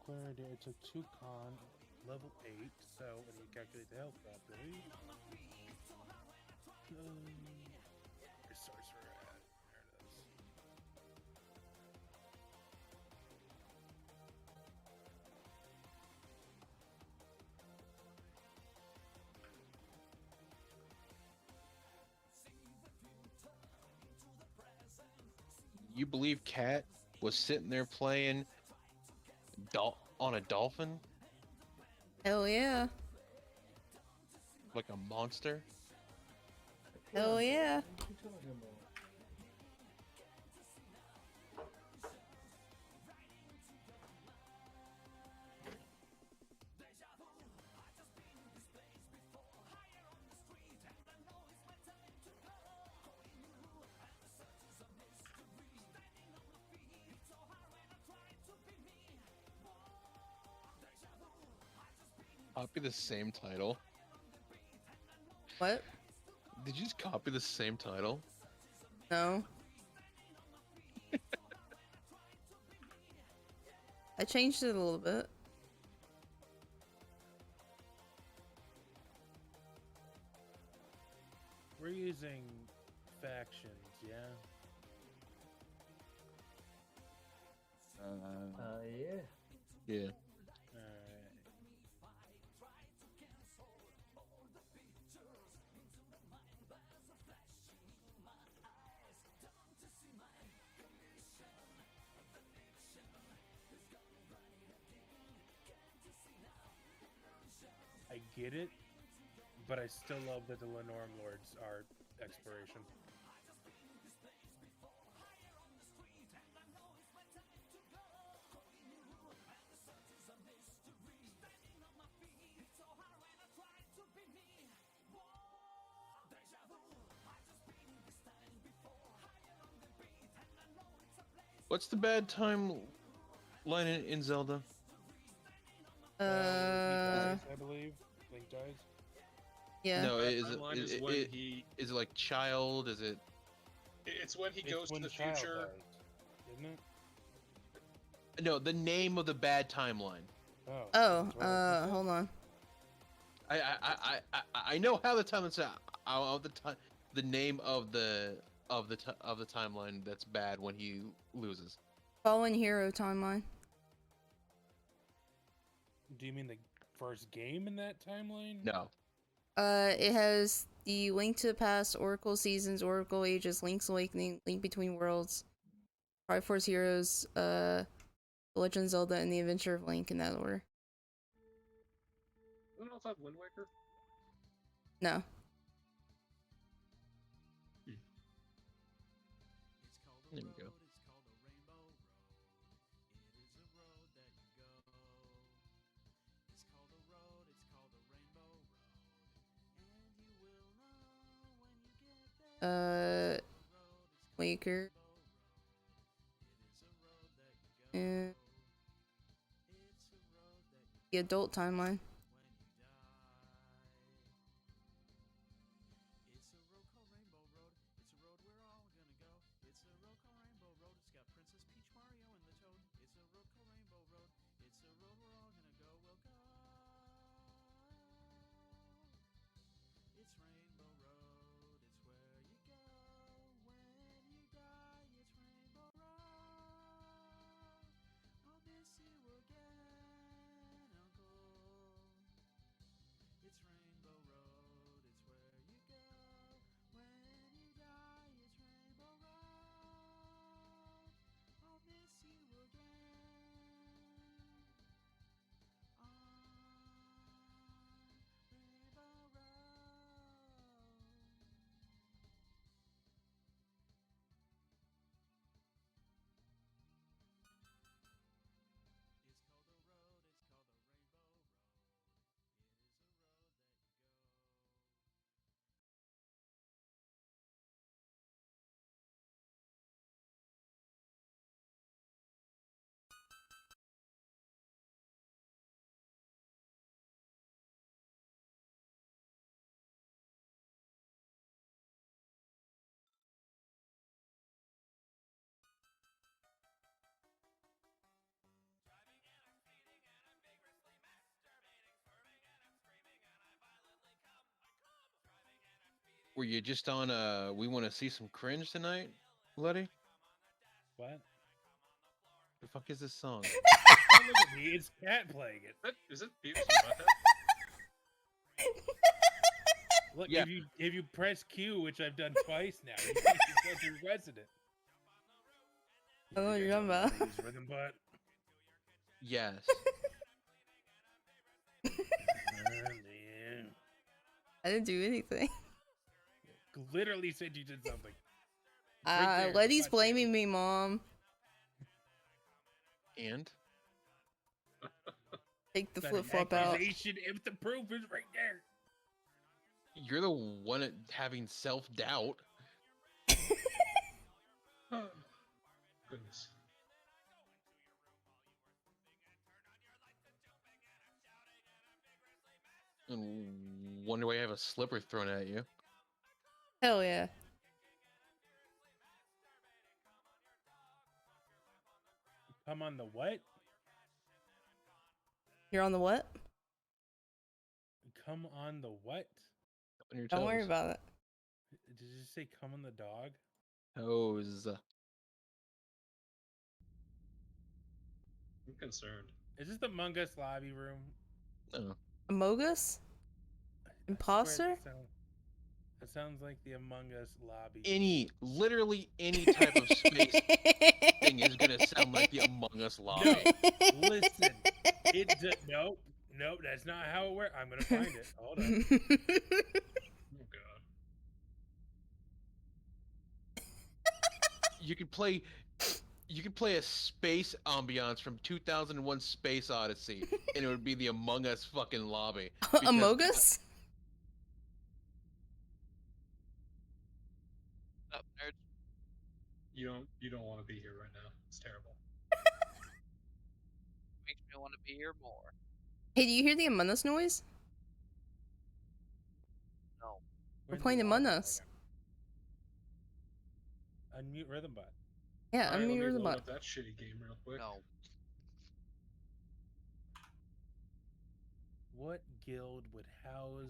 Acquired it took 2 con, level 8, so when you calculate the health properly. Resource we're at. There it is. You believe Cat was sitting there playing on a dolphin Hell yeah. like a monster? Hell yeah. What are you talking about? Copy the same title. What? Did you just copy the same title? No. I changed it a little bit. We're using factions, yeah? Yeah. Yeah. Alright. I get it, but I still love that the Lenorm Lords are exploration. What's the bad time line in Zelda? He Uh, dies, I believe. Link dies. yeah. No, Bad is timeline it, is when he. is it like child? Is it? It's when he It's goes to when the Child future. dies, isn't it? No, the name of the bad timeline. Oh. Oh, that's what I said. hold on. I know how the time is the name of the timeline that's bad when he loses. Fallen Hero timeline. Do you mean the first game in that timeline? No. It has the Link to the Past, Oracle Seasons, Oracle Ages, Link's Awakening, Link Between Worlds, Triforce Heroes, The Legend of Zelda, and The Adventure of Link in that order. I don't know if I have Wind Waker. No. There we go. Waker. And the adult timeline. Were you just on we want to see some cringe tonight, Letty? What? The fuck is this song? Don't look at me. It's Cat playing it. Is it Beavis and Butthead? Look, Yeah. if you press Q, which I've done twice now, you can get your resident. I know what you're talking about. Rhythm butt. Yes. Man. I didn't do anything. Literally said you did something. Right there, Letty's butt blaming me, Mom. And Take the That's flip an flop out. accusation if the proof is right there. you're the one having self-doubt. Oh, goodness. And wonder why you have a slipper thrown at you. Hell yeah. Come on the what? You're on the what? Come on the what? On your Don't worry toes. about it. Did you say come on the dog? Toes. I'm concerned. Is this the Among Us lobby room? No. Amogus? I swear Imposter? that sounds like the Among Us lobby. Literally any type of space thing is gonna sound like the Among Us lobby. No, listen. Nope, that's not how it works. I'm gonna find it. Hold on. Oh god. You could play a space ambiance from 2001 Space Odyssey, and it would be the Among Us fucking lobby. because- Amogus? Up, nerds. You don't want to be here right now. It's terrible. Makes me want to be here more. Hey, do you hear the Among Us noise? No. We're in the playing Among lobby Us. right now. Unmute Rhythm Bot. Yeah, Alright, I'm let me the load bot. up that shitty game real quick. No. What guild would house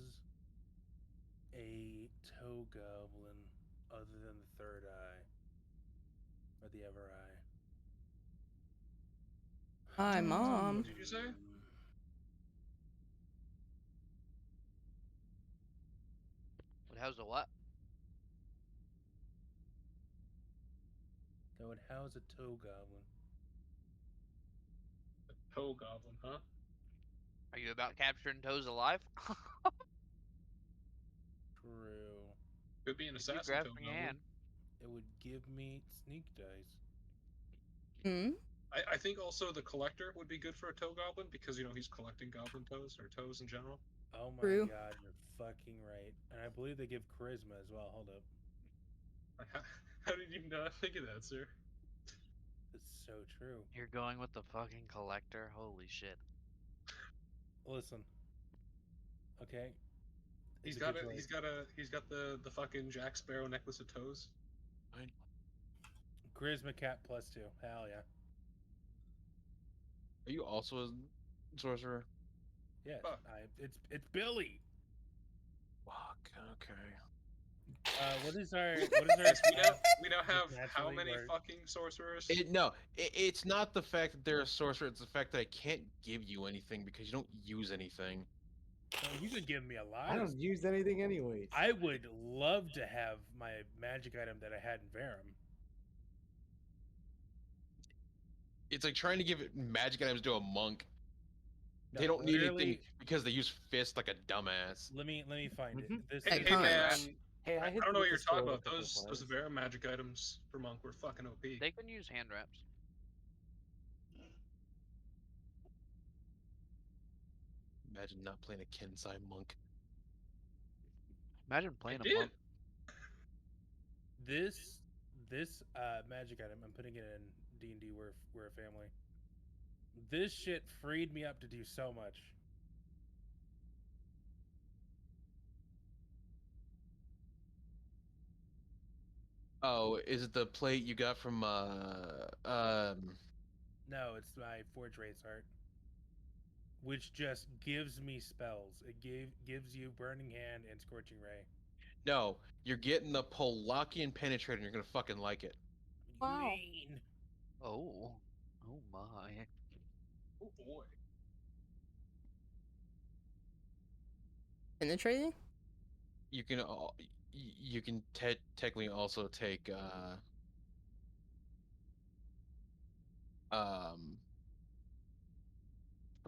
a toe goblin other than the third eye or the ever eye? Hi, Mom. What did you say? What how's the what? That would house a toe goblin. Toe Goblin, huh? Are you about capturing toes alive? True. Could be an You assassin grab Toe my Goblin. hand. It would give me sneak dice. Hmm? I think also the collector would be good for a toe goblin because he's collecting goblin toes or toes in general. Oh my True. god, you're fucking right. And I believe they give charisma as well. Hold up. Like, how did you not think of that, sir? It's so true. You're going with the fucking collector? Holy shit. Listen. Okay. He's It's a got good it. choice. He's got the fucking Jack Sparrow necklace of toes. Charisma cat +2. Hell yeah. Are you also a sorcerer? Yes. Fuck. It's Billy. Fuck. Okay. What is our Yes, we now have Just how naturally many where- fucking sorcerers? It's not the fact that they're a sorcerer. It's the fact that I can't give you anything because you don't use anything. So you could give me a lot. I don't use anything anyways. I would love to have my magic item that I had in Verum. It's like trying to give magic items to a monk. No, They don't need anything literally- because they use fists like a dumbass. Let me find it. Mhm. This Hey, is hey can't. man, Hey, I hit don't know you what with you're the talking sword a about. couple Those times. Vera magic items for monk were fucking OP. They can use hand wraps. Imagine not playing a Kensai monk. Imagine playing a did. monk. this magic item. I'm putting it in D&D. We're a family. This shit freed me up to do so much. Oh, is it the plate you got from No, it's my Forge Race Heart, which just gives me spells. It gives you Burning Hand and Scorching Ray. No, you're getting the Polakian penetrator and you're gonna fucking like it. What do you Wow. mean? Oh. Oh my. Oh boy. Penetrating? You can technically also take how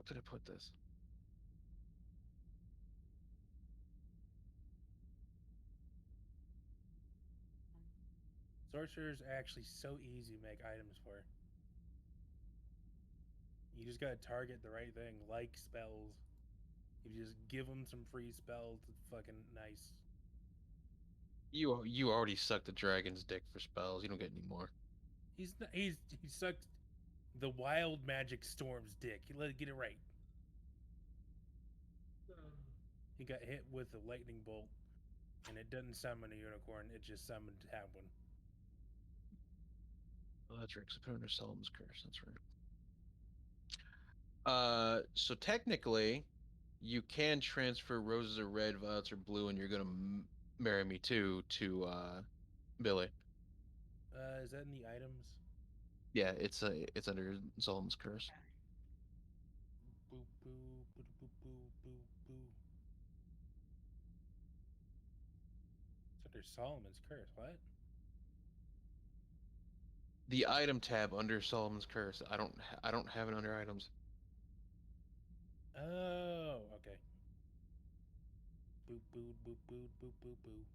did I put this? Sorcerer's actually so easy to make items for. You just gotta target the right thing, like spells. If you just give them some free spells, it's fucking nice. You already sucked the dragon's dick for spells. You don't get any more. He sucked the wild magic storm's dick. Let it get it right. He got hit with a lightning bolt, and it doesn't summon a unicorn. It just summoned to have one. Oh, that's right. 'Cause I put it under Solomon's curse. That's right. So technically, you can transfer roses are red, violets are blue, and you're gonna marry me too to Billy. Is that in the items? Yeah, it's under Solomon's curse. Boo boo boo boo boo boo boo. It's under Solomon's curse. What? The item tab under Solomon's curse. I don't have it under items. Oh, okay. Boo boo boo boo boo boo boo.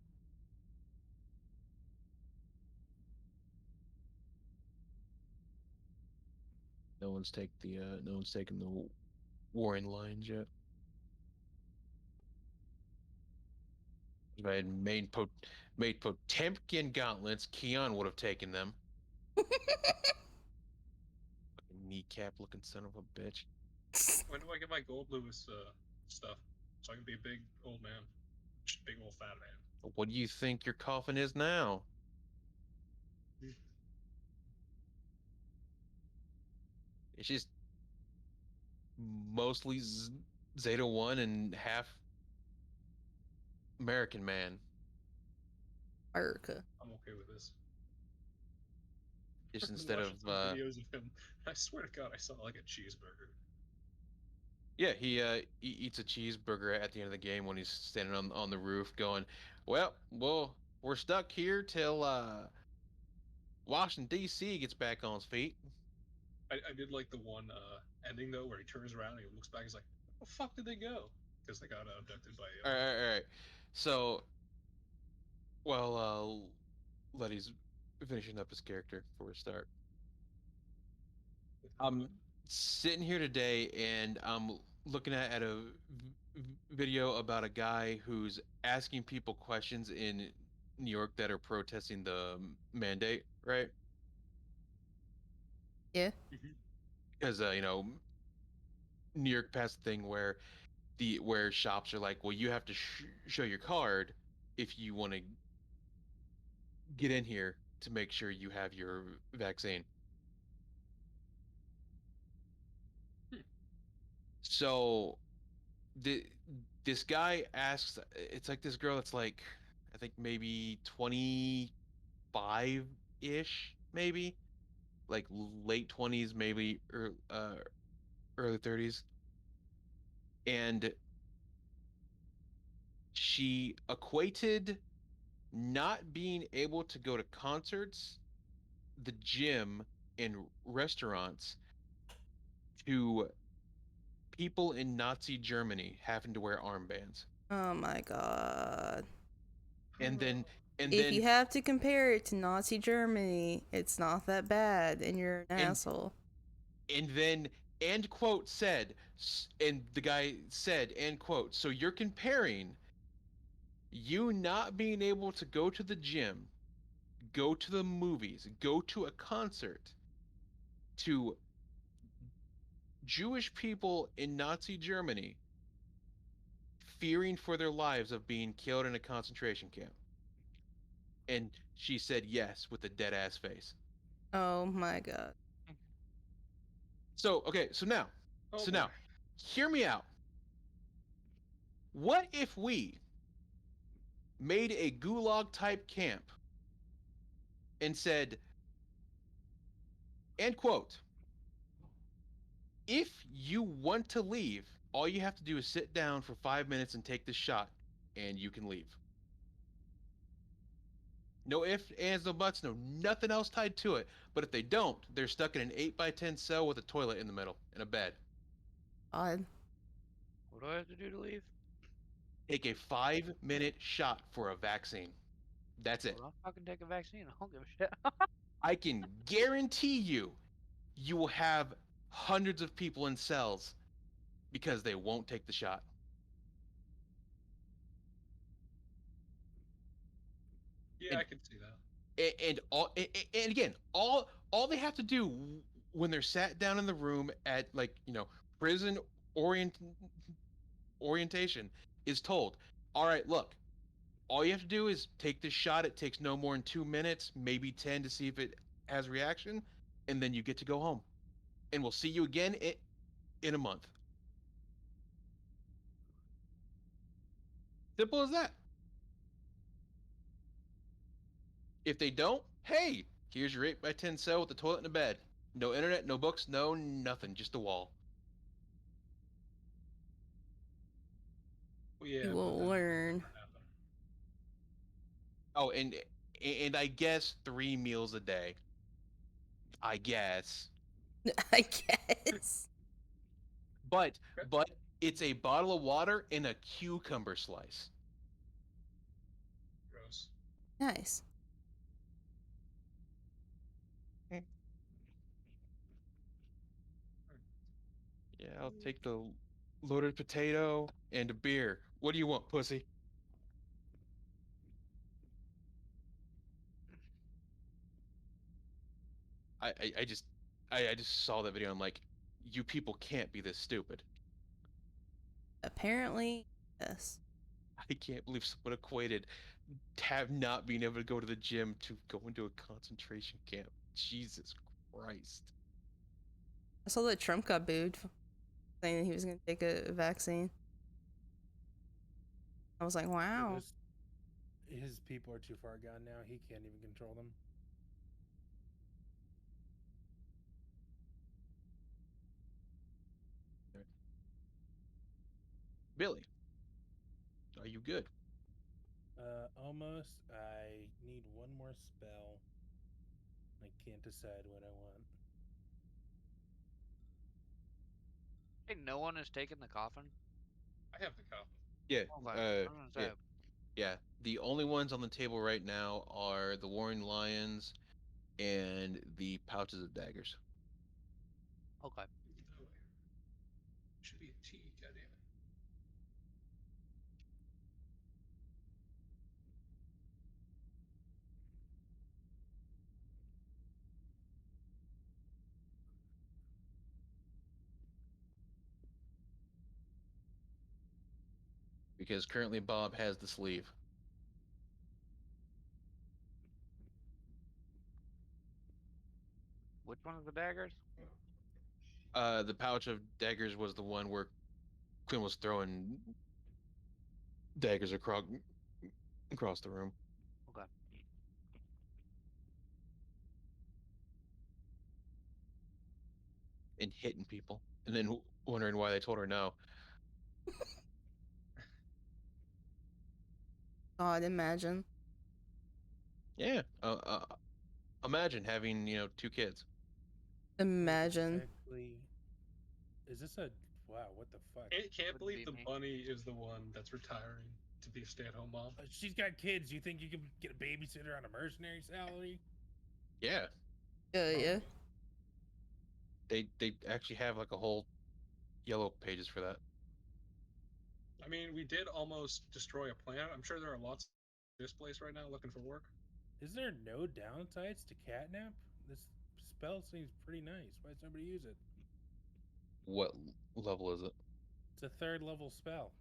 No one's taken the Warring Lines yet. If I had made Potemkin gauntlets, Keon would have taken them. Fucking kneecap looking son of a bitch. When do I get my Gold Lewis stuff? So I can be a big old man. Just big old fat man. What do you think your coffin is now? It's just mostly Zeta 1 and half American man. America. I'm okay with this. Just I've been instead of watching some videos of him. I swear to God, I saw like a cheeseburger. yeah, he eats a cheeseburger at the end of the game when he's standing on the roof going, well, we're stuck here till Washington D.C. gets back on his feet. I did like the one ending though, where he turns around and he looks back. He's like, "Where the fuck did they go?" Because they got abducted by All aliens. right, all right. So, well, Letty's finishing up his character before we start. I'm sitting here today and I'm looking at a video about a guy who's asking people questions in New York that are protesting the mandate, right? Yeah. Because New York passed a thing where shops are like, well, you have to show your card if you want to get in here to make sure you have your vaccine. So the this guy asks, it's like this girl that's like, I think maybe 25-ish, maybe like late 20s, maybe early 30s, and she equated not being able to go to concerts, the gym, and restaurants to people in Nazi Germany having to wear armbands. Oh my god. And then If you have to compare it to Nazi Germany, it's not that bad, and you're an asshole. And then end quote said, and the guy said, end quote, so you're comparing you not being able to go to the gym, go to the movies, go to a concert, to Jewish people in Nazi Germany fearing for their lives of being killed in a concentration camp. And she said yes with a dead ass face. Oh my god. So, okay, now, hear me out. What if we made a gulag type camp and said, and quote, if you want to leave, all you have to do is sit down for 5 minutes and take this shot, and you can leave. No ifs, ands, no buts, no nothing else tied to it. But if they don't, they're stuck in an 8x10 cell with a toilet in the middle and a bed. Odd. What do I have to do to leave? Take a 5-minute shot for a vaccine. That's it. Well, I'll fucking take a vaccine. I don't give a shit. I can guarantee you, you will have hundreds of people in cells because they won't take the shot. Yeah, I can see that. And again, all they have to do when they're sat down in the room at, like, prison orientation is told, all right, look, all you have to do is take this shot. It takes no more than 2 minutes, maybe 10, to see if it has reaction, and then you get to go home. And we'll see you again in a month. Simple as that. If they don't, hey, here's your 8x10 cell with the toilet and a bed. No internet, no books, no nothing, just a wall. Well, yeah, You but will then learn. it'll happen. Oh, and I guess 3 meals a day. I guess. I guess. But Okay. but it's a bottle of water and a cucumber slice. Gross. Nice. Yeah, I'll take the loaded potato and a beer. What do you want, pussy? I just I just saw that video. I'm like, you people can't be this stupid. Apparently, yes. I can't believe someone equated have not being able to go to the gym to go into a concentration camp. Jesus Christ. I saw that Trump got booed saying that he was going to take a vaccine. I was like, wow. His people are too far gone now. He can't even control them. Billy, are you good? Almost. I need one more spell. I can't decide what I want. Hey, no one has taken the coffin. I have the coffin. Yeah. Okay. I was gonna Yeah. say, Yeah. The only ones on the table right now are the Warring Lions and the pouches of daggers. okay. Oh, should be a T. Goddamn it. Because currently Bob has the sleeve. Which one of the daggers? The pouch of daggers was the one where Quinn was throwing daggers across the room Okay. and hitting people, and then wondering why they told her no. God, imagine. Yeah. Imagine having 2 kids. Imagine. Technically, is this a wow? What the fuck? I can't Wouldn't believe be the me. bunny is the one that's retiring to be a stay-at-home mom. She's got kids. You think you can get a babysitter on a mercenary salary? Yeah. Yeah. They actually have like a whole yellow pages for that. I mean, we did almost destroy a planet. I'm sure there are lots of this place right now looking for work. Is there no downsides to catnap? This spell seems pretty nice. Why does nobody use it? What level is it? It's a 3rd level spell.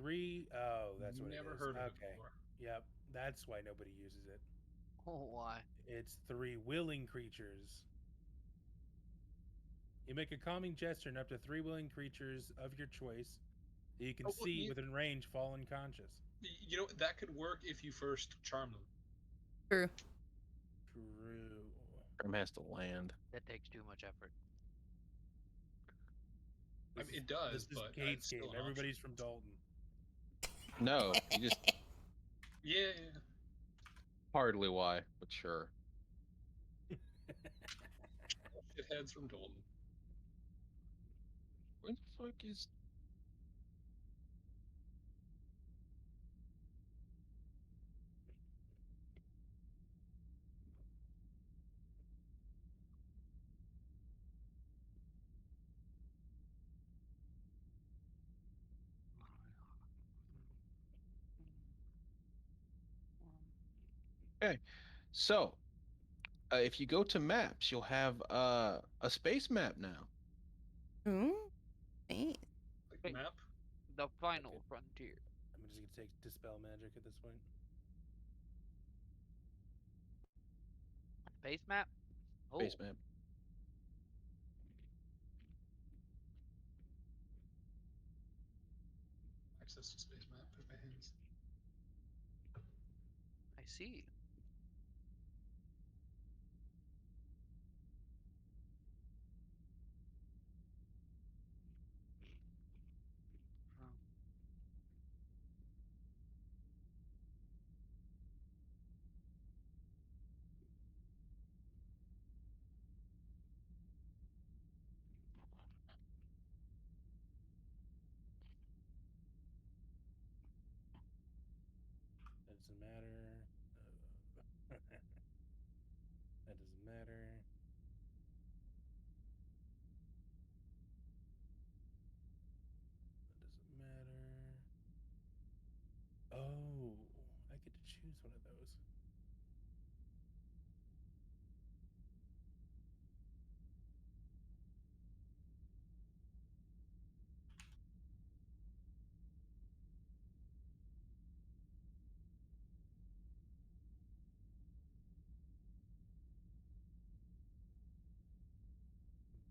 3. Oh, that's what Never it is. heard of it Okay. before. Yep. That's why nobody uses it. Oh, why? It's 3 willing creatures. You make a calming gesture, and up to 3 willing creatures of your choice You can Oh, well, see within range fall unconscious. You know, that could work if you first charm them. True. True. Grim has to land. That takes too much effort. I mean, it does, This is but Kate's it's still game. an option. Everybody's from Dalton. No, you just Yeah. hardly why, but sure. Shitheads from Dalton. Where the fuck is? Okay, so if you go to maps, you'll have a space map now. Ooh. Hey. Like Hey. map. The final Okay. frontier. I'm just gonna take dispel magic at this point. Base map? Oh, Space map. Access to space map. Put my hands. I see. Oh. That doesn't matter. That doesn't matter. That doesn't matter. Oh, I get to choose one of those.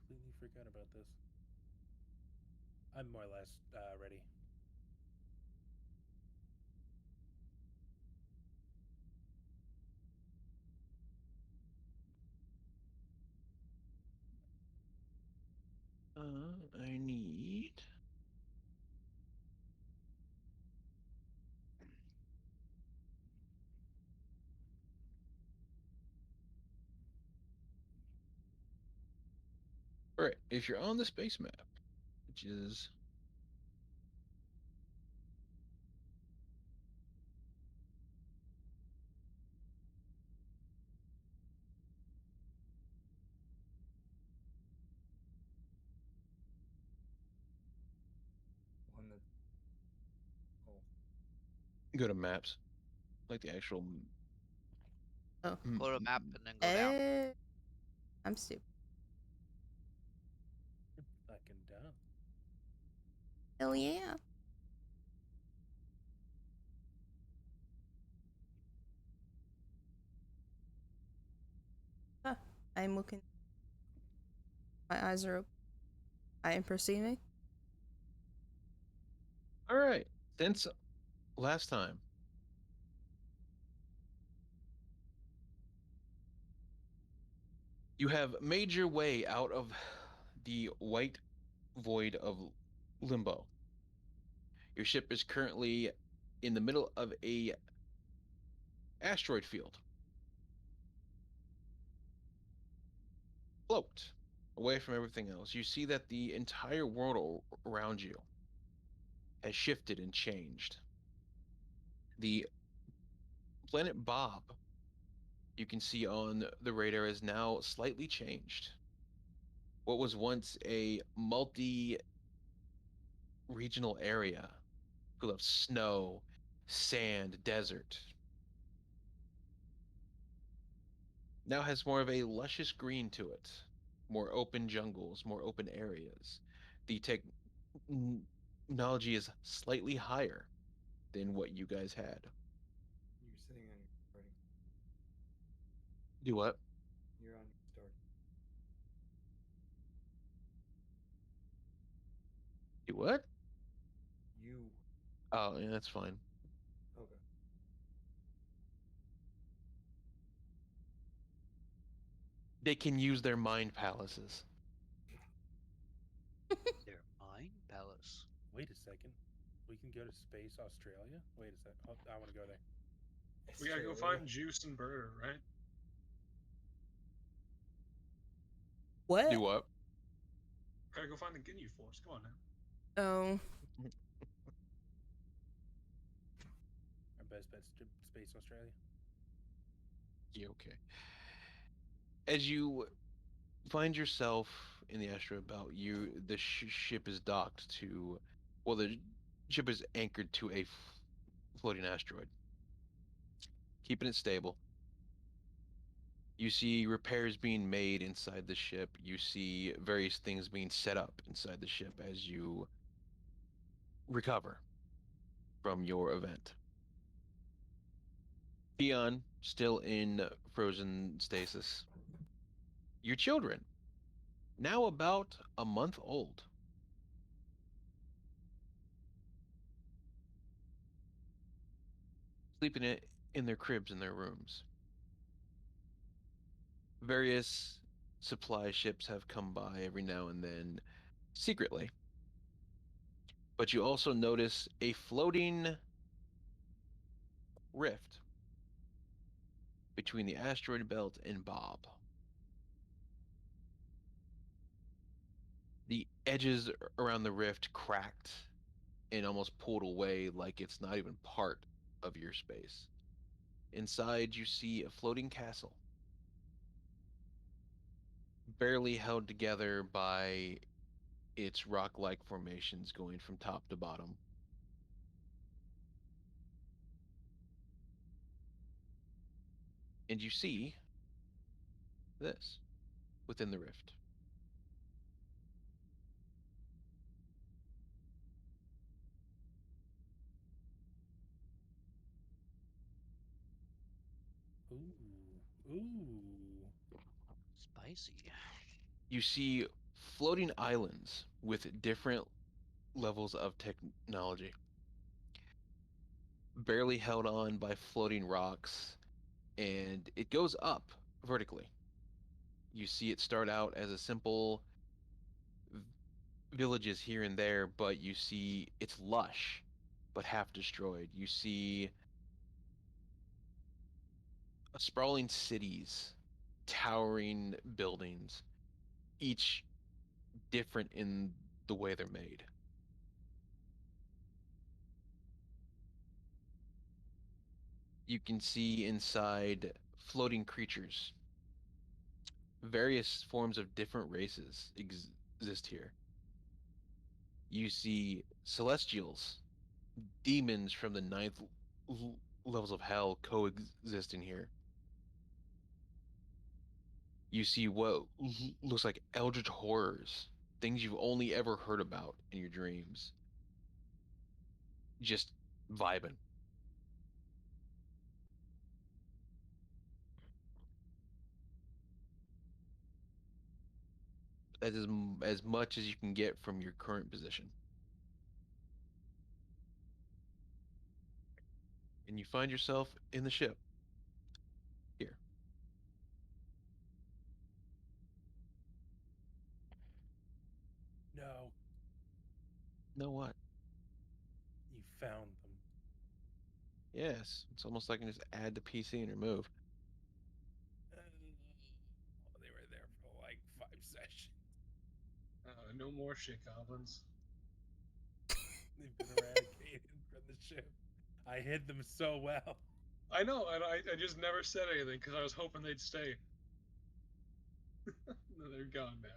Completely forgot about this. I'm more or less ready. I need. All right, if you're on the space map, which is One that. Oh. go to maps, like the actual. Oh. Go to map and then go down. I'm stupid. Fucking dumb. Hell yeah. Huh. I'm looking. My eyes are open. I am perceiving. All right, since last time, you have made your way out of the white void of limbo. Your ship is currently in the middle of a asteroid field. Float away from everything else. You see that the entire world around you has shifted and changed. The planet Bob, you can see on the radar, is now slightly changed. What was once a multi regional area full of snow, sand, desert, now has more of a luscious green to it, more open jungles, more open areas. The technology is slightly higher than what you guys had. You're sitting on your starting. Do what? You're on your start. Do what? Oh, yeah, that's fine. Okay. They can use their mind palaces. Their mind palace. Wait a second. We can go to space Australia? Wait a sec. Oh, I want to go there. We gotta go Australia. find Juice and Burger, right? What? Do what? Gotta go find the Ginyu Force. Come on now. Oh, Our best bet's to space Australia. Yeah, okay. As you find yourself in the asteroid belt, the ship is docked to, well, the ship is anchored to a floating asteroid, keeping it stable. You see repairs being made inside the ship. You see various things being set up inside the ship as you recover from your event. Theon, still in frozen stasis. Your children, now about a month old. Sleeping in their cribs in their rooms. Various supply ships have come by every now and then, secretly. But you also notice a floating rift between the asteroid belt and Bob. The edges around the rift cracked and almost pulled away like it's not even part of your space. Inside, you see a floating castle, barely held together by its rock-like formations going from top to bottom. And you see this within the rift. Ooh. Ooh. Spicy. You see floating islands with different levels of technology, barely held on by floating rocks, and it goes up vertically. You see it start out as a simple villages here and there, but you see it's lush, but half destroyed. You see sprawling cities, towering buildings, each different in the way they're made. You can see inside floating creatures. Various forms of different races exist here. You see celestials, demons from the ninth levels of hell coexisting here. You see what looks like eldritch horrors, things you've only ever heard about in your dreams, just vibing. That is as much as you can get from your current position. And you find yourself in the ship here. No. Know what? You found them. Yes, it's almost like I can just add to PC and remove. They were there for like 5 sessions. No more shit goblins. They've been eradicated from the ship. I hid them so well. I know, and I just never said anything because I was hoping they'd stay. No, they're gone now.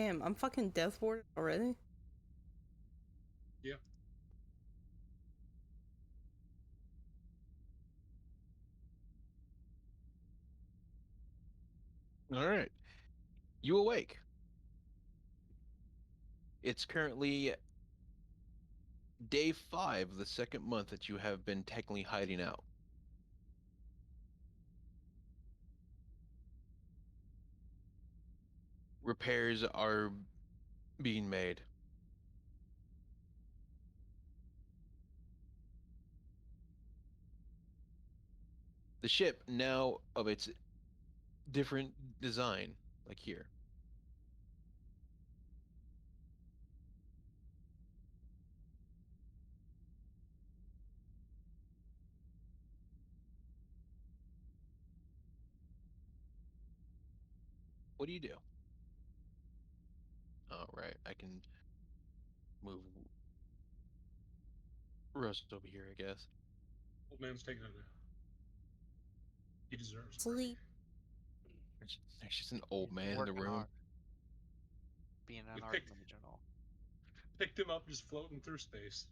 damn, I'm fucking deathboarded already? Yeah. All right. You awake. It's currently day 5 of the second month that you have been technically hiding out. Repairs are being made. The ship now of its different design, like here. What do you do? All right, I can move Rust over here, I guess. Old man's taking a nap. He deserves it. Sleep. There's just an old He's man in the working room. hard. Being an We art picked- regional. Picked him up just floating through space.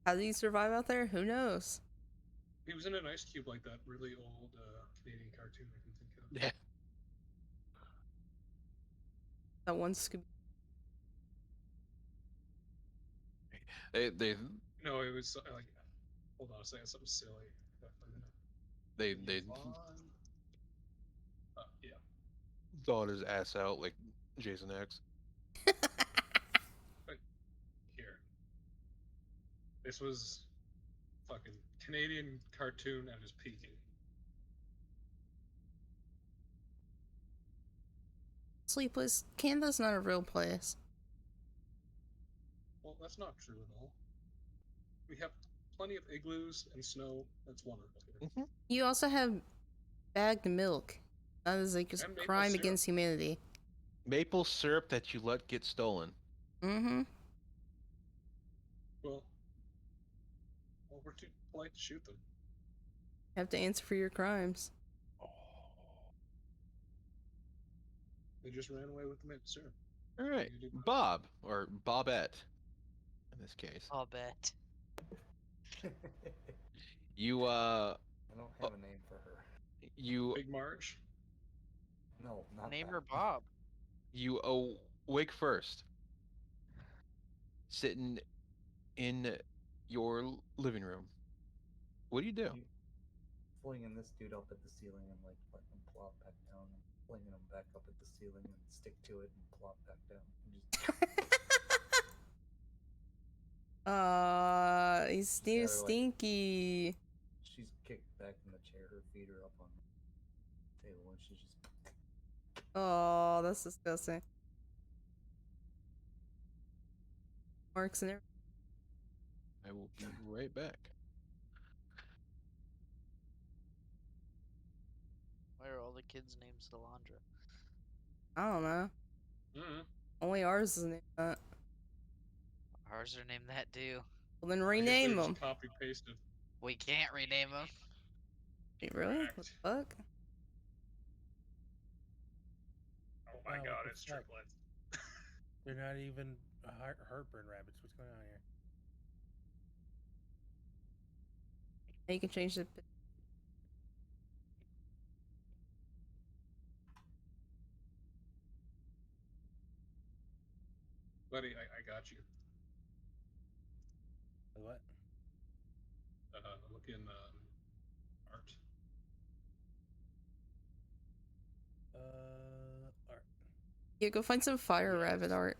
How did he survive out there? Who knows? He was in an ice cube like that really old Canadian cartoon I can think of. Yeah. That one Scooby. They No, it was like, hold on a second, something silly. they Yvonne? Yeah. thawed his ass out like Jason X. Here. This was fucking Canadian cartoon at his peaking. Sleepless. Canada's not a real place. Well, that's not true at all. We have plenty of igloos and snow. That's wonderful here. You also have bagged milk. That is like a And maple crime syrup. against humanity. Maple syrup that you let get stolen. Mm-hmm. Well, we're too polite to shoot them. Have to answer for your crimes. They just ran away with the maple syrup. All right, You do- Bob or Bobette, in this case. I'll bet. You I don't have a name for her. you Big Marge. No, not Name that. her Bob. you awake first, sitting in your living room. What do you do? You flinging this dude up at the ceiling and like fucking plop back down, and flinging him back up at the ceiling and stick to it and plop back down. And just He's got her, like- stinky. she's kicked back in the chair, her feet are up on the table, and she's just Oh, that's disgusting. Marks and everything. I will be right back. Why are all the kids named Solandra? I don't know. Mm-hmm. Only ours is named that. Ours are named that too. Well, then rename them. Copy pasted. We can't rename them. Really? What Correct. the fuck? Oh my Wow, god, what the it's fuck? triplets. They're not even heartburn rabbits. What's going on here? Now you can change the. Buddy, I got you. What? Look in art. Art. Yeah, go find some fire Yes. rabbit art.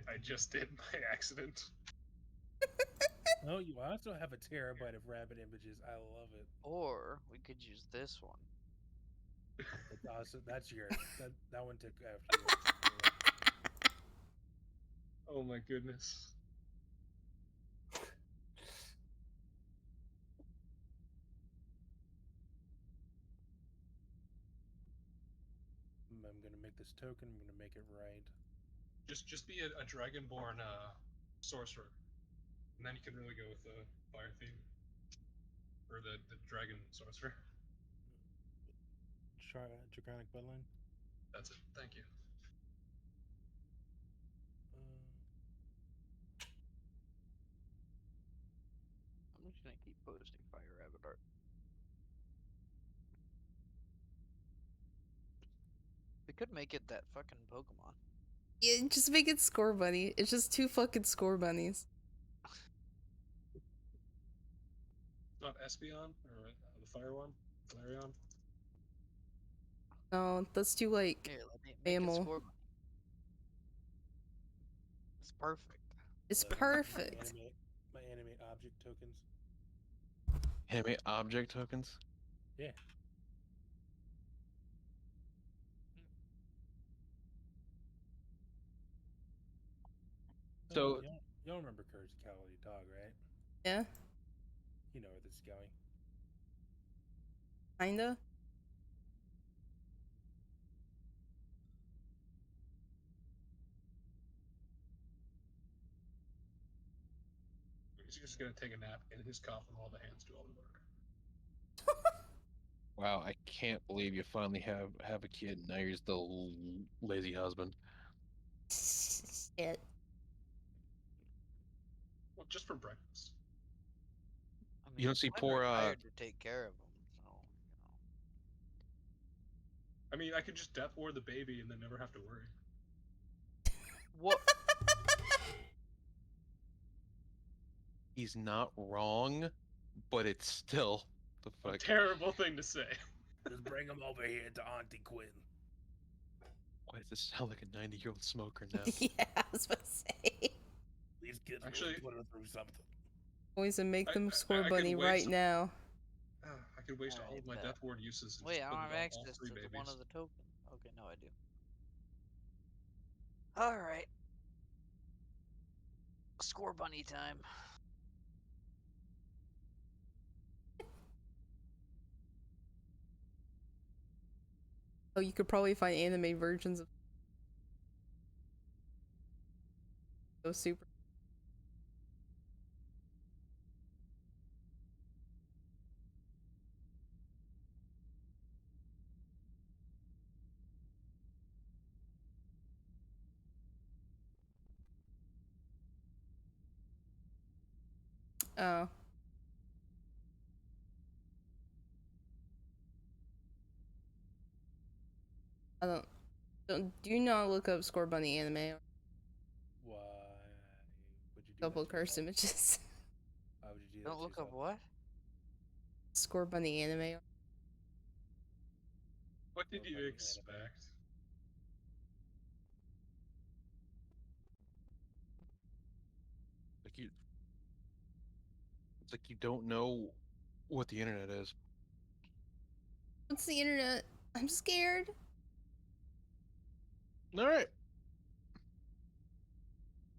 I just did by accident. No, you also have a terabyte of rabbit images. I love it. Or we could use this one. It's awesome. That's yours. That one took after you. Oh my goodness. I'm gonna make this token. I'm gonna make it right. Just be a dragonborn sorcerer, and then you can really go with the fire theme, or the dragon sorcerer. Draconic bloodline. That's it. Thank you. I'm just gonna keep posting fire rabbit art. could make it that fucking Pokemon. Yeah, just make it Score Bunny. It's just 2 fucking Score Bunnies. Not Espeon or the fire one, Flareon. No, that's too like Here, let me make it mammal. Score Bunny. It's perfect. It's My perfect. animate object tokens. Anime object tokens. Yeah. So you don't remember Courage the Cowardly Dog, right? Yeah, You know where this is going. kinda. He's just gonna take a nap in his coffin while the hands do all the work. wow, I can't believe you finally have a kid. Now you're just the lazy husband. Shit. Well, just for breakfast. I mean, You don't see I'm poor retired to take care of them, so I mean, I could just death ward the baby and then never have to worry. What? He's not wrong, but it's still the A fuck. terrible thing to say. Just bring him over here to Auntie Quinn. Why does this sound like a 90-year-old smoker now? Yeah, I was about to say. These kids Actually- really put her through something. Boys, and make them I Score could Bunny waste- right now. I could waste all of my bet. death ward uses and Wait, just I put don't it have on all access three to babies. one of the tokens. Okay, no, I do. All right. Score Bunny time. Oh, you could probably find anime versions of those super. Oh. I do not look up Score Bunny anime. Why would you do Double that to curse yourself? images. Why would you do that Don't to look up yourself? what? Score Bunny anime. What did Score you Bunny expect? Like it's like you don't know what the internet is. What's the internet? I'm scared. All right.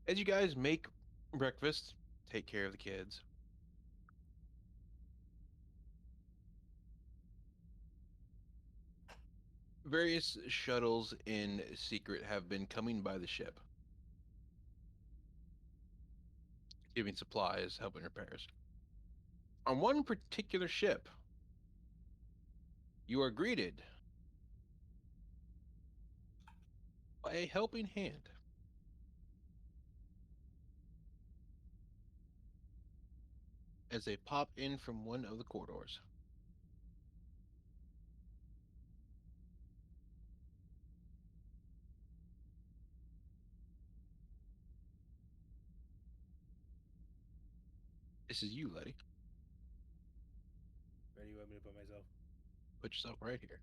As you guys make breakfast, take care of the kids. Various shuttles in secret have been coming by the ship, giving supplies, helping repairs. On one particular ship, you are greeted by a helping hand. As they pop in from one of the corridors. This is you, Letty. Where do you want me to put myself? Put yourself right here.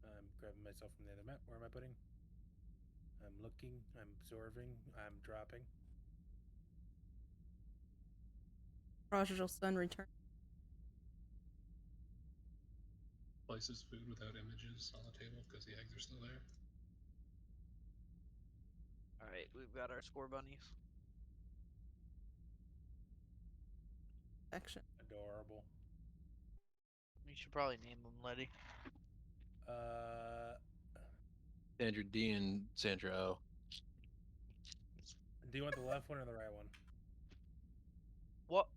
I'm grabbing myself from the other map. Where am I putting? I'm looking. I'm absorbing. I'm dropping. Prodigal son return. Places food without images on the table because the eggs are still there. All right, we've got our Score Bunnies. Action. Adorable. You should probably name them Letty. Sandra D and Sandra O. Do you want the left one or the right one? What?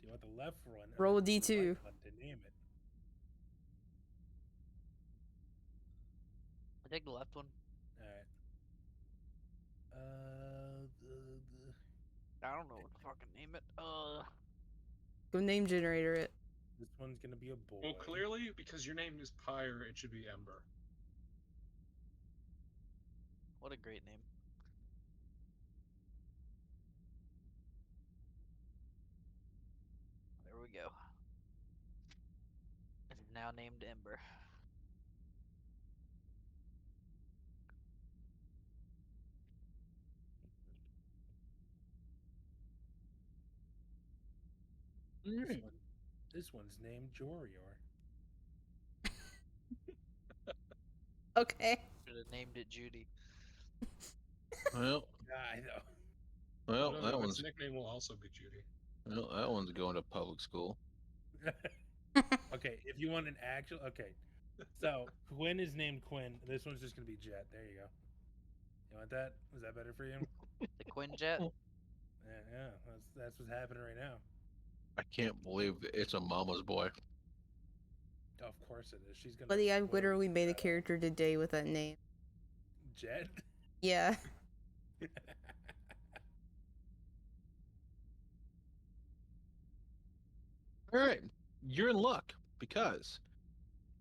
Do you want the left one or Roll the D2. right one to name it? I take the left one. All right. I don't know what to fucking name it. Go name generator it. This one's gonna be a boy. Well, clearly, because your name is Pyre, it should be Ember. What a great name. There we go. It is now named Ember. This one's named Jorior. Okay. Should have named it Judy. Well, I know. well, No, that its one's nickname will also be Judy. well, that one's going to public school. Okay, if you want an actual, okay. So Quinn is named Quinn. This one's just gonna be Jet. There you go. You want that? Is that better for you? The Quinjet. Yeah, that's what's happening right now. I can't believe it's a mama's boy. Of course it is. She's gonna. Buddy, I spoil literally made a that. character today with that name. Jet. Yeah. All right, you're in luck because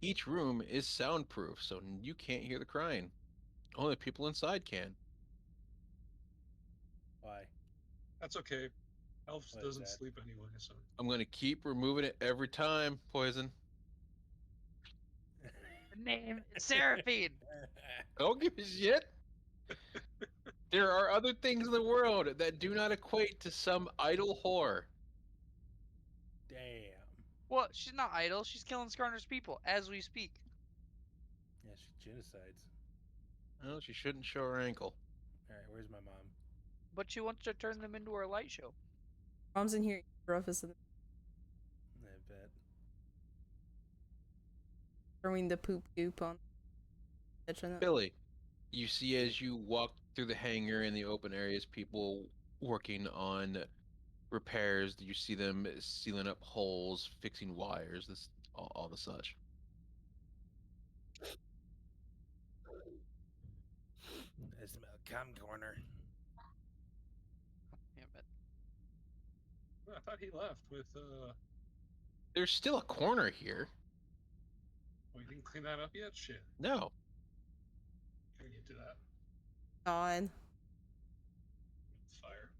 each room is soundproof, so you can't hear the crying. Only people inside can. Why? That's okay. Elf What is doesn't that? sleep anyway, so. I'm gonna keep removing it every time. Poison. The name is Seraphine. Don't give a shit. There are other things in the world that do not equate to some idle whore. Damn. What? She's not idle. She's killing Skarner's people as we speak. Yeah, she genocides. Well, she shouldn't show her ankle. All right, where's my mom? But she wants to turn them into her light show. Mom's in here. Roughest of the I bet. throwing the poop goop on. Catching it. Billy, you see as you walk through the hangar in the open areas, people working on repairs. You see them sealing up holes, fixing wires, this all the such. I smell cum corner. Damn it. I thought he left with. There's still a corner here. Oh, you didn't clean that up yet? Shit. No. Can get to that? God. Fire.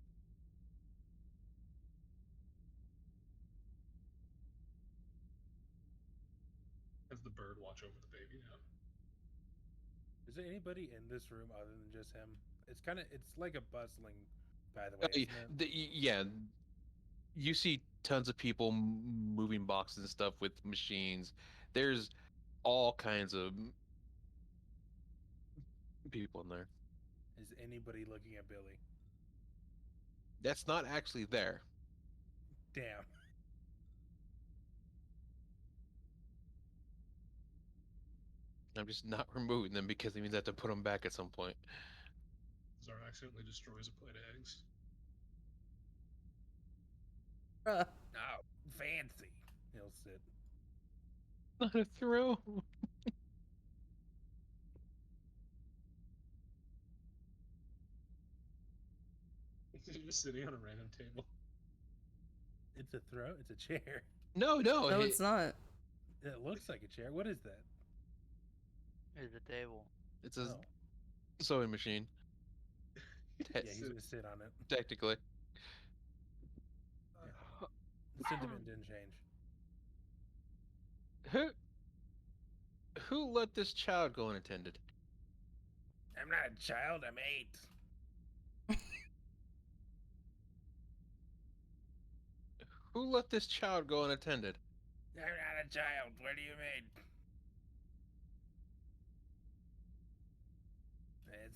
Has the bird watch over the baby now? Is there anybody in this room other than just him? It's like a bustling, by the way, isn't it? Yeah, you see tons of people moving boxes and stuff with machines. There's all kinds of people in there. Is anybody looking at Billy? That's not actually there. Damn. I'm just not removing them because it means I have to put them back at some point. Zara accidentally destroys a plate of eggs. Bruh. Oh, fancy. He'll sit. Not a throw. He's just sitting on a random table. It's a throw. It's a chair. No, No, it's not. It looks like a chair. What is that? Here's the table. It's a Oh. sewing machine. Yeah, he's gonna sit on it. Technically. The sentiment didn't change. Who let this child go unattended? I'm not a child. I'm 8. Who let this child go unattended? I'm not a child. What do you mean?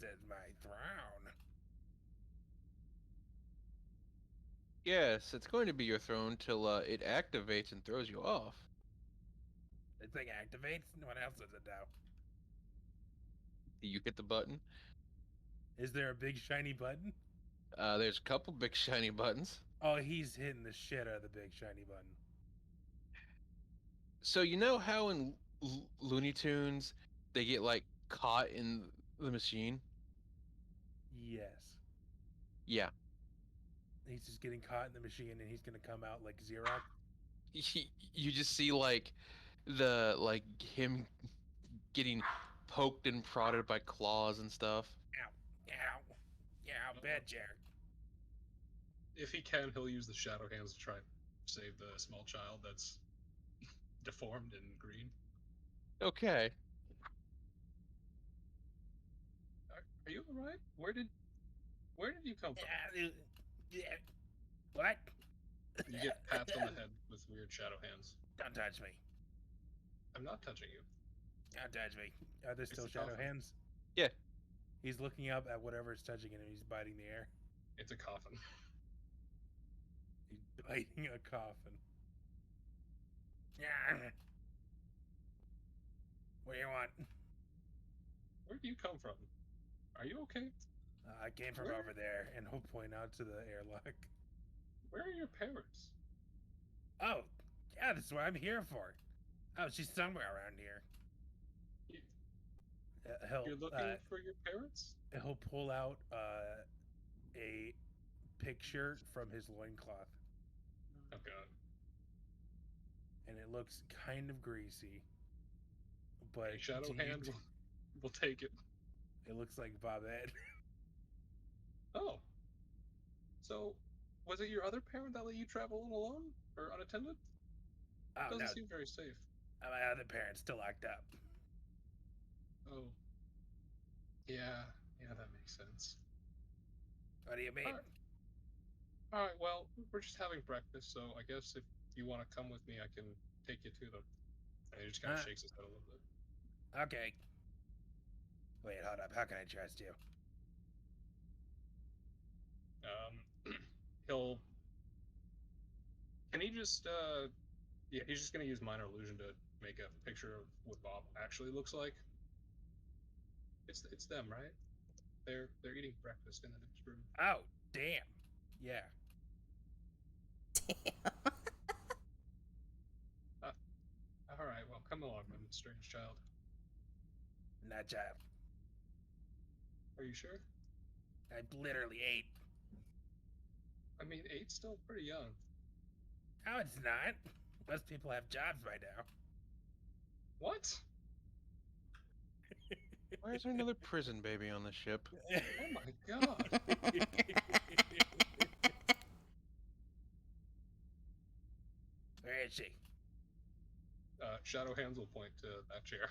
This is my throne. Yes, it's going to be your throne till it activates and throws you off. The thing activates. No one else does it now. You hit the button. Is there a big shiny button? There's a couple big shiny buttons. Oh, he's hitting the shit out of the big shiny button. So you know how in Looney Tunes they get like caught in the machine? Yes. Yeah. He's just getting caught in the machine and he's gonna come out like Xerox. You just see like him getting poked and prodded by claws and stuff. Ow, bad chair. If he can, he'll use the shadow hands to try and save the small child that's deformed and green. Okay. Are you alright? Where did you come from? What? You get pats on the head with weird shadow hands. Don't touch me. I'm not touching you. Don't touch me. Are there still a shadow coffin. hands? Yeah. He's looking up at whatever's touching him and he's biting the air. It's a coffin. He's biting a coffin. Yeah. What do you want? Where do you come from? Are you okay? I came from over there, and he'll point out to the airlock. Where are your parents? Oh, yeah, that's what I'm here for. Oh, she's somewhere around here. You're looking for your parents? He'll pull out a picture from his loincloth. Oh god. And it looks kind of greasy. But a shadow hand will take it. It looks like Bobette. Oh. So, was it your other parent that let you travel alone? Or unattended? Oh, Doesn't no. seem very safe. My other parent's still locked up. Oh. Yeah, that makes sense. What do you mean? Alright, well, we're just having breakfast, so I guess if you want to come with me, I can take you to them. And he just kind of shakes his head a little bit. Okay. Wait, hold up. How can I trust you? Can he just, yeah, he's just gonna use minor illusion to make a picture of what Bob actually looks like. It's them, right? They're eating breakfast in the next room. Oh, damn. Yeah. All right, well, come along, then, strange child. Not child. Are you sure? I'm literally 8. I mean, 8's still pretty young. No, it's not. Most people have jobs by now. What? Why is there another prison baby on the ship? Oh my god. Where is she? Shadow hands will point to that chair.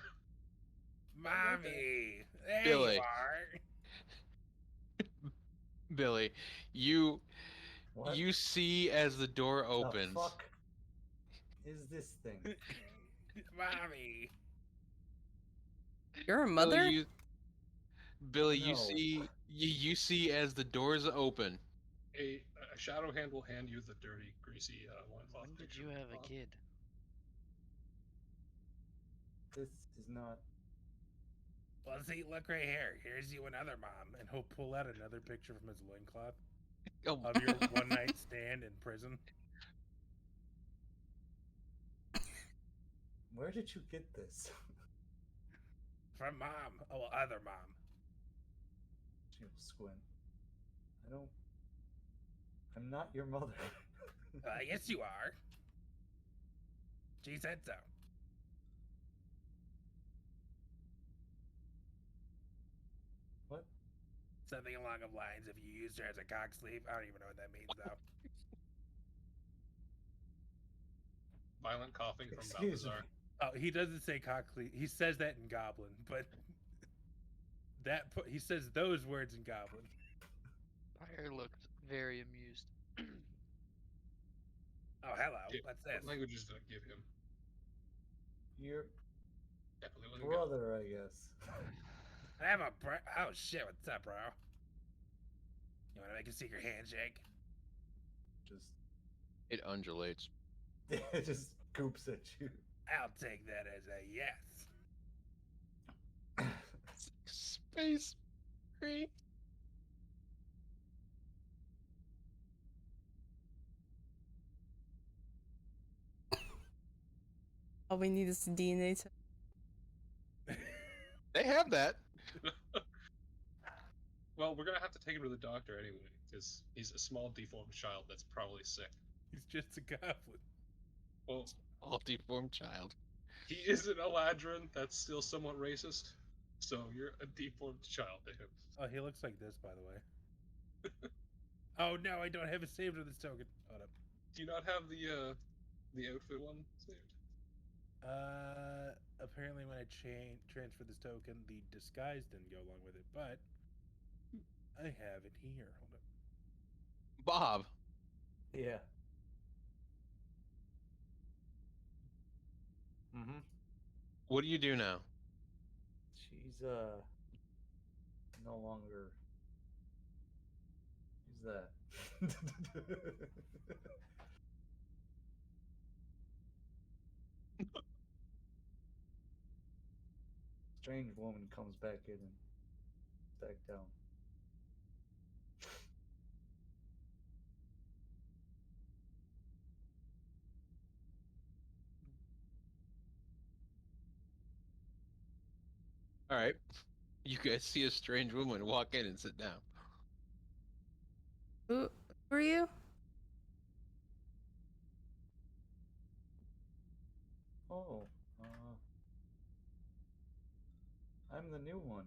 Mommy! There Billy. you are! Billy, you What see as the door opens. the fuck is this thing? Mommy! You're a mother? Billy, No. you see as the doors open. A shadow hand will hand you the dirty, greasy loincloth. When did you have a kid? This is not. Well, see, look right here. Here's you and other mom. And he'll pull out another picture from his loincloth Oh, of your one-night stand in prison. Where did you get this? From mom. Oh, well, other mom. She'll squint. I'm not your mother. Yes, you are. She said so. What? Something along the lines if you used her as a cock sleeve. I don't even know what that means, though. Violent coughing from Excuse me. Balthazar. Oh, he doesn't say cock sleeve. He says that in Goblin, but he says those words in Goblin. Fire looked very amused. Oh, hello. Yeah, What's what this? languages did I give him? Your Definitely wasn't good. brother, I guess. I have a bro. Oh shit! What's up, bro? You want to make a secret handshake? Just it undulates. it just goops at you. I'll take that as a yes. Space free. All we need is the DNA test. They have that. Well, we're gonna have to take him to the doctor anyway, because he's a small deformed child that's probably sick. He's just a goblin. Well, All deformed child. he is an Eladrin. That's still somewhat racist. So you're a deformed child to him. Oh, he looks like this, by the way. Oh no, I don't have it saved with this token. Hold up. Do you not have the outfit one saved? Apparently when I transferred this token, the disguise didn't go along with it, but I have it here. Hold up. Bob, Yeah. Mm-hmm. what do you do now? She's no longer. Who's that? Strange woman comes back in and back down. All right. You guys see a strange woman walk in and sit down. Who are you? Oh, I'm the new one.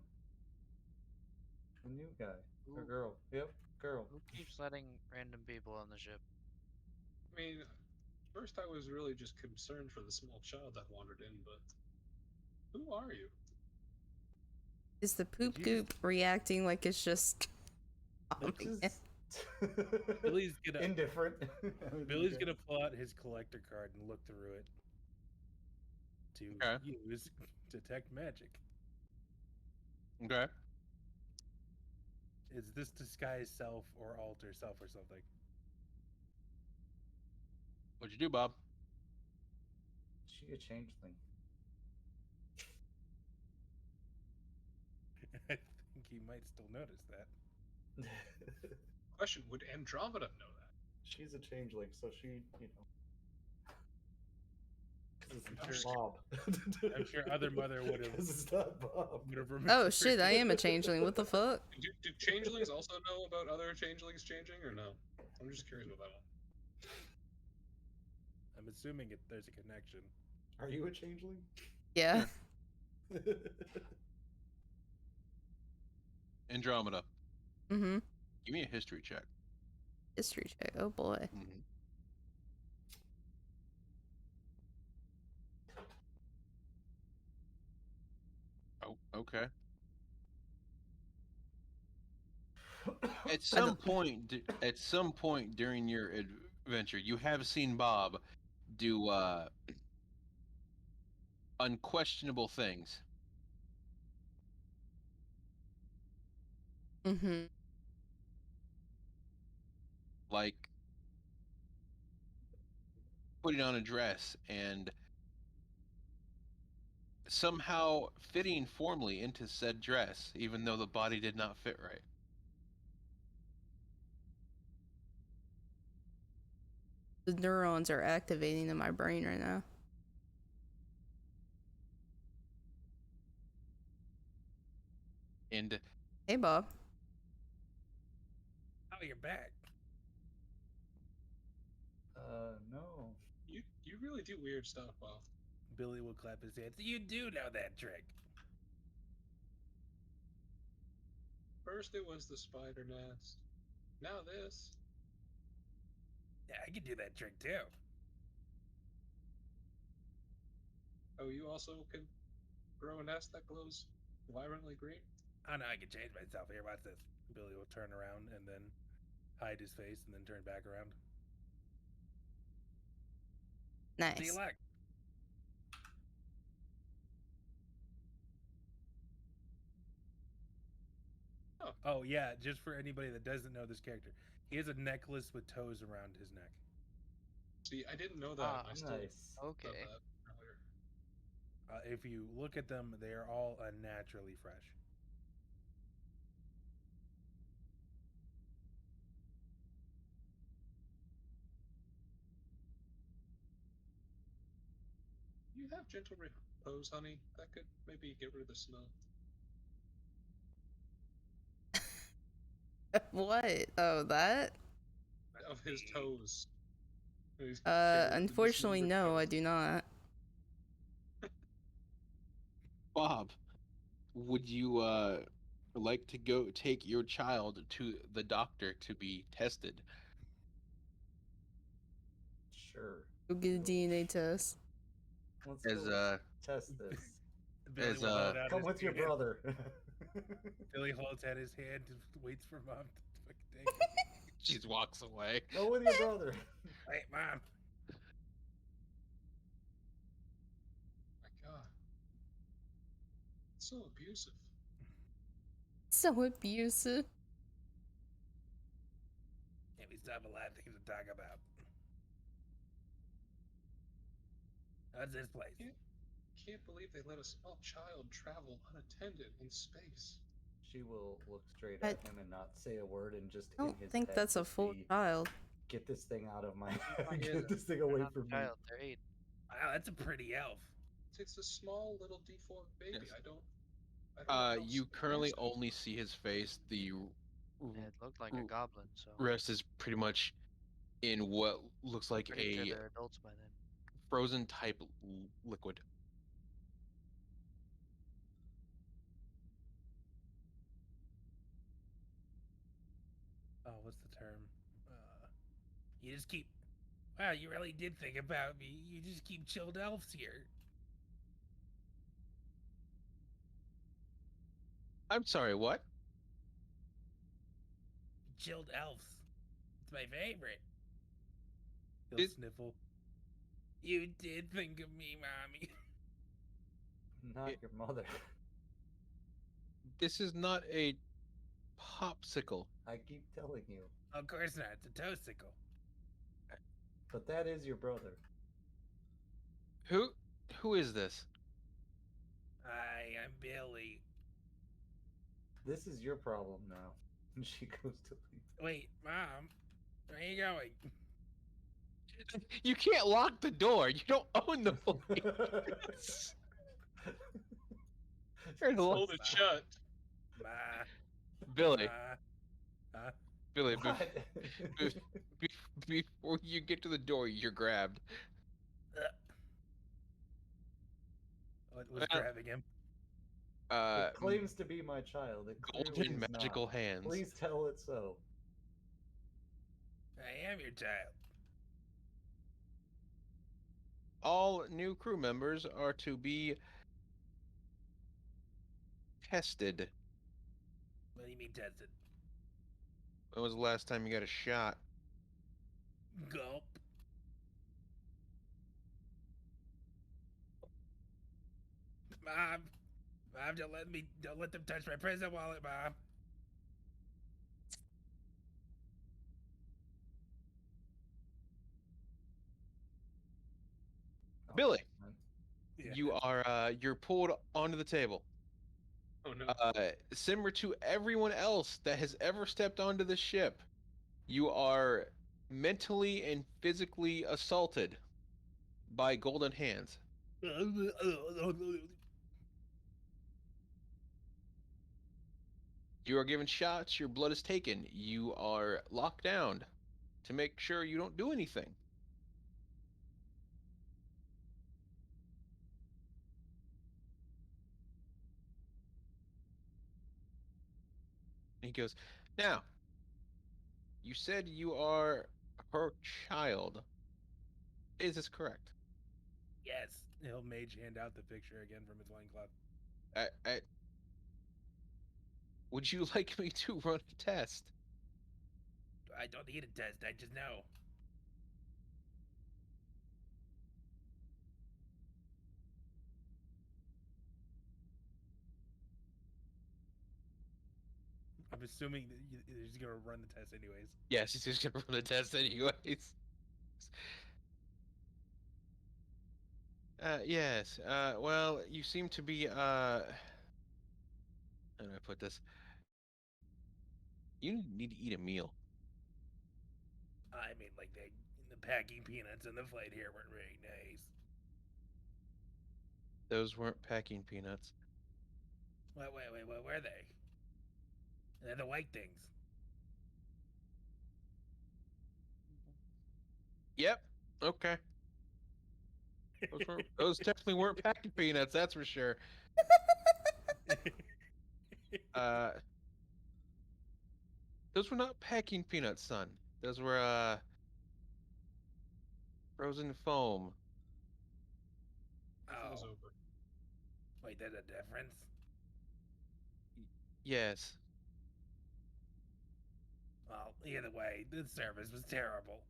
The new guy. Or Who, girl. Yep, girl. who keeps letting random people on the ship? I mean, first I was really just concerned for the small child that wandered in, but who are you? Is the poop You goop reacting like it's just? It's just Billy's gonna indifferent. Billy's gonna pull out his collector card and look through it to Okay. use detect magic. Okay. Is this disguise self or alter self or something? What'd you do, Bob? She a changeling. I think he might still notice that. Question: would Andromeda know that? She's a changeling, so she, you know. 'Cause it's I'm not sure- Bob. I'm sure other mother would have 'Cause it's not Bob. remembered. Oh shit! I am a changeling. What the fuck? Do changelings also know about other changelings changing, or no? I'm just curious about that one. I'm assuming there's a connection. Are you a changeling? Yeah. Andromeda. Mm-hmm. Give me a history check. History check. Oh boy. Mm-hmm. Oh, okay. At some point during your adventure, you have seen Bob do unquestionable things. Mm-hmm. Like putting on a dress and somehow fitting formally into said dress, even though the body did not fit right. The neurons are activating in my brain right now. And Hey, Bob. Oh, you're back. No. You really do weird stuff, Bob. Billy will clap his hands. You do know that trick. First it was the spider nest. Now this. Yeah, I can do that trick too. Oh, you also can grow a nest that glows vibrantly green? Oh no, I can change myself. Here, watch this. Billy will turn around and then hide his face and then turn back around. See you Nice. luck. Oh yeah, just for anybody that doesn't know this character, he has a necklace with toes around his neck. See, I didn't know that. Ah, and I still Nice. thought Okay. that earlier. If you look at them, they are all unnaturally fresh. You have gentle repose, honey. That could maybe get rid of the smell. What? Oh, that? Of his toes. He's get rid of the Unfortunately, smell of no, his I toes. do not. Bob, would you like to go take your child to the doctor to be tested? Sure. Go get a DNA test. Let's As go test this. Billy As, will hold out Come his with your hand. brother. Billy holds out his hand and waits for mom to fucking take it. she just walks away. Go with your brother. Wait, mom. My God. It's so abusive. So abusive. Yeah, we still have a lot of things to talk about. How's this place? Can't believe they let a small child travel unattended in space. She will look straight I- at him and not say a word, and just I in don't his think head that's a just full be, child. get this thing out of my Oh, head. yeah, Get this thing they're away not a from me. child, they're 8. Wow, that's a pretty elf. It's a small little deformed baby. Yes. I don't know how else You to currently pronounce it. only see his face. The Yeah, it looked like a goblin, so rest is pretty much in what looks like pretty sure a they're adults by then. frozen type liquid. Oh, what's the term? You just keep. Wow, you really did think about me. You just keep chilled elves here. I'm sorry, what? Chilled elves. It's my favorite. He'll It- sniffle. You did think of me, mommy. Not It- your mother. This is not a popsicle. I keep telling you. Of course not. It's a toasticle. But that is your brother. Who is this? Hi, I'm Billy. This is your problem now. And she goes to leave. Wait, mom. Where are you going? You can't lock the door. You don't own the place. You're in a Hold it shut. Ma. Billy, Ma. Huh? Billy, What? before you get to the door, you're grabbed. What was grabbing him? It claims to be my child. It clearly golden is magical not. hands. Please tell it so. I am your child. All new crew members are to be tested. What do you mean tested? When was the last time you got a shot? Gulp. Mom. Mom, don't let them touch my present wallet, Mom. Billy, man. Yeah. you are you're pulled onto the table. Oh no. Similar to everyone else that has ever stepped onto the ship, you are mentally and physically assaulted by golden hands. You are given shots, your blood is taken, you are locked down to make sure you don't do anything. He goes, now, you said you are her child. Is this correct? Yes. He'll mage hand out the picture again from his loincloth. Would you like me to run a test? I don't need a test, I just know. I'm assuming that you're just gonna run the test anyways. Yes, he's just gonna run a test anyways. Yes. Well, you seem to be, how do I put this? You need to eat a meal. I mean, like, the packing peanuts in the flight here weren't very nice. Those weren't packing peanuts. What were they? They're the white things. Yep. Okay. Those definitely weren't packing peanuts, that's for sure. Uh, those were not packing peanuts, son. Those were frozen foam. If it was Oh, over. wait, there's a difference? Yes. Well, either way, the service was terrible.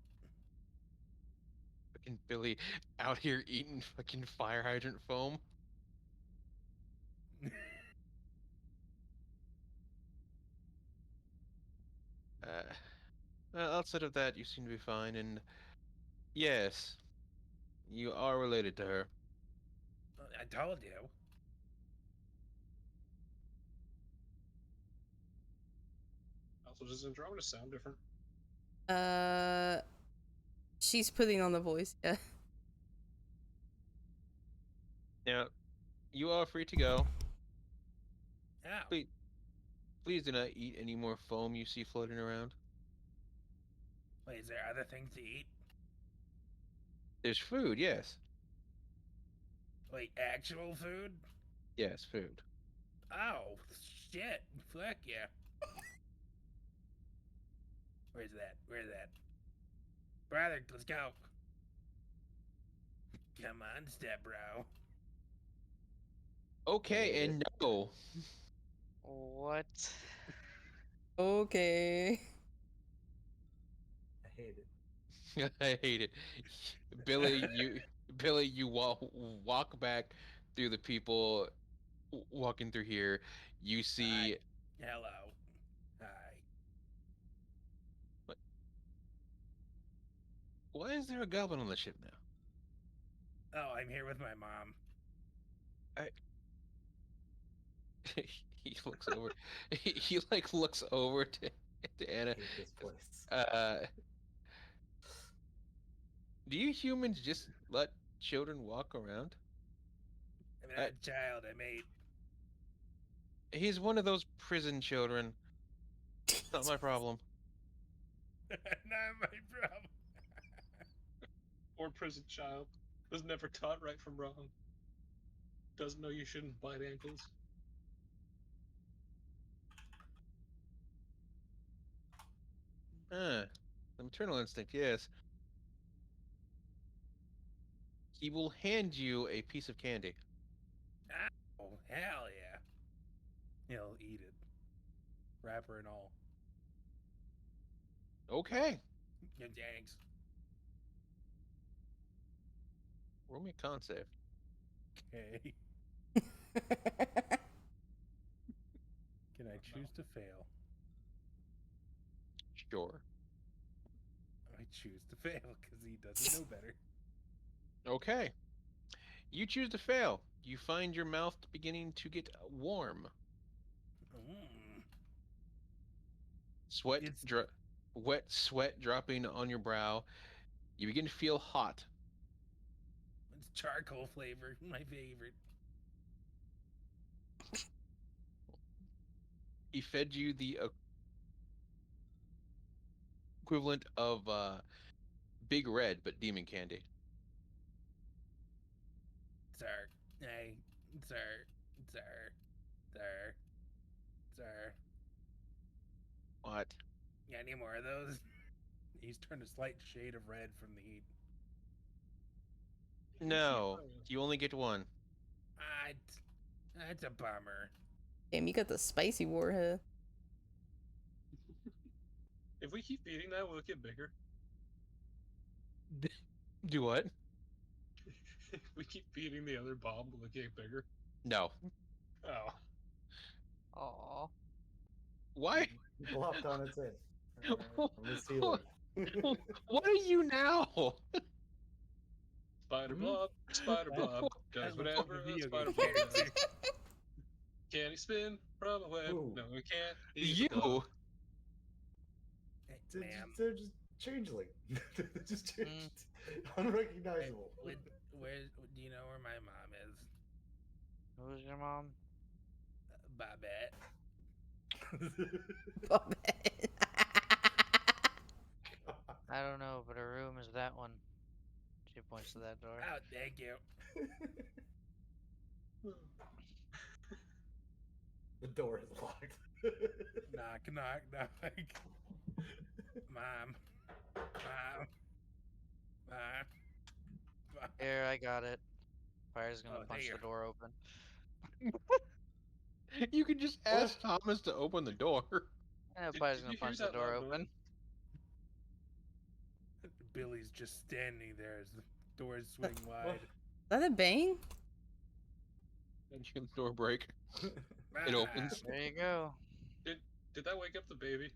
Fucking Billy out here eating fucking fire hydrant foam. Outside of that, you seem to be fine, and yes, you are related to her. I told you. Also, does Andromeda sound different? She's putting on the voice. Yeah. Now, you are free to go. Ow. Please, please do not eat any more foam you see floating around. Wait, is there other things to eat? There's food, yes. Wait, actual food? Yes, food. Oh, shit. Fuck yeah. Where's that? Where's that? Brother, let's go. Come on, step bro. Okay, Hate and it. no. What? Okay. I hate it. I hate it. Billy, you walk back through the people walking through here. You see Hello. Hi. why is there a goblin on the ship now? Oh, I'm here with my mom. He looks over. He like looks over to I Anna. hate this place. Do you humans just let children walk around? I'm not a child, I'm 8. He's one of those prison children. Not my problem. Not my problem. Or prison child. Was never taught right from wrong. Doesn't know you shouldn't bite ankles. The maternal instinct, yes. He will hand you a piece of candy. Oh, hell yeah. He'll eat it. Wrapper and all. Okay. Yeah, thanks. Roll me a con save. Okay. Can I choose to fail? Sure. I choose to fail because he doesn't know better. Okay. You choose to fail. You find your mouth beginning to get warm. Mm. Sweat, It's- wet sweat dropping on your brow. You begin to feel hot. It's charcoal flavor, my favorite. He fed you the equivalent of Big Red, but demon candy. Sir. Hey. Sir. Sir. Sir. Sir. What? Got any more of those? He's turned a slight shade of red from the heat. No, you only get one. Ah, that's a bummer. Damn, you got the spicy warhead. If we keep eating that, will it get bigger? Do what? If we keep feeding the other bomb, will it get bigger? No. Oh. Aw. Why? Blocked on its head. From the ceiling. What are you now? Spider Hmm? blob, spider blob, That does looks like whatever a a video spider game blob character. does. Can he spin from a web? Ooh. No, he can't. He's a You. blob. Hey, They're ma'am. just changeling. They're just changed. Unrecognizable. Where do you know where my mom is? Who's your mom? Babette. Bobette. I don't know, but her room is that one. She points to that door. Oh, thank you. The door is locked. Knock, knock, knock. Mom. Mom. Mom. Mom. Here, I got it. Fire's gonna Oh, punch the there. door open. You can just ask Thomas to open the door. Yeah, Did, Fire's did gonna you hear punch the that door loud open. noise? Billy's just standing there as the doors swing wide. Is that a bang? And you can door break. It Mom. opens. There you go. Did that wake up the baby?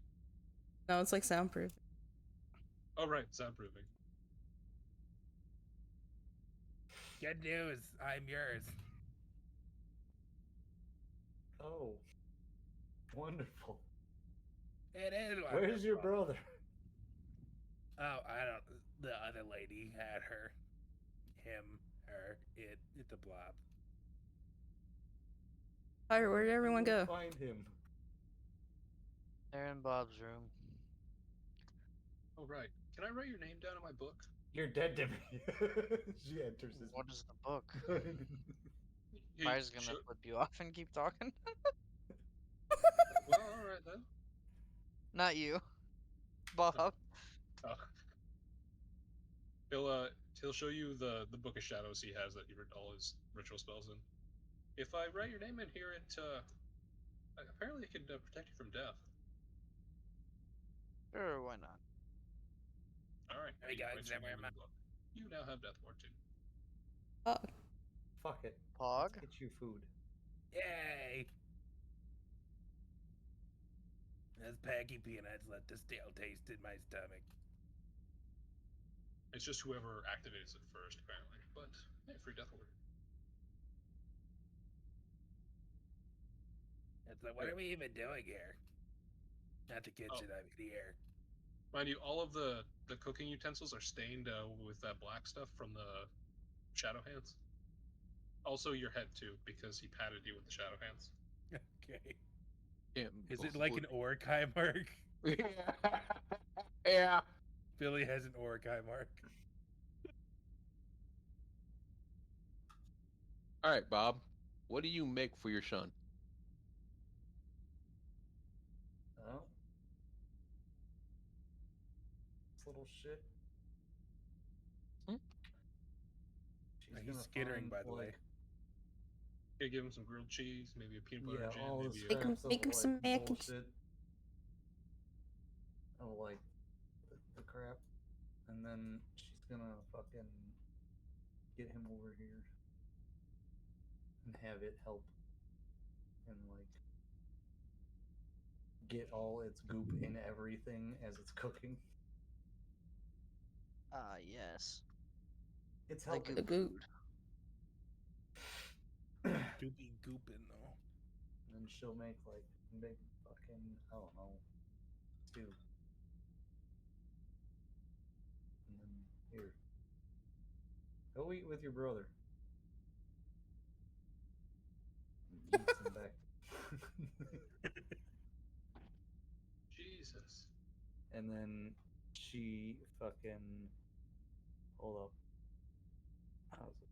No, it's like soundproof. Oh right, soundproofing. Good news. I'm yours. Oh, wonderful. It is. Where's your wonderful. brother? Oh, I don't. The other lady had her. Him. Her. It. It's a blob. Fire, where did everyone go? Find him. They're in Bob's room. Oh right. Can I write your name down in my book? You're dead to me. She enters his. What is the book? Hey, Fire's gonna sure. flip you off and keep talking. Well, all right then. Not you, Bob. Oh. He'll show you the book of shadows he has that he wrote all his ritual spells in. If I write your name in here, apparently it can protect you from death. Sure, why not? All right. There we he go, writes your examine name in the book. You now have death ward 2. Oh, Fuck it. Pog? Let's get you food. Yay! Those paggy peanuts left a stale taste in my stomach. It's just whoever activates it first, apparently. But hey, free death ward. It's like, what are we even doing here? Not the kitchen, I mean here. Mind you, all of the cooking utensils are stained with that black stuff from the shadow hands. Also your head too, because he patted you with the shadow hands. Okay. Yeah, Is it like an Orakai mark? Yeah. Billy has an Orakai mark. All right, Bob. What do you make for your son? Oh. This little shit. Hmm? She's He's gonna skittering, find, by the way. like, You give him some grilled cheese, maybe a peanut butter yeah, jam, all the maybe Make him- scraps of, make him like, some mac and bullshit. Oh, like, the crap. And then she's gonna fucking get him over here and have it help and, like, get all its goop in everything as it's cooking. Ah, yes. It's The helping. the goop. Doopy goopin' though. And then she'll make, like, big fucking, I don't know, stew. And then, here. Go eat with your brother. And eats him back. Jesus. And then she fucking. Hold up. How's it?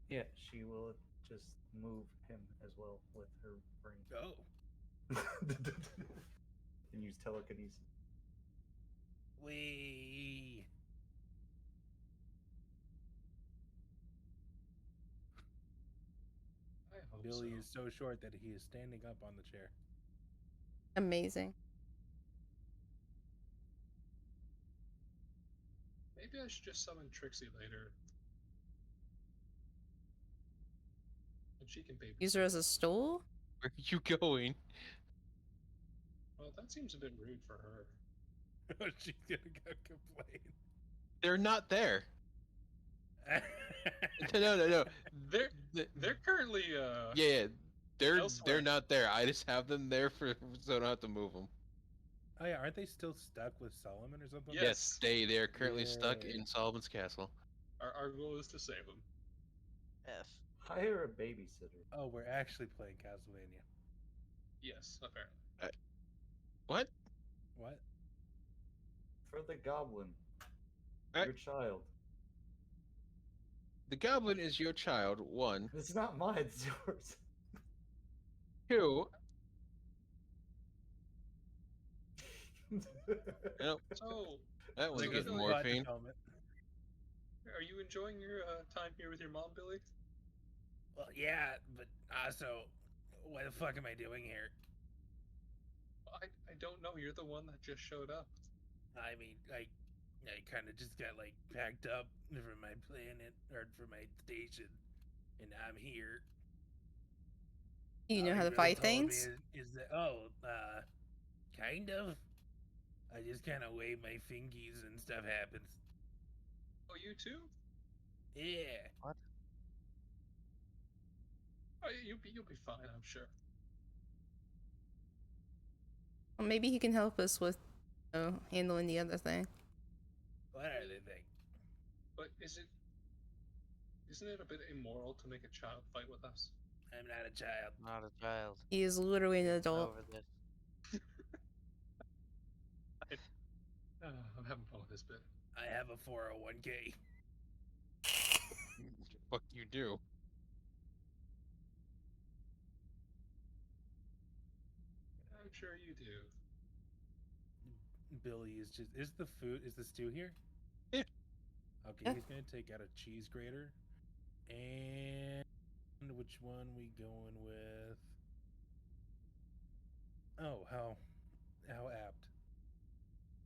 Yeah, she will just move him as well with her brain. Oh. And use telekinesis. Wee. I hope Billy so. is so short that he is standing up on the chair. Amazing. Maybe I should just summon Trixie later. And she can baby. Use her as a stool? Where are you going? Well, that seems a bit rude for her. She's gonna go complain. They're not there. No. They're The- they're currently yeah, they're elsewhere. not there. I just have them there for so I don't have to move them. Oh yeah, aren't they still stuck with Solomon or something? Yes. They are currently stuck Yeah. in Solomon's castle. Our goal is to save them. F. Hire a babysitter. Oh, we're actually playing Castlevania. Yes, apparently. What? What? For the goblin. Eh. Your child. The goblin is your child. 1, It's not mine, it's yours. 2. Nope, So, that one So, There gives goes the Billy, plot morphine. development. are you enjoying your time here with your mom, Billy? Well, yeah, but also, what the fuck am I doing here? I don't know. You're the one that just showed up. I mean, I kind of just got like packed up from my planet or from my station, and I'm here. You know All how he to really fight told me things? is that kind of. I just kind of wave my fingies and stuff happens. Oh, you too? Yeah. Oh, you'll be fine, I'm sure. Well, maybe he can help us with handling the other thing. What are they think? But isn't it a bit immoral to make a child fight with us? I'm not a child. Not a child. He is literally an Get adult. over this. I'm having fun with this bit. I have a 401k. Fuck you do. I'm sure you do. Billy is just is the stew here? Yeah. Okay, Yeah. he's gonna take out a cheese grater. And which one we going with? Oh, how apt.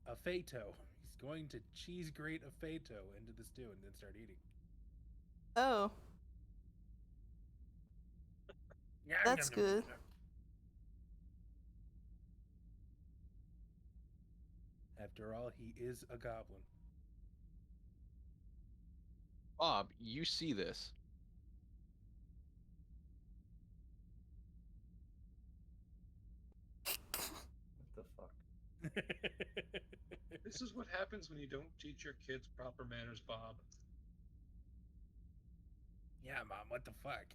A Fato. He's going to cheese grate a Fato into the stew and then start eating. Oh, that's good. After all, he is a goblin. Bob, you see this. What the fuck? This is what happens when you don't teach your kids proper manners, Bob. Yeah, Mom, what the fuck?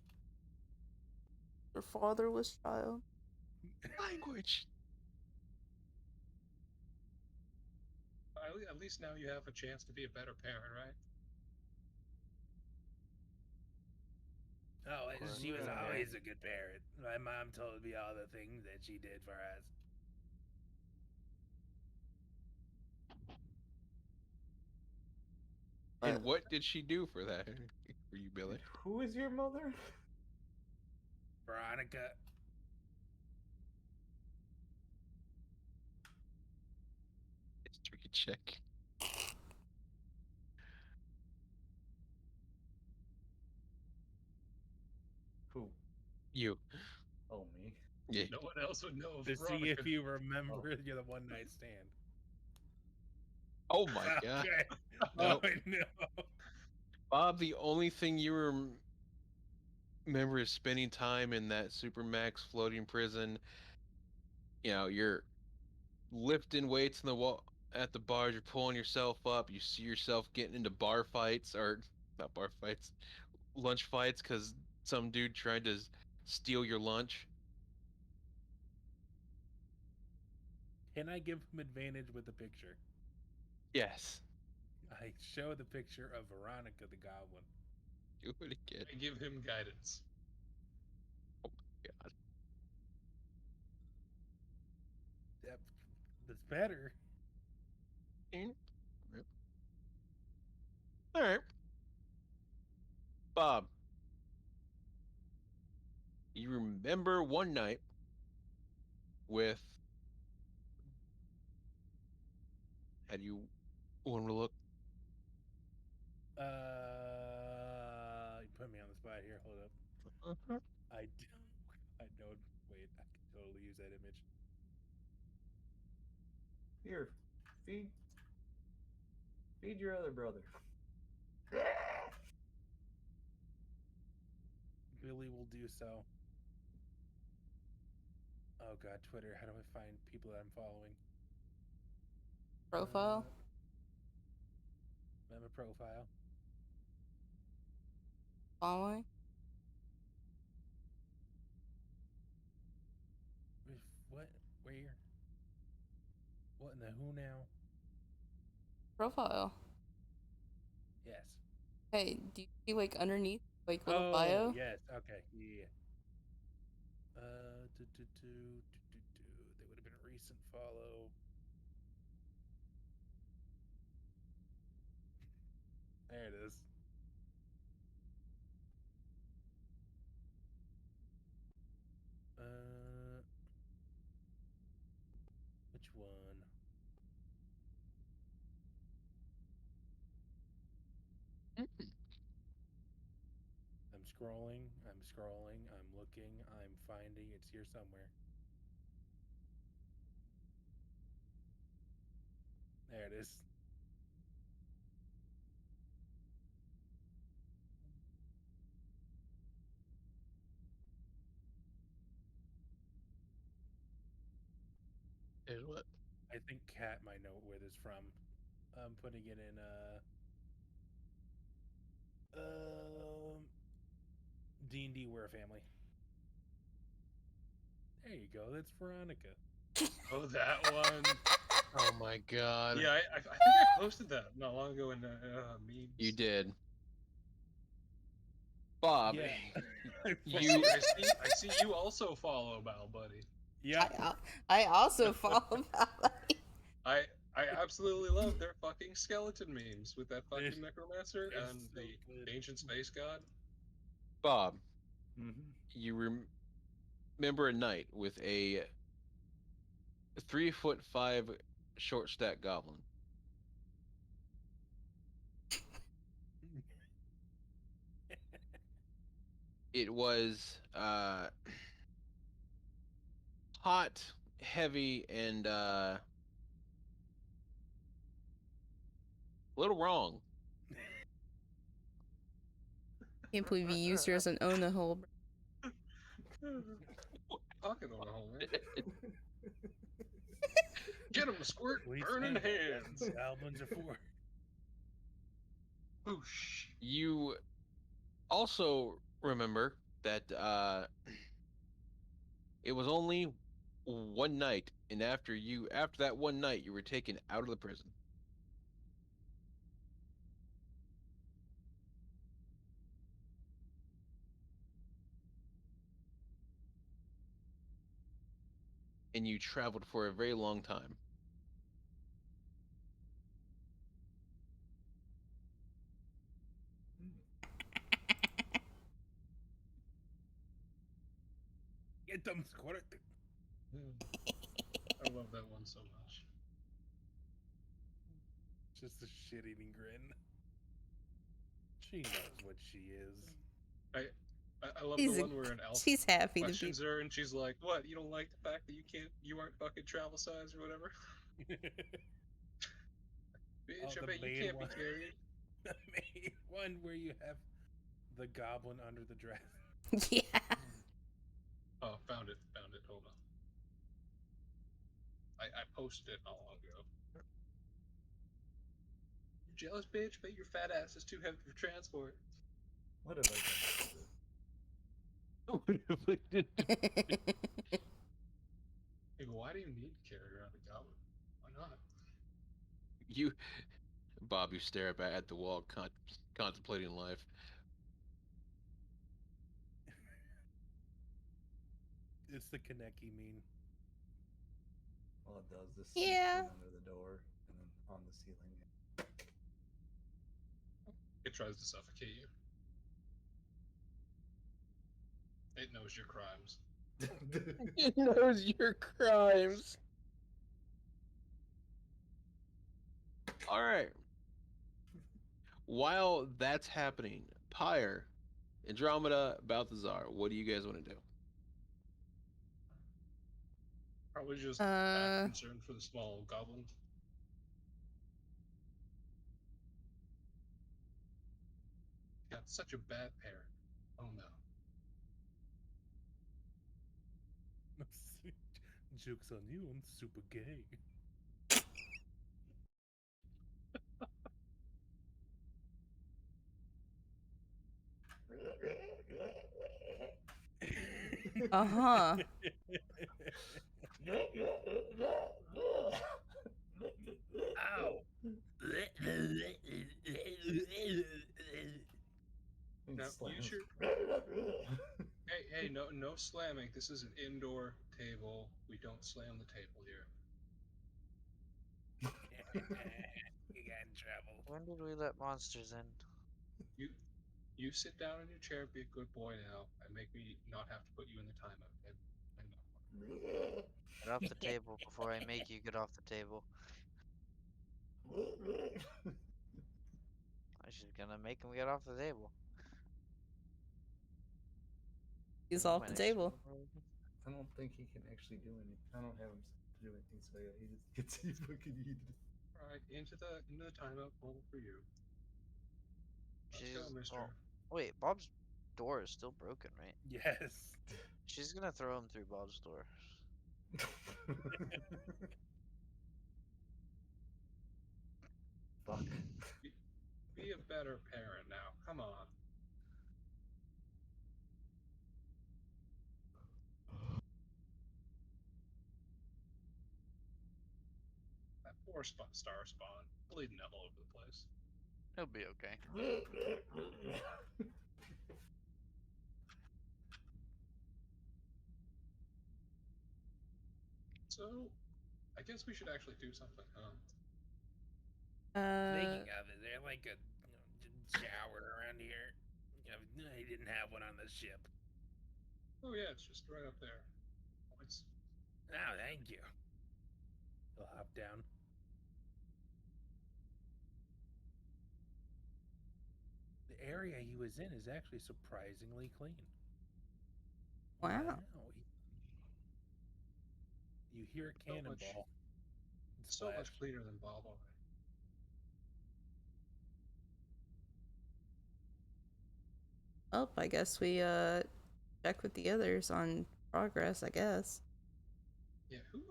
Your fatherless child. Language. At least now you have a chance to be a better parent, right? Oh, course, she was okay. always a good parent. My mom told me all the things that she did for us. And what did she do for that? For you, Billy? Who is your mother? Veronica. History check. Who? You. Oh, me. Yeah. No one else would know. To see Veronica. if you remember your one night stand. Oh my god. Okay. Nope. Oh no. Bob, the only thing you remember is spending time in that Supermax floating prison. You know, you're lifting weights in the wall at the bars, you're pulling yourself up, you see yourself getting into bar fights, or not bar fights, lunch fights, because some dude tried to steal your lunch. Can I give him advantage with the picture? Yes. I show the picture of Veronica the Goblin. Do it again. I give him guidance. Oh my god. That's better. All right. Bob, you remember one night with. Had you want to look? You put me on the spot here. Hold up. Uh-huh. I know. Wait, I can totally use that image. Here, feed your other brother. Billy will do so. Oh god, Twitter. How do I find people that I'm following? Profile? Member profile. Following? What? Where? What in the who now? Profile. Yes. Hey, do you see like underneath, like little Oh, bio? yes. Okay. Yeah. They would have been a recent follow. There it is. Which one? I'm scrolling. I'm scrolling. I'm looking. I'm finding. It's here somewhere. There it is. Is what? I think Kat might know where this is from. I'm putting it in D&D We're a Family. There you go. That's Veronica. Oh, that one. Oh my god. Yeah, I think I posted that not long ago in memes. You did. Bob, Yeah. you I see you also follow Mal, buddy. Yeah. I also follow Valley. I absolutely love their fucking skeleton memes with that fucking They're- necromancer they're and so the good. ancient space god. Bob, Mm-hmm. you remember a knight with a 3'5" short stack goblin. It was hot, heavy, and a little wrong. Can't believe you used her as an own a hole. Fucking on a hole, man. Get him, squirt, Please burning stand. hands. Goblins are for. Whoosh. You also remember that it was only one night, and after that one night, you were taken out of the prison. And you traveled for a very long time. Get them, squirt. I love that one so much. Just a shit-eating grin. She knows what she is. I love She's the a- one where an elf She's happy to be. questions her and she's like, "What? You don't like the fact that you aren't fucking travel size or whatever?" Bitch, I the bet you main can't one. be carried. The main one where you have the goblin under the dress. Yeah. Oh, found it. Hold on. I posted it not long ago. You jealous, bitch? Bet your fat ass is too heavy for transport. What have I done? Hey, why do you need to carry around a goblin? Why not? Bob, you stare up at the wall, contemplating life. It's the Kaneki meme. Well, it does. This Yeah. under the door and then on the ceiling. It tries to suffocate you. It knows your crimes. It knows your crimes. All right. While that's happening, Pyre, Andromeda, Balthazar, what do you guys want to do? Probably just Uh. concerned for the small goblin. Got such a bad parent. Oh no. Joke's on you, I'm super gay. Uh-huh. Ow. Now use your. Hey, no slamming. This is an indoor table. We don't slam the table here. You got in trouble. When did we let monsters in? You sit down in your chair, be a good boy now, and make me not have to put you in the timeout. Okay? Timeout. Get off the table before I make you get off the table. She's gonna make him get off the table. He's Move off my the next table. one. I don't think he can actually do anything. I don't have him to do anything, so yeah, he just gets he fucking yeeted. All right, into the timeout pool for you. Let's go, She's Mister. oh, wait, Bob's door is still broken, right? Yes. She's gonna throw him through Bob's door. Fuck. Be a better parent now. Come on. That poor star spawn, bleeding all over the place. He'll be okay. So, I guess we should actually do something, huh? Speaking of, is there like a shower around here? He didn't have one on the ship. Oh yeah, it's just right up there. It's Oh, thank you. He'll hop down. The area he was in is actually surprisingly clean. Wow. You hear a so much, cannonball. so much cleaner than Bob already. Oh, I guess we check with the others on progress, I guess. Yeah, who's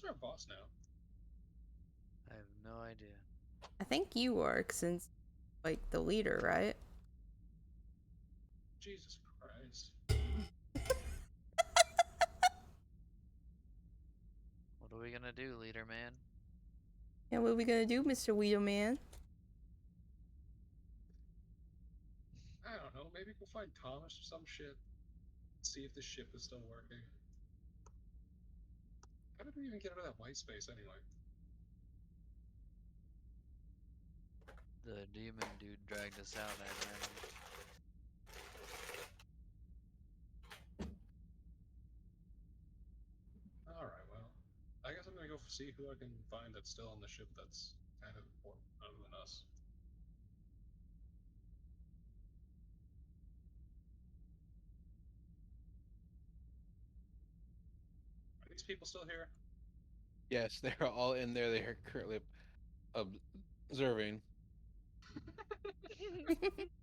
our boss now? I have no idea. I think you are, since like the leader, right? Jesus Christ. What are we gonna do, leader man? Yeah, what are we gonna do, Mr. Wheelman? I don't know, maybe go find Thomas or some shit. See if the ship is still working. How did we even get out of that white space anyway? The demon dude dragged us out, I imagine. Alright, well. I guess I'm gonna go see who I can find that's still on the ship that's kind of important other than us. Are these people still here? Yes, they're all in there. They're currently observing.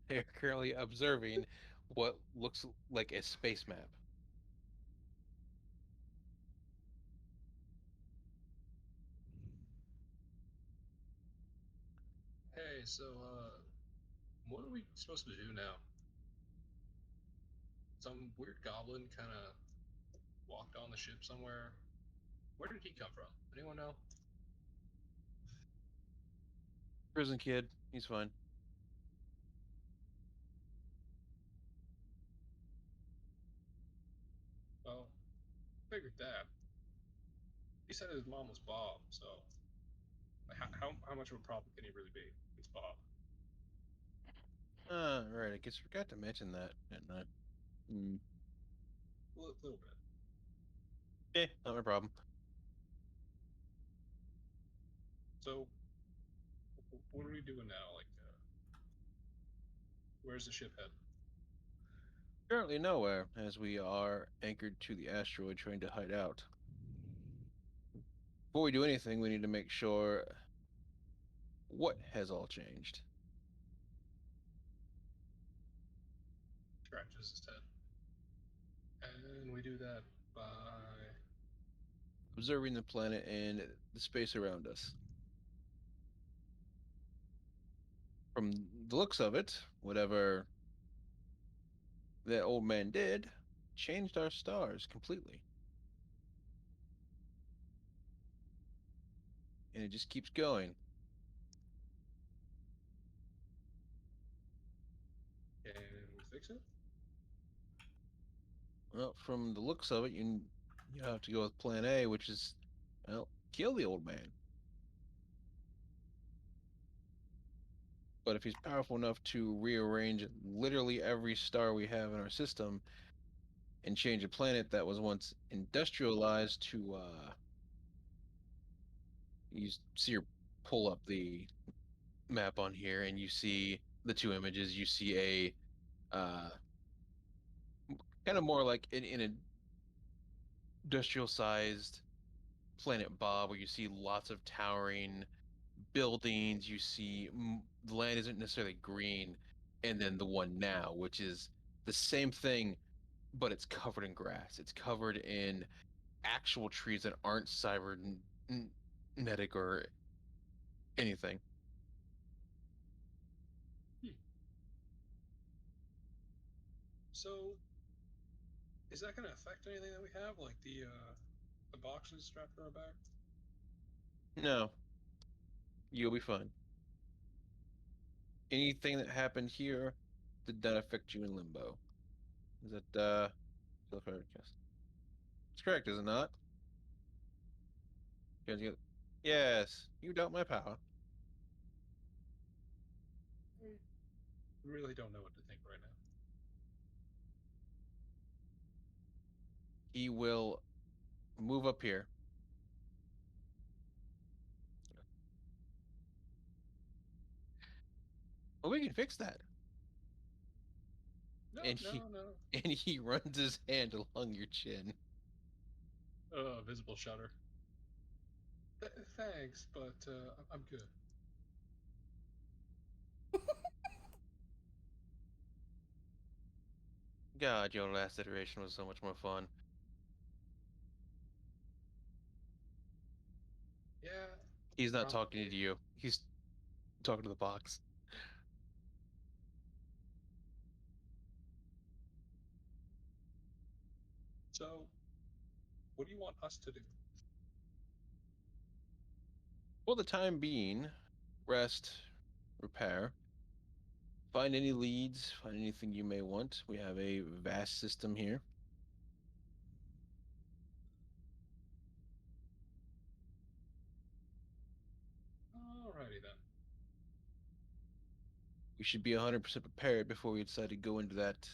They're currently observing what looks like a space map. Hey, so, what are we supposed to do now? Some weird goblin kind of walked on the ship somewhere. Where did he come from? Anyone know? Prison kid, he's fine. Well, figured that. He said his mom was Bob, so like, how much of a problem can he really be? It's Bob. Right. I guess I forgot to mention that, didn't I? A little bit. Not my problem. So, what are we doing now? Like, where's the ship headed? Currently nowhere, as we are anchored to the asteroid trying to hide out. Before we do anything, we need to make sure what has all changed. Scratches his head. And we do that by. Observing the planet and the space around us. From the looks of it, whatever that old man did changed our stars completely. And it just keeps going. fix it? Well, from the looks of it, you have to go with Plan A, which is, well, kill the old man. But if he's powerful enough to rearrange literally every star we have in our system and change a planet that was once industrialized to, you see your pull up the map on here and you see the two images. You see a kind of more like an industrial sized planet Bob, where you see lots of towering buildings. You see the land isn't necessarily green, and then the one now, which is the same thing, but it's covered in grass. It's covered in actual trees that aren't cybernetic or anything. So, is that going to affect anything that we have, like the boxes strapped to our back? No, you'll be fine. Anything that happened here did not affect you in limbo. Is that it's correct, is it not? Yes, you doubt my power. I really don't know what to think right now. He will move up here. Well, we can fix that. No, And no, he no. and he runs his hand along your chin. Visible shudder. Thanks, but I'm good. God, your last iteration was so much more fun. Yeah. He's not Probably. talking to you. He's talking to the box. So, what do you want us to do? For the time being, rest, repair, find any leads, find anything you may want. We have a vast system here. Alrighty then. We should be 100% prepared before we decide to go into that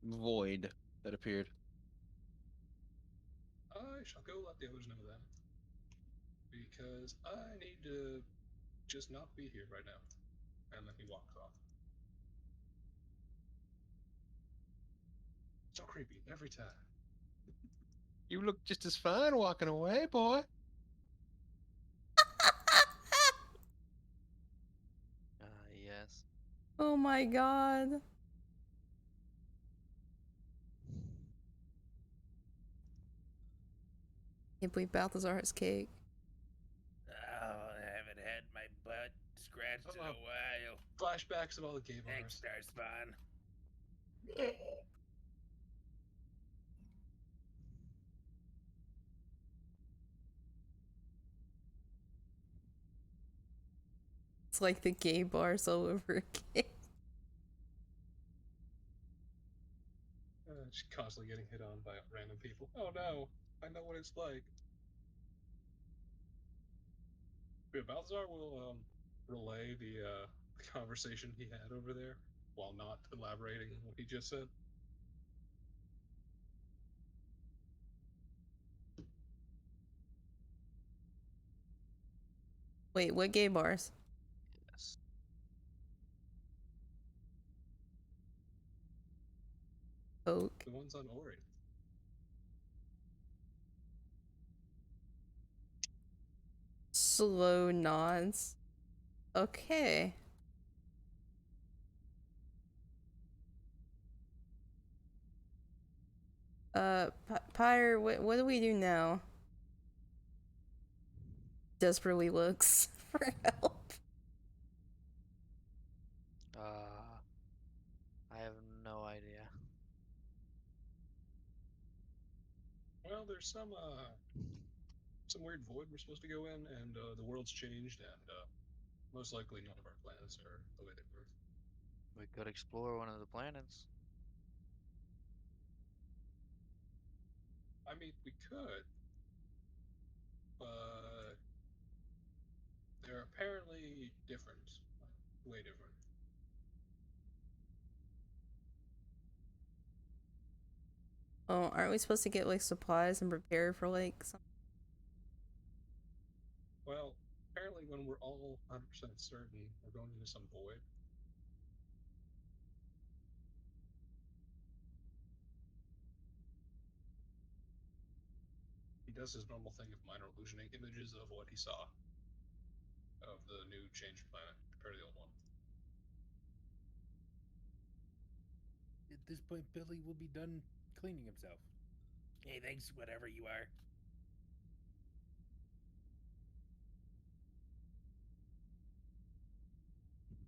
void that appeared. I shall go let the others know then. Because I need to just not be here right now. And then he walks off. So creepy every time. You look just as fine walking away, boy. Yes. Oh my god. Can't believe Balthazar has cake. Oh, I haven't had my butt scratched in a while. Flashbacks of all the gay Thanks, bars. Starspawn. It's like the gay bars all over again. Just constantly getting hit on by random people. Oh no, I know what it's like. Yeah, Balthazar will relay the conversation he had over there while not elaborating on what he just said. Wait, what gay bars? Yes. Oak. The ones on Ori. Slow nods. Okay. Pyre, what do we do now? Desperately looks for help. I have no idea. Well, there's some weird void we're supposed to go in, and the world's changed, and most likely none of our planets are the way they were. We could explore one of the planets. I mean, we could, but they're apparently different, way different. Oh, aren't we supposed to get like supplies and prepare for like some? Well, apparently, when we're all 100% certain, we're going into some void. He does his normal thing of minor illusioning images of what he saw of the new changed planet compared to the old one. At this point, Billy will be done cleaning himself. Hey, thanks, whatever you are.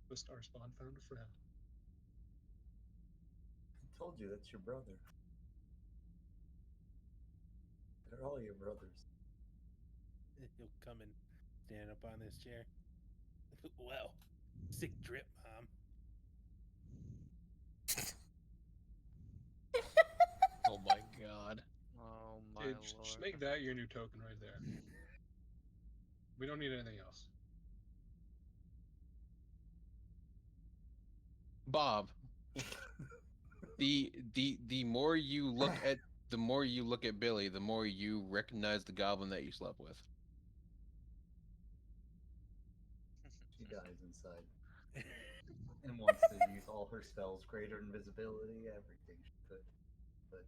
The star spawn found a friend. I told you that's your brother. They're all your brothers. He'll come and stand up on this chair. Well, sick drip, Mom. Oh my god. Oh my Hey, lord. just make that your new token right there. We don't need anything else. Bob, the more you look at Billy, the more you recognize the goblin that you slept with. She dies inside and wants to use all her spells, greater invisibility, everything she could. But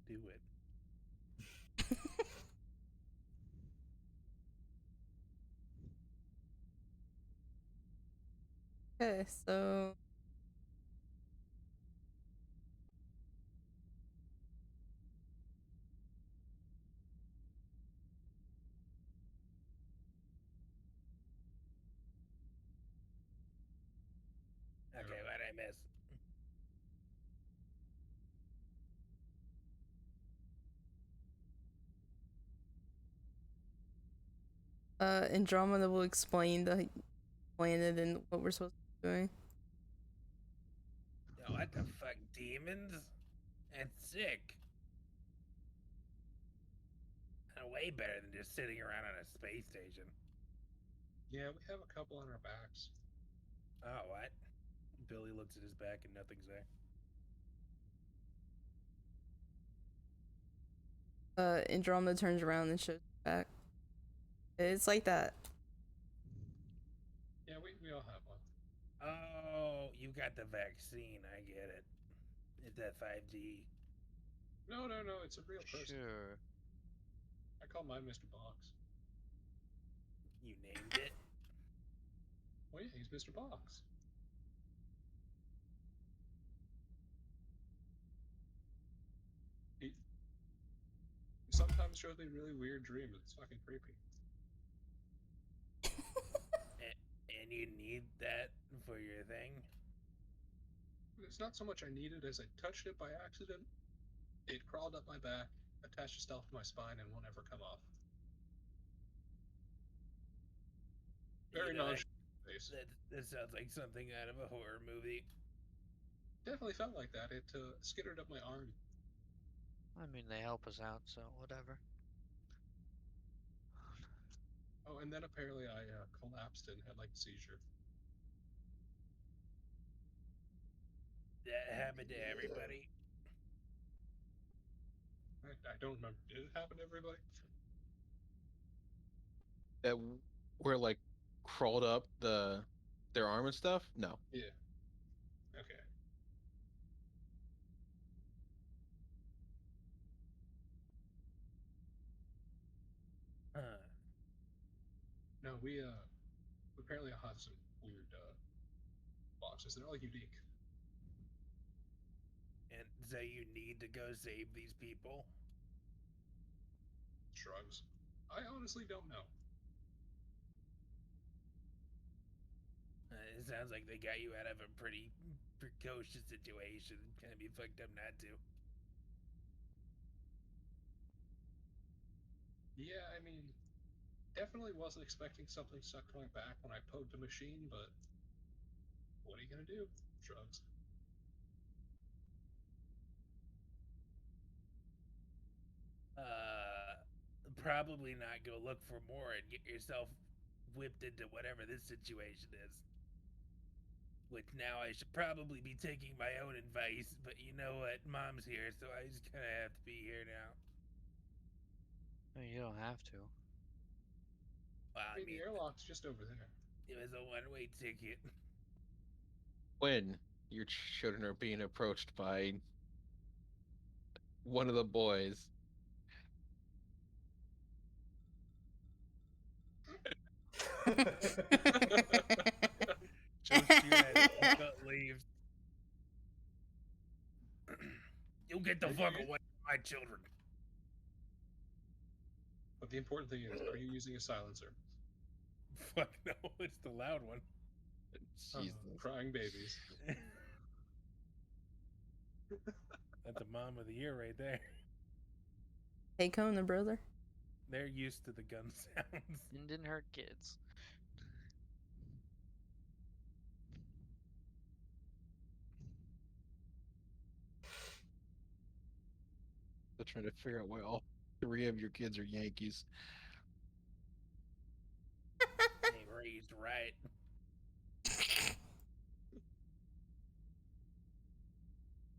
Do it. Okay, so Okay, what'd I miss? Andromeda will explain the planet and what we're supposed to be doing. Yo, what the fuck, demons? That's sick. Way better than just sitting around on a space station. Yeah, we have a couple on our backs. Oh, what? Billy looks at his back and nothing's there. Andromeda turns around and shows back. It's like that. Yeah, we all have one. Oh, you got the vaccine. I get it. It's that 5G. No, it's a real person. Sure. I call mine Mr. Box. You named it. Oh yeah, he's Mr. Box. He sometimes shows me really weird dreams. It's fucking creepy. And you need that for your thing? It's not so much I need it as I touched it by accident. It crawled up my back, attached itself to my spine, and won't ever come off. Very nonchalant face. That sounds like something out of a horror movie. Definitely felt like that. It skittered up my arm. I mean, they help us out, so whatever. Oh, and then apparently I collapsed and had like a seizure. That happened to everybody. I don't remember. Did it happen to everybody? That were like crawled up their arm and stuff? No. Yeah. Okay. Huh. No, we apparently have some weird boxes. They're all unique. And so you need to go save these people? Shrugs. I honestly don't know. It sounds like they got you out of a pretty precocious situation. Kind of be fucked up not to. Yeah, I mean, definitely wasn't expecting something sucked my back when I poked a machine, but what are you gonna do? Drugs. Probably not go look for more and get yourself whipped into whatever this situation is. Which now I should probably be taking my own advice, but you know what? Mom's here, so I just kind of have to be here now. No, you don't have to. Well, I mean, the airlock's just over there. it was a one-way ticket. When your children are being approached by one of the boys. Just shoot at it and cut leaves. You get the fuck away from my children. But the important thing is, are you using a silencer? Fuck no, it's the loud one. Jesus. Crying babies. That's a mom of the year right there. Hey, Kona, brother. They're used to the gun sounds. And didn't hurt kids. They're trying to figure out why all 3 of your kids are Yankees. They raised right.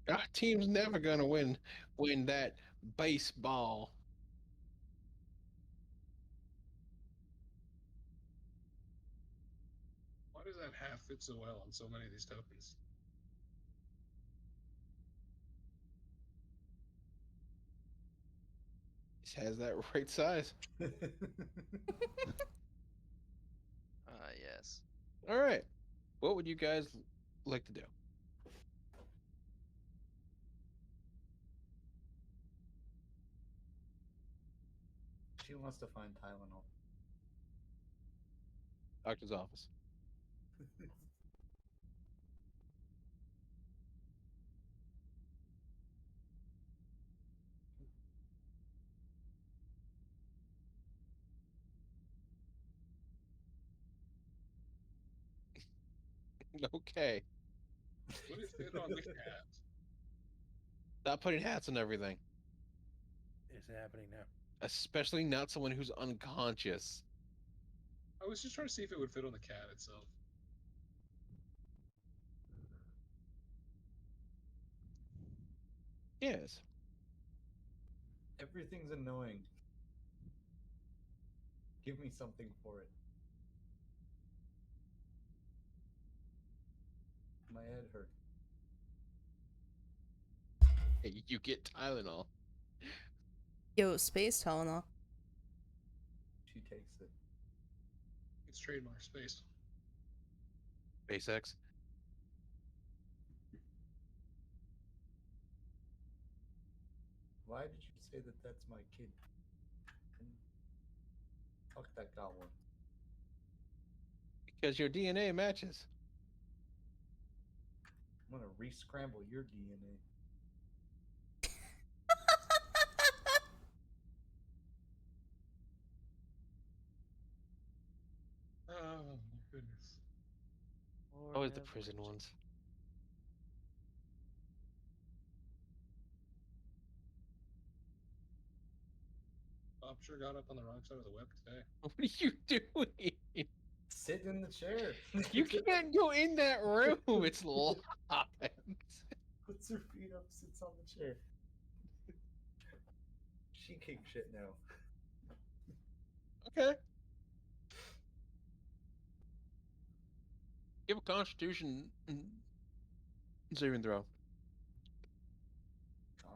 Our team's never gonna win that baseball. Why does that hat fit so well on so many of these tokens? He has that right size. Yes. All right. What would you guys like to do? She wants to find Tylenol. Doctor's office. Okay. Would it fit on the cat? Stop putting hats on everything. It's happening now. Especially not someone who's unconscious. I was just trying to see if it would fit on the cat itself. Yes. Everything's annoying. Give me something for it. My head hurt. Hey, you get Tylenol. Yo, space Tylenol. She takes it. It's trademark space. SpaceX. Why did you say that that's my kid? Fuck that goblin. Because your DNA matches. I'm gonna re-scramble your DNA. Oh my goodness. Lord Always the have prison mercy. ones. Bob sure got up on the wrong side of the web today. What are you doing? Sit in the chair. You can't go in that room. It's locked. Puts her feet up, sits on the chair. She king shit now. Okay. Give a Constitution saving throw. Con?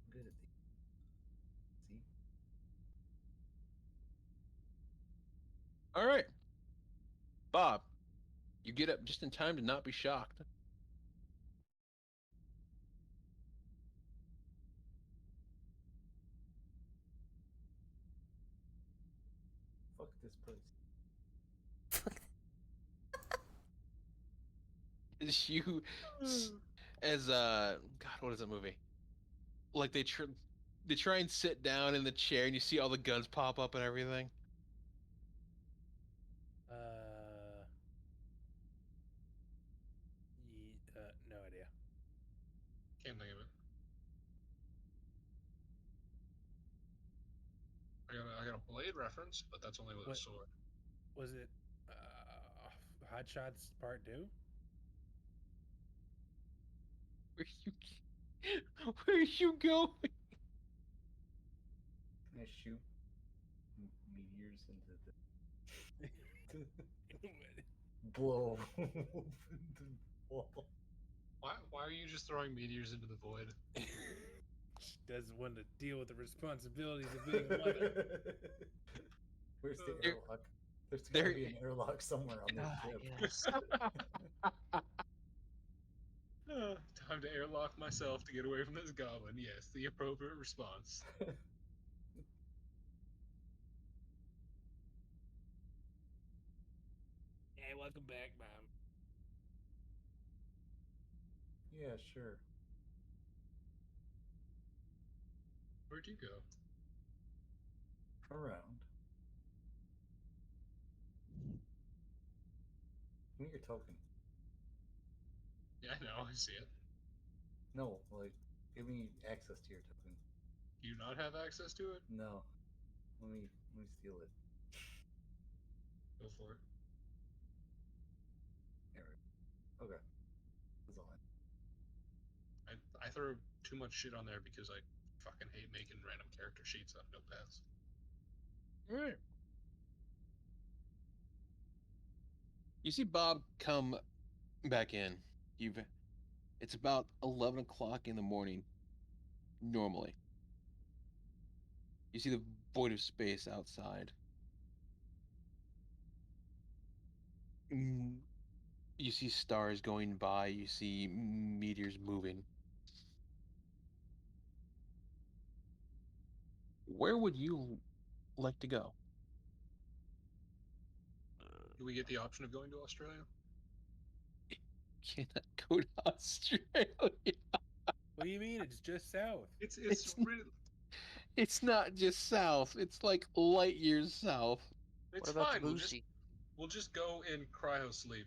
I'm good at these. See? All right. Bob, you get up just in time to not be shocked. Fuck this place. Fuck. As you as God, what is that movie? Like they try and sit down in the chair, and you see all the guns pop up and everything. No idea. Can't think of it. I got a Blade reference, but that's only with a What? sword. Was it Hot Shots Part 2? Where you going? Can I shoot meteors into the blow the wall? Why are you just throwing meteors into the void? She doesn't want to deal with the responsibilities of being a mother. Where's the There- airlock? There's got to there- be an airlock somewhere on this ship. Yes. Time to airlock myself to get away from this goblin. Yes, the appropriate response. Hey, welcome back, Mom. Yeah, sure. Where'd you go? Around. Give me your token. Yeah, I know. I see it. No, like, give me access to your token. Do you not have access to it? No. Let me steal it. Go for it. There we go. Okay. That's all I throw too much shit on there because I fucking hate making random character sheets on notepads. All right. You see Bob come back in. It's about 11 o'clock in the morning. Normally, you see the void of space outside. You see stars going by. You see meteors moving. Where would you like to go? Do we get the option of going to Australia? Cannot go to Australia. What do you mean? It's just south. It's It's really it's not just south. It's like light years south. it's What about fine. the Boosie? We'll just go in cryo sleep.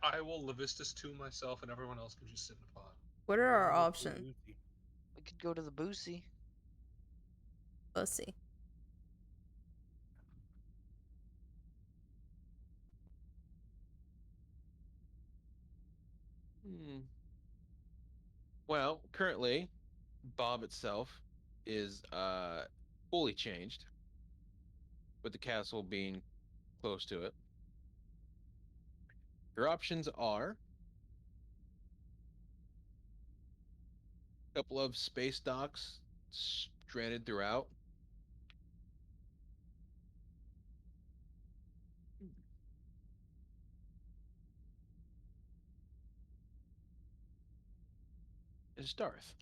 I will Levistus to myself, and everyone else can just sit in a pod. What are our options? We could go to the Boosie. Let's see. Well, currently, Bob itself is fully changed, with the castle being close to it. Your options are a couple of space docks stranded throughout. Is Darth.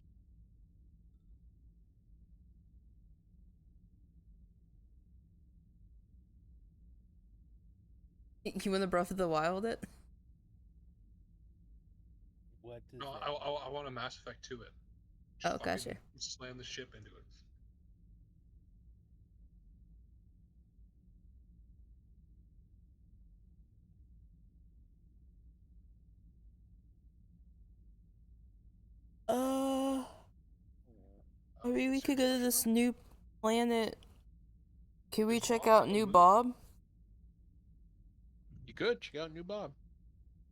You want the Breath of the Wild it? What does No, that I want a Mass Effect to it. Oh, Fucking gotcha. Slam the ship into it. Maybe we could go to this new planet. Can we Is check Bob out on the New moon? Bob? You could check out New Bob.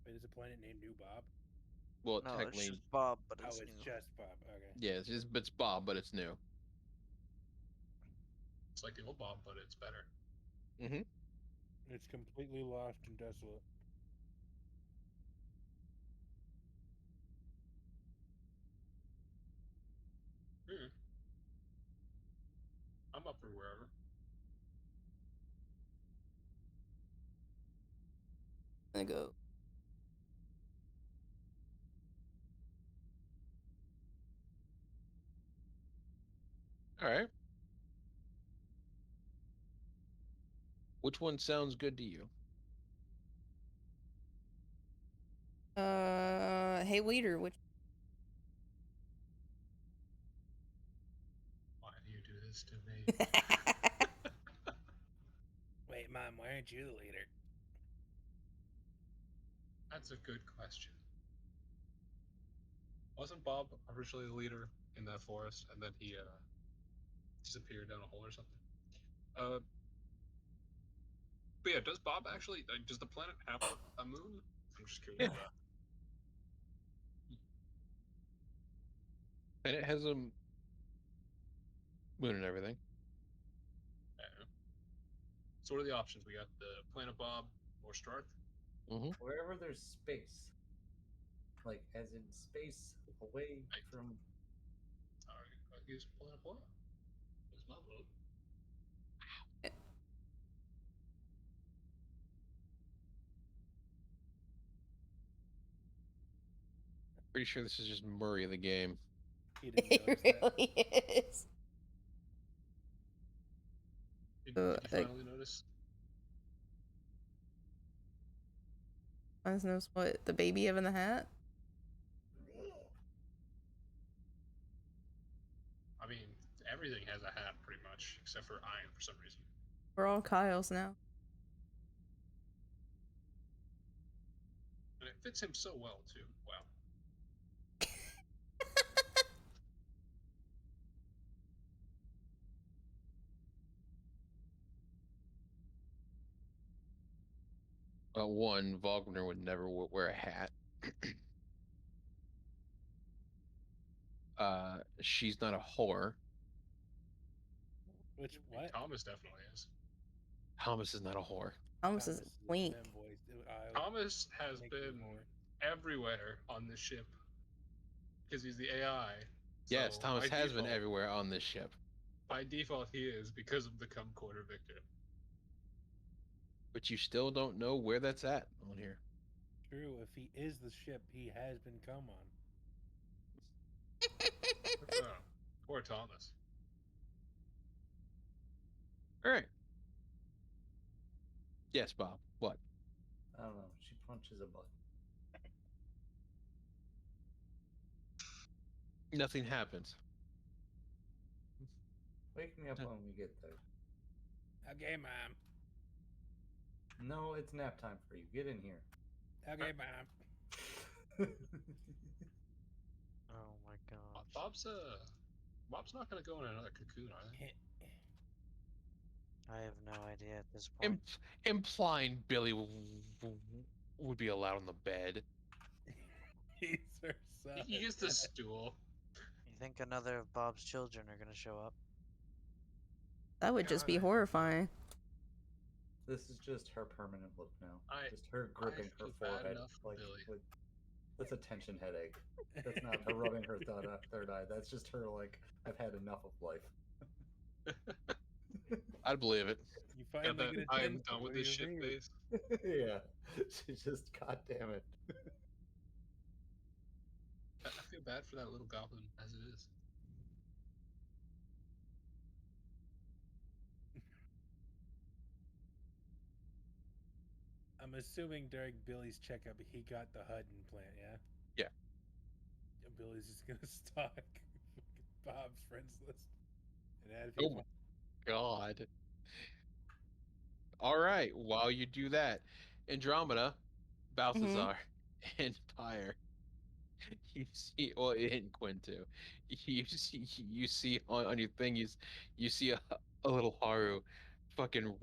Wait, is a planet named New Bob? Well, No, it's technically, just Bob, but Oh, it's it's new. just Bob. Okay. yeah, it's Bob, but it's new. It's like the old Bob, but it's better. Mm-hmm. It's completely lost and desolate. Hmm. I'm up for wherever. I'm gonna go. All right. Which one sounds good to you? Hey leader, which Why do you do this to me? Wait, Mom, why aren't you the leader? That's a good question. Wasn't Bob originally the leader in that forest, and then he disappeared down a hole or something? But yeah, does Bob actually? Does the planet have a moon? I'm just curious about that. And it has a moon and everything. Yeah. So what are the options? We got the planet Bob or Stark. Wherever there's space, like as in space away from. All right, I'll use planet Bob. That's my vote. Pretty sure this is just Murray the game. He didn't it notice that. really is. Did you finally notice? Wants knows what the baby have in the hat. I mean, everything has a hat pretty much, except for Iron for some reason. We're all Kyles now. And it fits him so well too. Wow. One, Wagner would never wear a hat. She's not a whore. Which what? Thomas definitely is. Thomas is not a whore. Thomas is a twink. Thomas has been everywhere on this ship because he's the AI. Yes, so Thomas by has been default- everywhere on this ship. By default, he is because of the cum quarter Victor. But you still don't know where that's at on here. True, if he is the ship, he has been come on. Oh, poor Thomas. All right. Yes, Bob. What? I don't know. She punches a button. Nothing happens. Wake me up when we get there. Okay, Mom. No, it's nap time for you. Get in here. Okay, Mom. Oh my gosh. Bob's not gonna go in another cocoon, are they? I have no idea at this point. Implying Billy would be allowed on the bed. He's her son. He used the stool. You think another of Bob's children are gonna show up? That would just be God. horrifying. This is just her permanent look now. I- Just her gripping her feel bad forehead. enough for Like, Billy. like, that's a tension headache. That's not her rubbing her third eye. That's just her like, I've had enough of life. I'd believe it. You Got finally that get I am attention. done with What do this you shit think? face. Yeah. She just, god damn it. I feel bad for that little goblin as it is. I'm assuming during Billy's checkup, he got the HUD implant, yeah? Yeah. And Billy's just gonna stalk Bob's friends list and add Oh people. my God. All right. While you do that, Andromeda, Balthazar, and Pyre. You see, well, and Quinn too. You see on your thing, you see a little Haru, fucking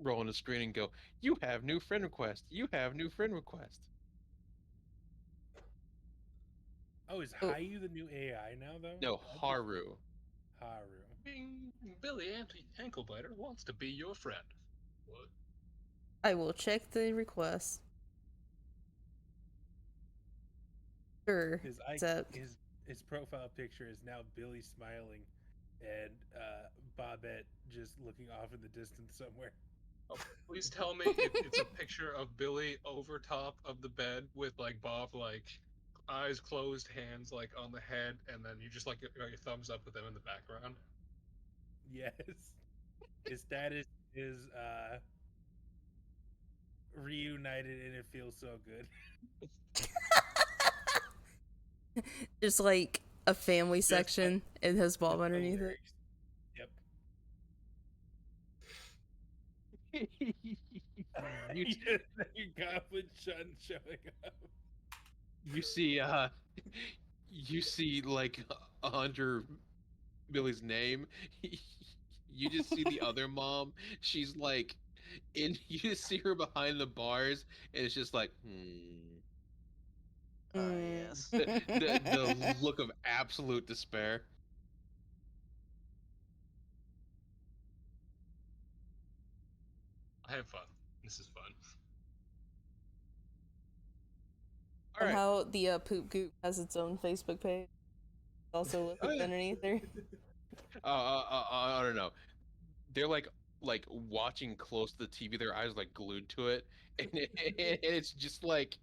roll on the screen and go, "You have new friend request. You have new friend request." Oh, is Oh. Hayu the new AI now, though? No, I just- Haru. Haru. Billy Anklebiter wants to be your friend. What? I will check the request. Sure. His Except his profile picture is now Billy smiling, and Bobette just looking off in the distance somewhere. Oh, please tell me it's a picture of Billy over top of the bed with like Bob like eyes closed, hands like on the head, and then you just like got your thumbs up with them in the background. Yes. His status is reunited, and it feels so good. Just like a family Just section. It has Bob with the underneath it. lyrics. Yep. You, Your goblin son showing up. you see, you see, like under Billy's name, you just see the other mom. She's like, you just see her behind the bars, and it's just like, Yes. the look of absolute despair. I have fun. This is fun. All right. Somehow the Poop Goop has its own Facebook page. Also listed Oh, yeah. underneath there. I don't know. They're like watching close to the TV. Their eyes like glued to it, and it's just like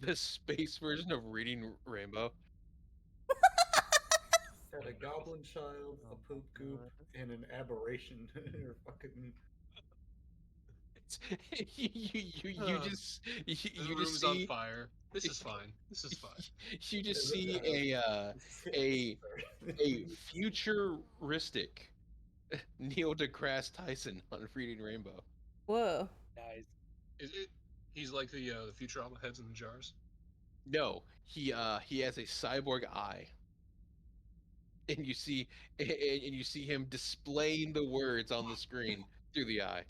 the space version of Reading Rainbow. Got Oh, a no. goblin child, a Oh my poop goop, God. and an aberration. or fucking. You just The you just room's on see fire. This is fine. This is fine. you just Is see it- a Sorry. futuristic Neil deGrasse Tyson on Reading Rainbow. Whoa. Nice. Is it? He's like the Futurama heads in the jars. No, he has a cyborg eye, and you see him displaying the words on the screen through the eye.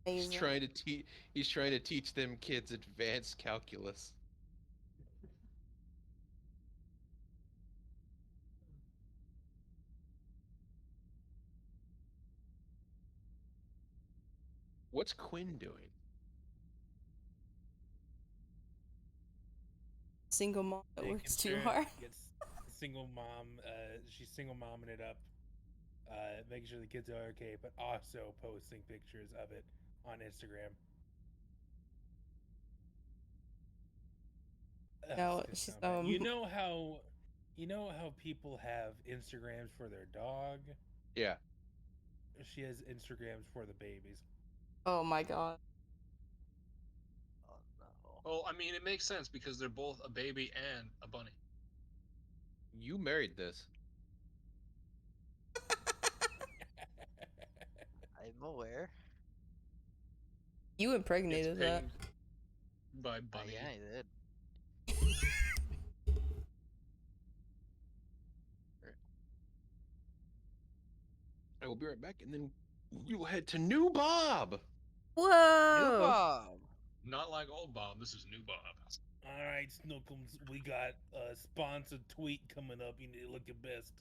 He's Amazing. trying to teach he's trying to teach them kids advanced calculus. What's Quinn doing? Single mom that Making works too sure hard. Gets single mom. She's single momming it up. Making sure the kids are okay, but also posting pictures of it on Instagram. Ugh, No, it's she's gonna sound bad. You know how people have Instagrams for their dog? Yeah. She has Instagrams for the babies. Oh my god. Oh no. Well, I mean, it makes sense because they're both a baby and a bunny. You married this. I'm aware. You Gets impregnated that. pinged by bunny. Yeah, I did. I will be right back, and then we will head to New Bob. Whoa! New Bob. Not like old Bob. This is new Bob. All right, Snookums, we got a sponsored tweet coming up. You need to look your best.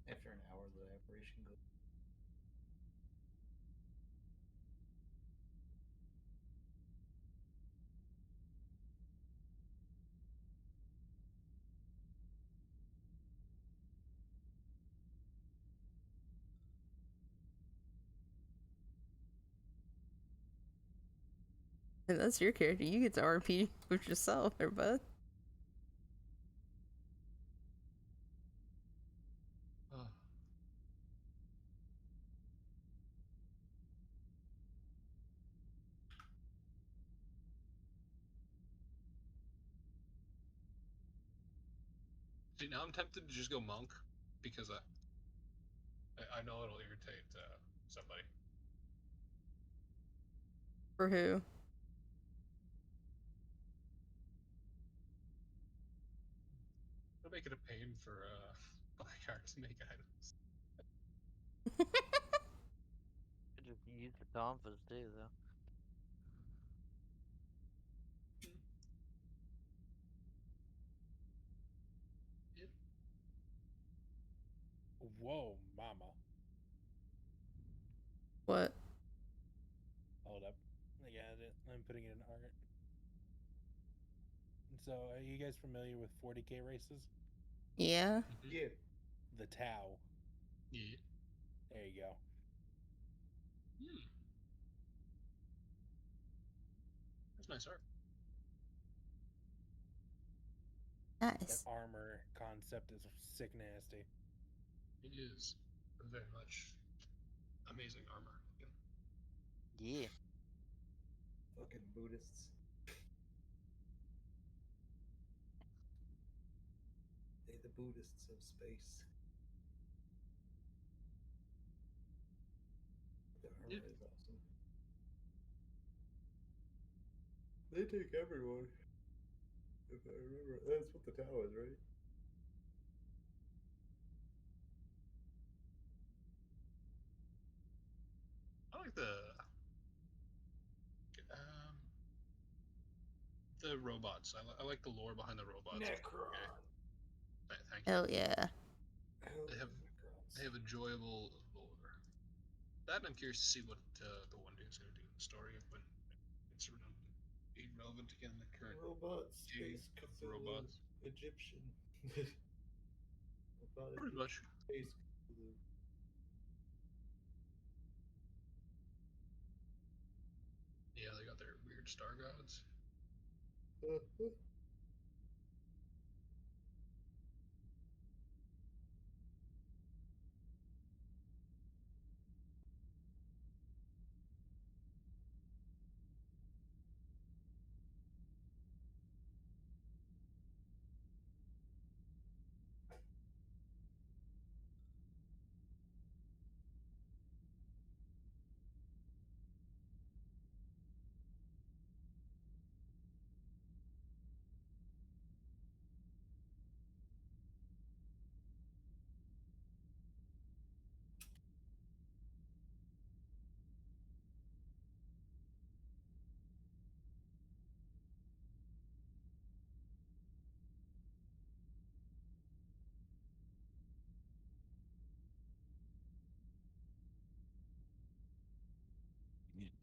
After an hour, the aberration goes. And that's your character. You get to RP with yourself, there, bud. Oh. See, now I'm tempted to just go monk because I know it'll irritate somebody. For who? It'll make it a pain for Blackheart to make items. Could just use the Tonfas too, though. Whoa, mama. What? Hold up. I got it. I'm putting it in art. So, are you guys familiar with 40k races? Yeah? Yeah. The Tau. Yeah. There you go. That's nice art. That Nice. armor concept is sick nasty. It is very much. amazing armor. Yeah. Fucking Buddhists. They the Buddhists of space. The armor Yeah. is awesome. They take everyone. If I remember, that's what the Tao is, right? I like the robots. I like the lore behind the robots. Necron. Okay. Thank you. Hell yeah. Hell They have- Necrons. They have enjoyable lore. That I'm curious to see what the one dude's going to do in the story when it's relevant again in the current Robots, game space of Cthulhu, robots. Egyptian. Robot Pretty Egyptian, much. space Cthulhu. Yeah, they got their weird star gods.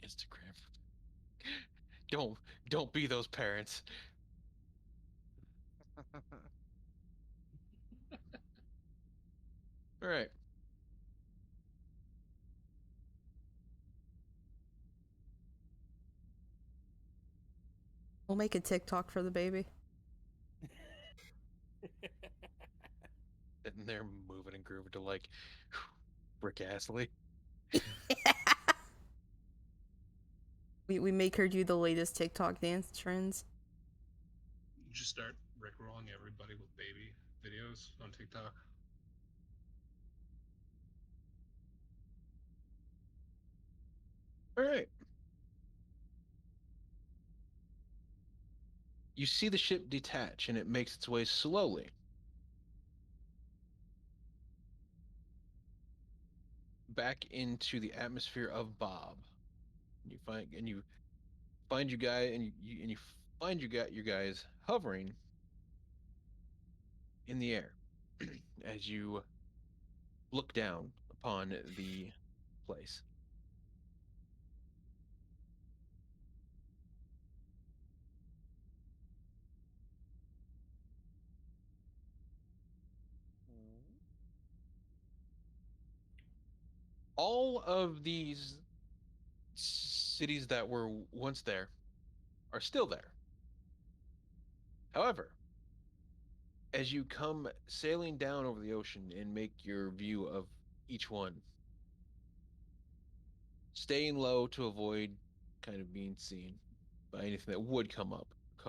Instagram. Don't be those parents. All right. We'll make a TikTok for the baby. Sitting there moving and grooving to like Rick Astley. We make her do the latest TikTok dance trends. You just start rickrolling everybody with baby videos on TikTok. All right. You see the ship detach and it makes its way slowly back into the atmosphere of Bob. You find you find you guy and you find you got your guys hovering in the air as you look down upon the place. All of these cities that were once there are still there. However, as you come sailing down over the ocean and make your view of each one, staying low to avoid kind of being seen by anything that would come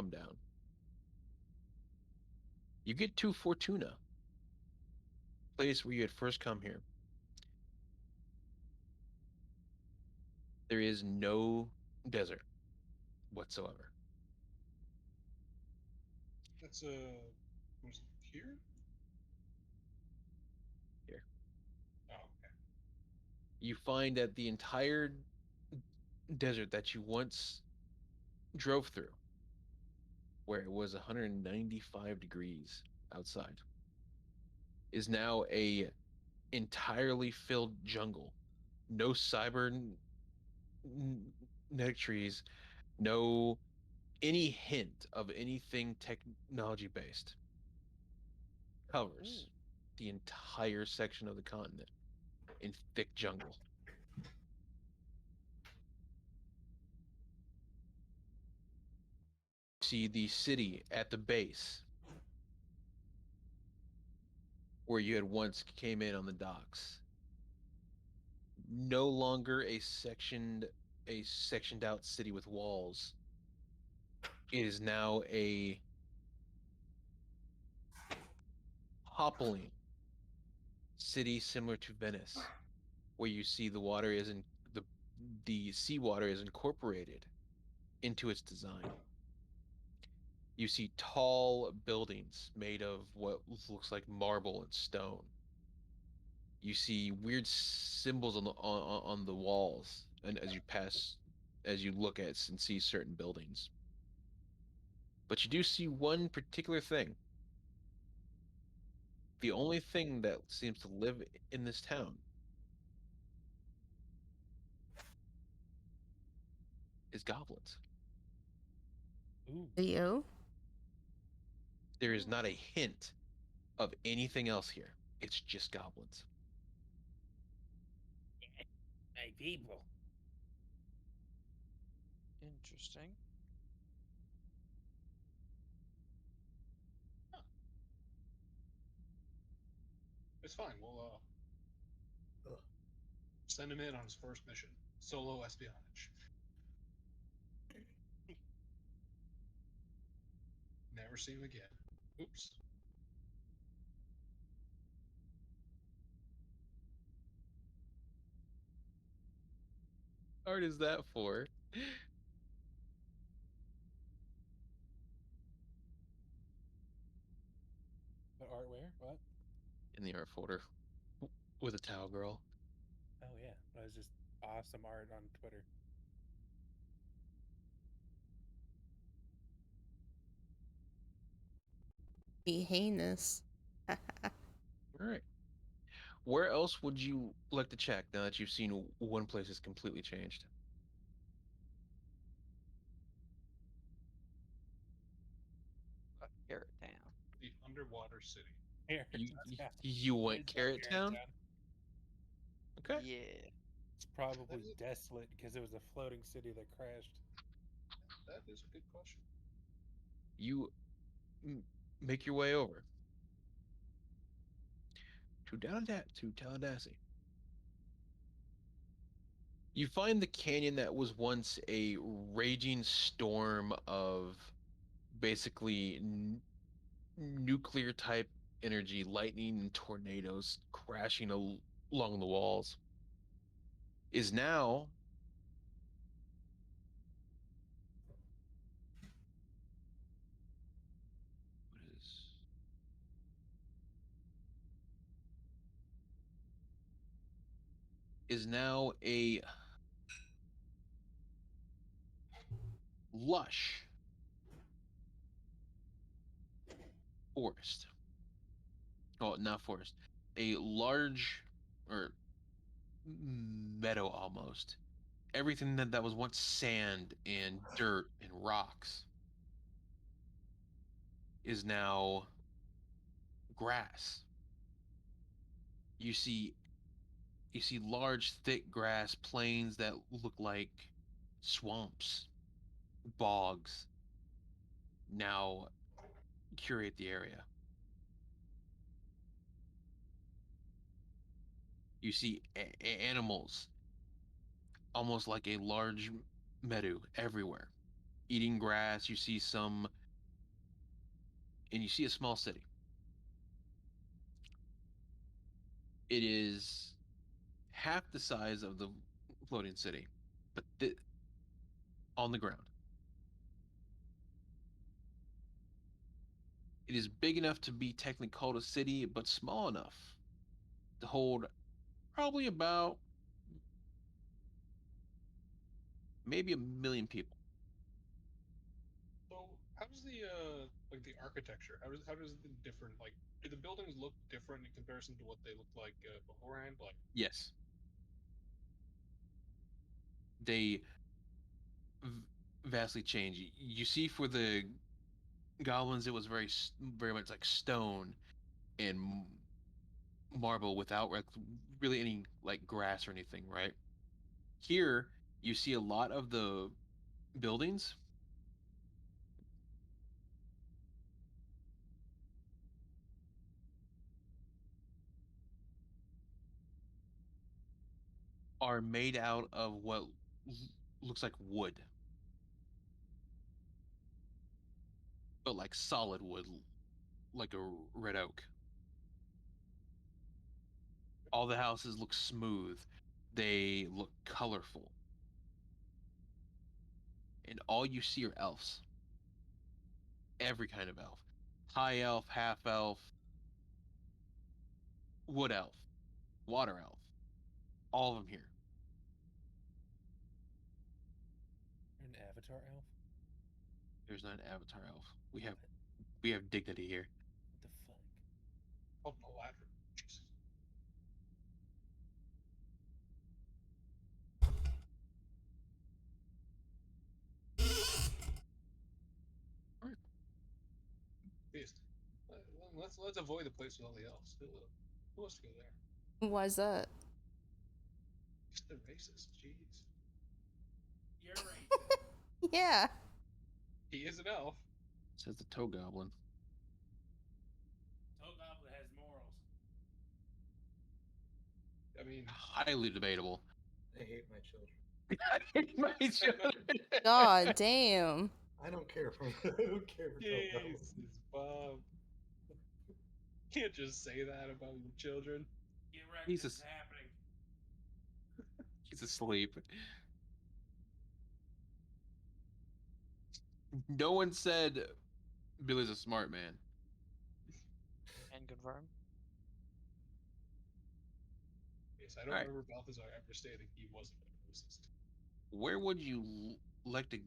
down. You get to Fortuna, place where you had first come here. There is no desert whatsoever. That's was it here? Here. Oh, okay. You find that the entire desert that you once drove through, where it was 195 degrees outside, is now a entirely filled jungle. No cybernetic trees, no any hint of anything technology based. Covers the entire section of the continent in thick jungle. See the city at the base where you had once came in on the docks. no longer a sectioned out city with walls. It is now a hoppling city similar to Venice, where you see the water is in the seawater is incorporated into its design. You see tall buildings made of what looks like marble and stone. You see weird symbols on the walls, and as you look at and see certain buildings. But you do see one particular thing. The only thing that seems to live in this town is goblins. Ooh. Leo? There is not a hint of anything else here. It's just goblins. My people. Interesting. It's fine. We'll Ugh. send him in on his first mission. Solo espionage. Never see him again. Oops. How hard is that for? What art where? What? In the art folder with a towel girl. Oh yeah, that was just awesome art on Twitter. Be heinous. All right. Where else would you like to check now that you've seen one place is completely changed? Carrot Town. The underwater city. Here, You it went is Carrot Town? Okay. Yeah. It's probably That is- desolate because it was a floating city that crashed. That is a good question. You make your way over to Tallahassee. You find the canyon that was once a raging storm of basically nuclear type energy, lightning and tornadoes crashing along the walls, is now what is now a lush forest. Oh, not forest. A large or meadow almost. Everything that was once sand and dirt and rocks is now grass. You see you see large thick grass plains that look like swamps, bogs now curate the area. You see animals almost like a large meadow everywhere, eating grass. You see some, and you see a small city. It is half the size of the floating city, but on the ground. It is big enough to be technically called a city, but small enough to hold probably about maybe 1 million people. So how does the like the architecture? How does the different like do the buildings look different in comparison to what they looked like beforehand? Like Yes, they vastly change. You see, for the goblins, it was very much like stone and marble without really any like grass or anything, right? Here, you see a lot of the buildings are made out of what looks like wood, but like solid wood, like a red oak. All the houses look smooth. They look colorful. And all you see are elves. Every kind of elf. High elf, half elf, wood elf, water elf. All of them here. An avatar elf? There's not an avatar elf. We have dignity here. What the fuck? Oh, no ladder. Jesus. Alright. Please. Let's avoid the place with all the elves. Who wants to go there? Why's that? They're racist. Jeez. You're racist. Yeah. He is an elf. Says the toe goblin. Toe Goblin has morals. I mean, Highly debatable. I hate my children. I hate my children. God damn. I don't care for I don't care for Jesus, Bob. Can't just say that about your children. Get wrecked. He's This a- is happening. He's asleep. No one said Billy's a smart man. And confirm. Yes, I don't Alright. remember Balthazar ever stating he wasn't a racist. Where would you like to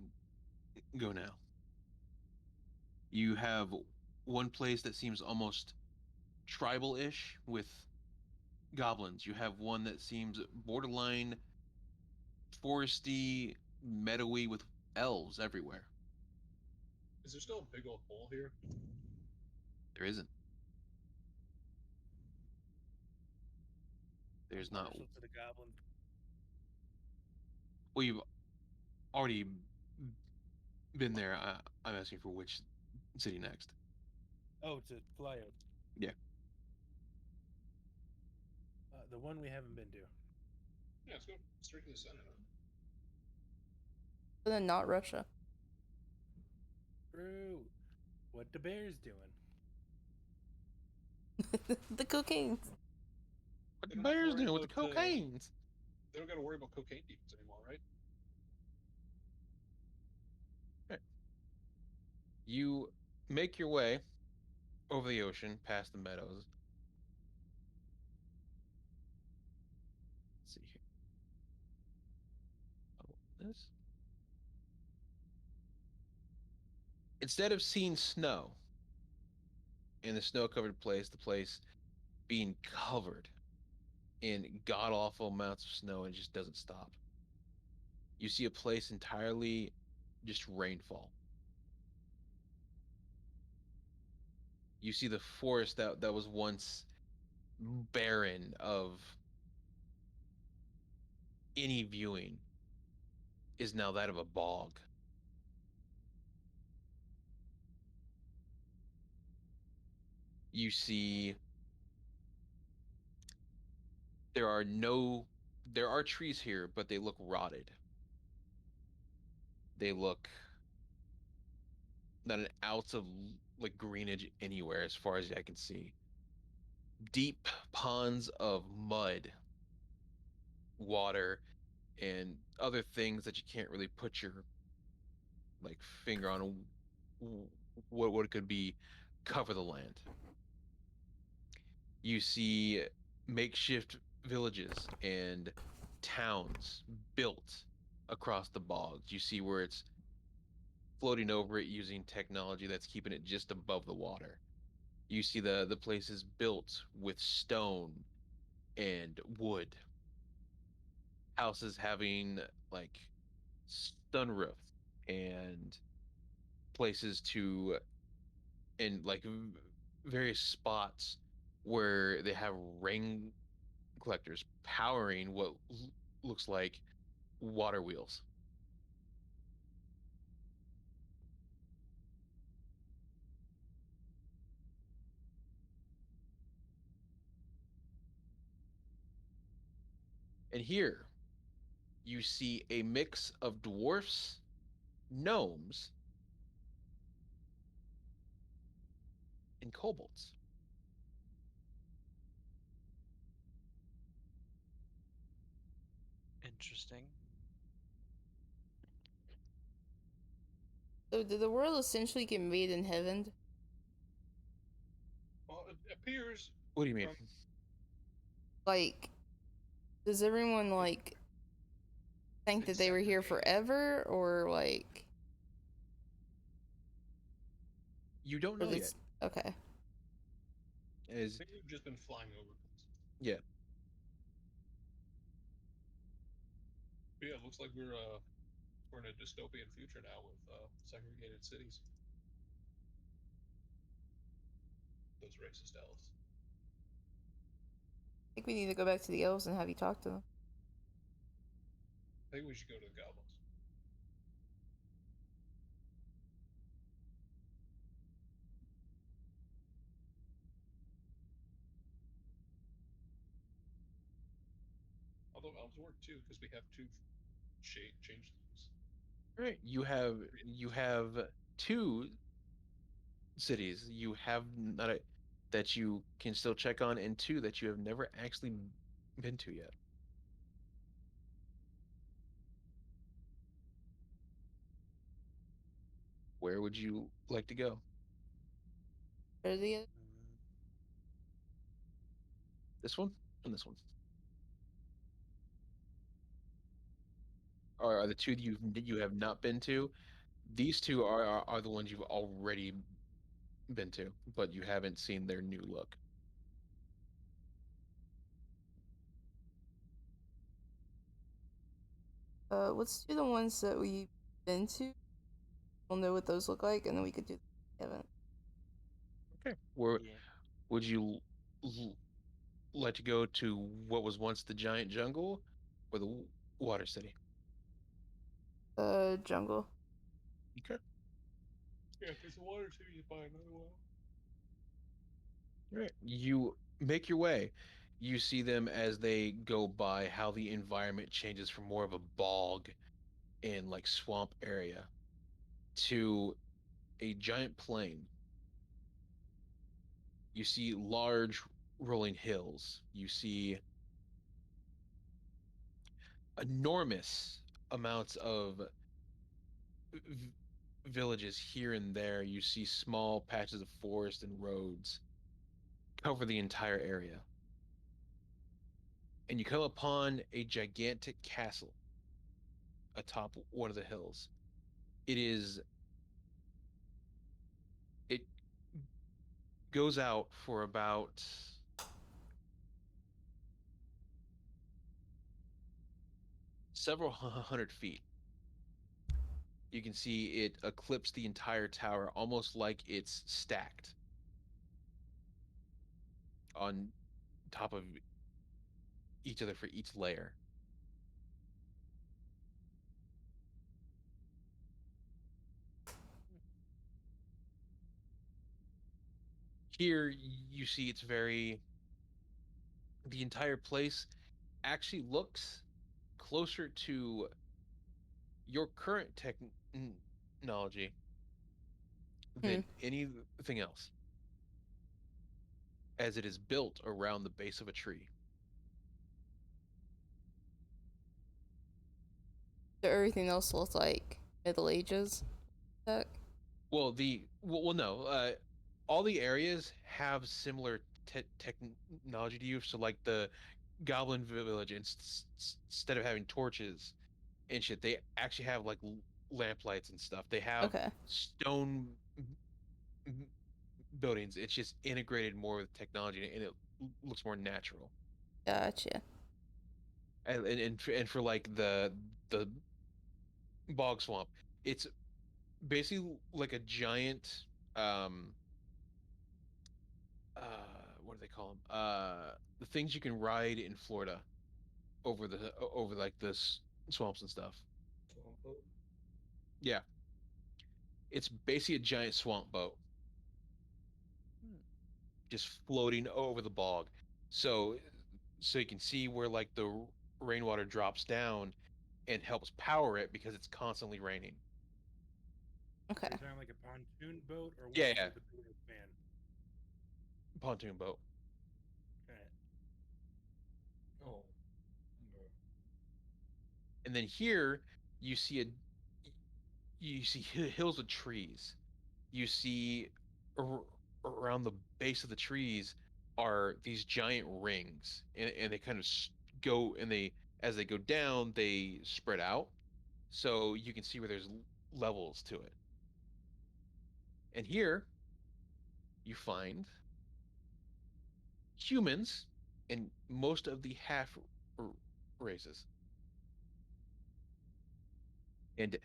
go now? You have one place that seems almost tribal-ish with goblins. You have one that seems borderline foresty, meadowy with elves everywhere. Is there still a big old hole here? There isn't. There's not. Partial to the goblin. Well, you've already been there. I'm asking for which city next. Oh, to Flyout. Yeah. The one we haven't been to. Yeah, let's go straight to the center. But then not Russia. True. What the bear's doing? The cocaine. What They the don't have to bears worry doing with the about, cocaine? They don't got to worry about cocaine demons anymore, right? You make your way over the ocean, past the meadows. Let's see here. Oh, this. Instead of seeing snow in the snow-covered place, the place being covered in god-awful amounts of snow and it just doesn't stop. You see a place entirely just rainfall. You see the forest that was once barren of any viewing is now that of a bog. You see there are trees here, but they look rotted. They look not an ounce of like greenage anywhere as far as I can see. Deep ponds of mud, water, and other things that you can't really put your like finger on what it could be cover the land. You see makeshift villages and towns built across the bogs. You see where it's floating over it using technology that's keeping it just above the water. You see the places built with stone and wood. Houses having like sunroofs and places to in like various spots where they have rain collectors powering what looks like water wheels. And here you see a mix of dwarfs, gnomes, and kobolds. Interesting. So did the world essentially get made in heaven? Well, it appears. What do you mean? Like, does everyone like think that It's they were here segregated. forever, or like, You don't or know yet. this? Okay. I As think we've just been flying over. yeah, But yeah, it looks like we're in a dystopian future now with segregated cities. Those racist elves. I think we need to go back to the elves and have you talk to them. I think we should go to the goblins. Although elves work too, because we have two changelings. right. You have two cities. You have not a, that you can still check on, and two that you have never actually been to yet. Where would you like to go? Or the Mm, This one and this one. Are the two that you have not been to? These two are the ones you've already been to, but you haven't seen their new look. let's do the ones that we've been to. We'll know what those look like, and then we could do the event. Okay. Where yeah. would you like to go to what was once the giant jungle or the water city? Jungle. Okay. Yeah, because the water city is by another well. Right. You make your way. You see them as they go by how the environment changes from more of a bog and like swamp area to a giant plain. You see large rolling hills. You see enormous amounts of v- villages here and there. You see small patches of forest and roads cover the entire area. And you come upon a gigantic castle atop one of the hills. It is it goes out for about several hundred feet. You can see it eclipse the entire tower almost like it's stacked on top of each other for each layer. Here you see it's very the entire place actually looks closer to your current technology Hmm. than anything else, as it is built around the base of a tree. So everything else looks like Middle Ages tech. No, all the areas have similar technology to you. So like the Goblin Village, instead of having torches and shit, they actually have like lamplights and stuff. They have Okay. stone buildings. It's just integrated more with technology, and it looks more natural. Gotcha. And for like the bog swamp, it's basically like a giant uh what do they call them? The things you can ride in Florida over like this swamps and stuff. Swamp boat. Yeah, it's basically a giant swamp boat Hmm. just floating over the bog. So so you can see where like the rainwater drops down and helps power it because it's constantly raining. Okay. Are you talking like a pontoon boat or one Yeah. with a big enough fan? Pontoon boat. Okay. Oh. Okay. And then here you see hills of trees. You see around the base of the trees are these giant rings, and they kind of go, and they, as they go down, they spread out, so you can see where there's levels to it. And here you find humans and most of the half races and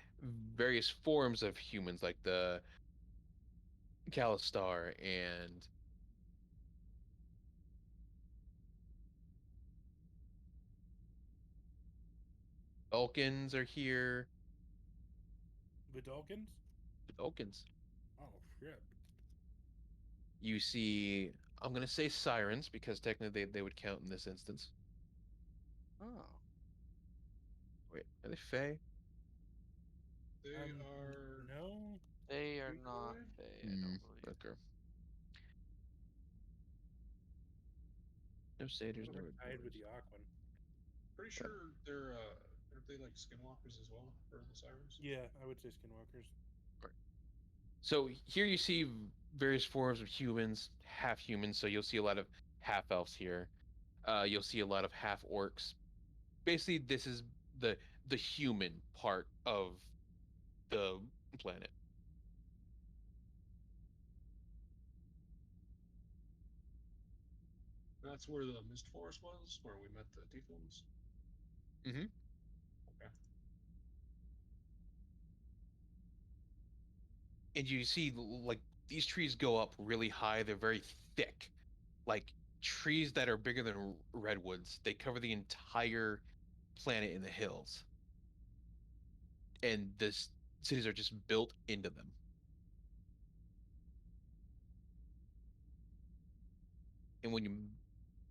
various forms of humans like the Calistar and Vulcans are here. Vidalkins? Vulcans. Oh shit. You see, I'm gonna say sirens because technically they would count in this instance. Oh. Wait, are they Fae? They are No. They are not humanoid? Fae, I don't believe. Okay. No satyrs, no We're tied with reporters. the Aquan. Pretty sure they're aren't they like skinwalkers as well for the sirens? Yeah, I would say skinwalkers. So here you see various forms of humans, half humans. So you'll see a lot of half elves here. You'll see a lot of half orcs. Basically, this is the human part of the planet. That's where the mist forest was, where we met the tieflings. Mm-hmm. Okay. And you see, like, these trees go up really high. They're very thick, like trees that are bigger than redwoods. They cover the entire planet in the hills, and the cities are just built into them. And when you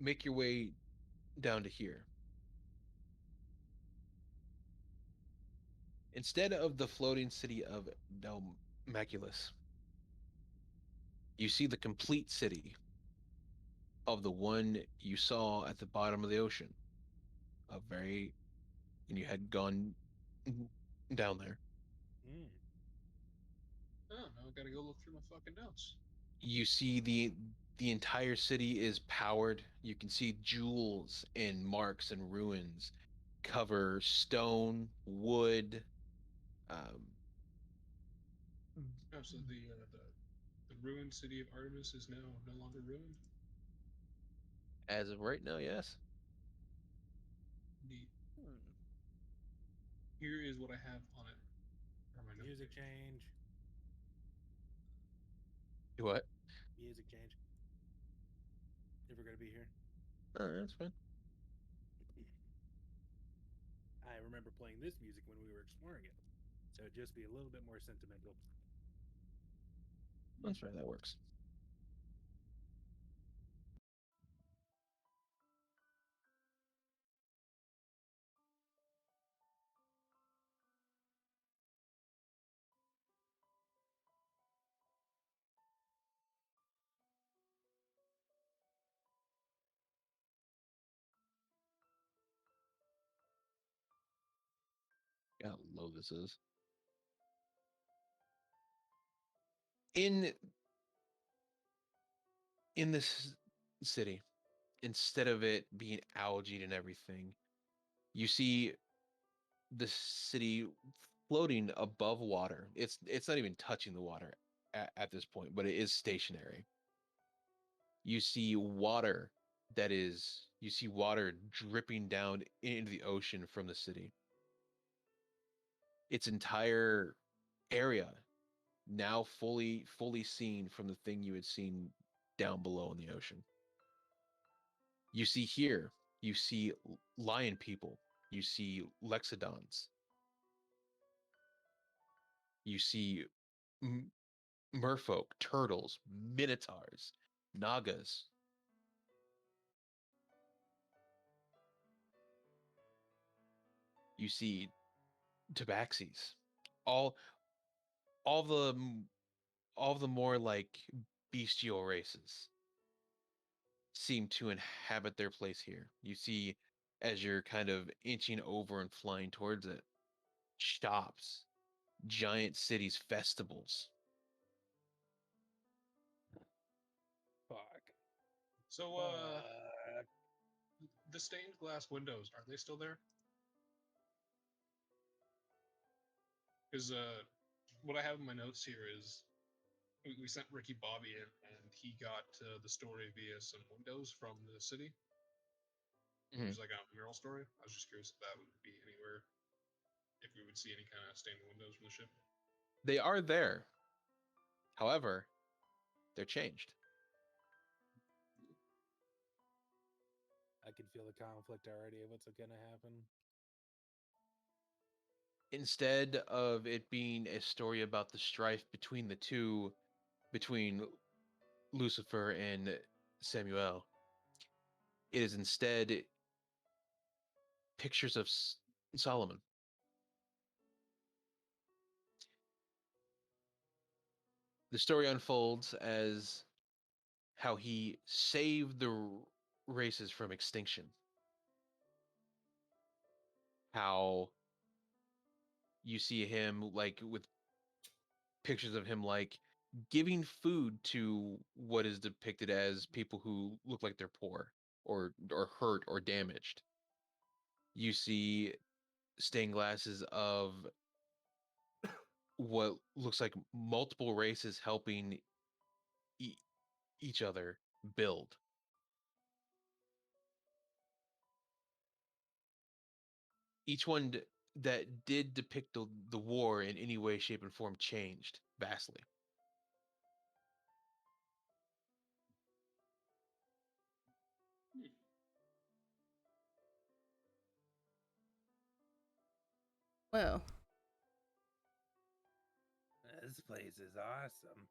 make your way down to here, instead of the floating city of Dalmaculus, you see the complete city of the one you saw at the bottom of the ocean. A very, and you had gone down there. Mm. Oh, now I gotta go look through my fucking notes. You see the entire city is powered. You can see jewels and marks and ruins cover stone, wood. Um, Oh, so the ruined city of Artemis is now no longer ruined. as of right now, yes. Neat. Hmm. Here is what I have on it. Or my note Music page. change. What? Music change. If we're gonna be here. That's fine. I remember playing this music when we were exploring it, so it'd just be a little bit more sentimental. That's right. That works. How low this is. In this city, instead of it being algae and everything, you see the city floating above water. It's not even touching the water at this point, but it is stationary. You see water you see water dripping down into the ocean from the city. Its entire area now fully seen from the thing you had seen down below in the ocean. You see here, you see lion people, you see lexodons, you see merfolk, turtles, minotaurs, nagas. You see tabaxis. All all the all the more like bestial races seem to inhabit their place here. You see, as you're kind of inching over and flying towards it, shops, giant cities, festivals. Fuck. So, Fuck. the stained glass windows, are they still there? Because what I have in my notes here is we sent Ricky Bobby in, and he got the story via some windows from the city. It Mhm. was like a mural story. I was just curious if that would be anywhere, if we would see any kind of stained windows from the ship. They are there. However, they're changed. I can feel the conflict already of what's gonna happen. Instead of it being a story about the strife between the two, between Lucifer and Samuel, it is instead pictures of Solomon. The story unfolds as how he saved the races from extinction. How you see him like with pictures of him like giving food to what is depicted as people who look like they're poor or hurt or damaged. You see stained glasses of what looks like multiple races helping each other build. Each one that did depict the war in any way, shape, and form changed vastly. Well, This place is awesome.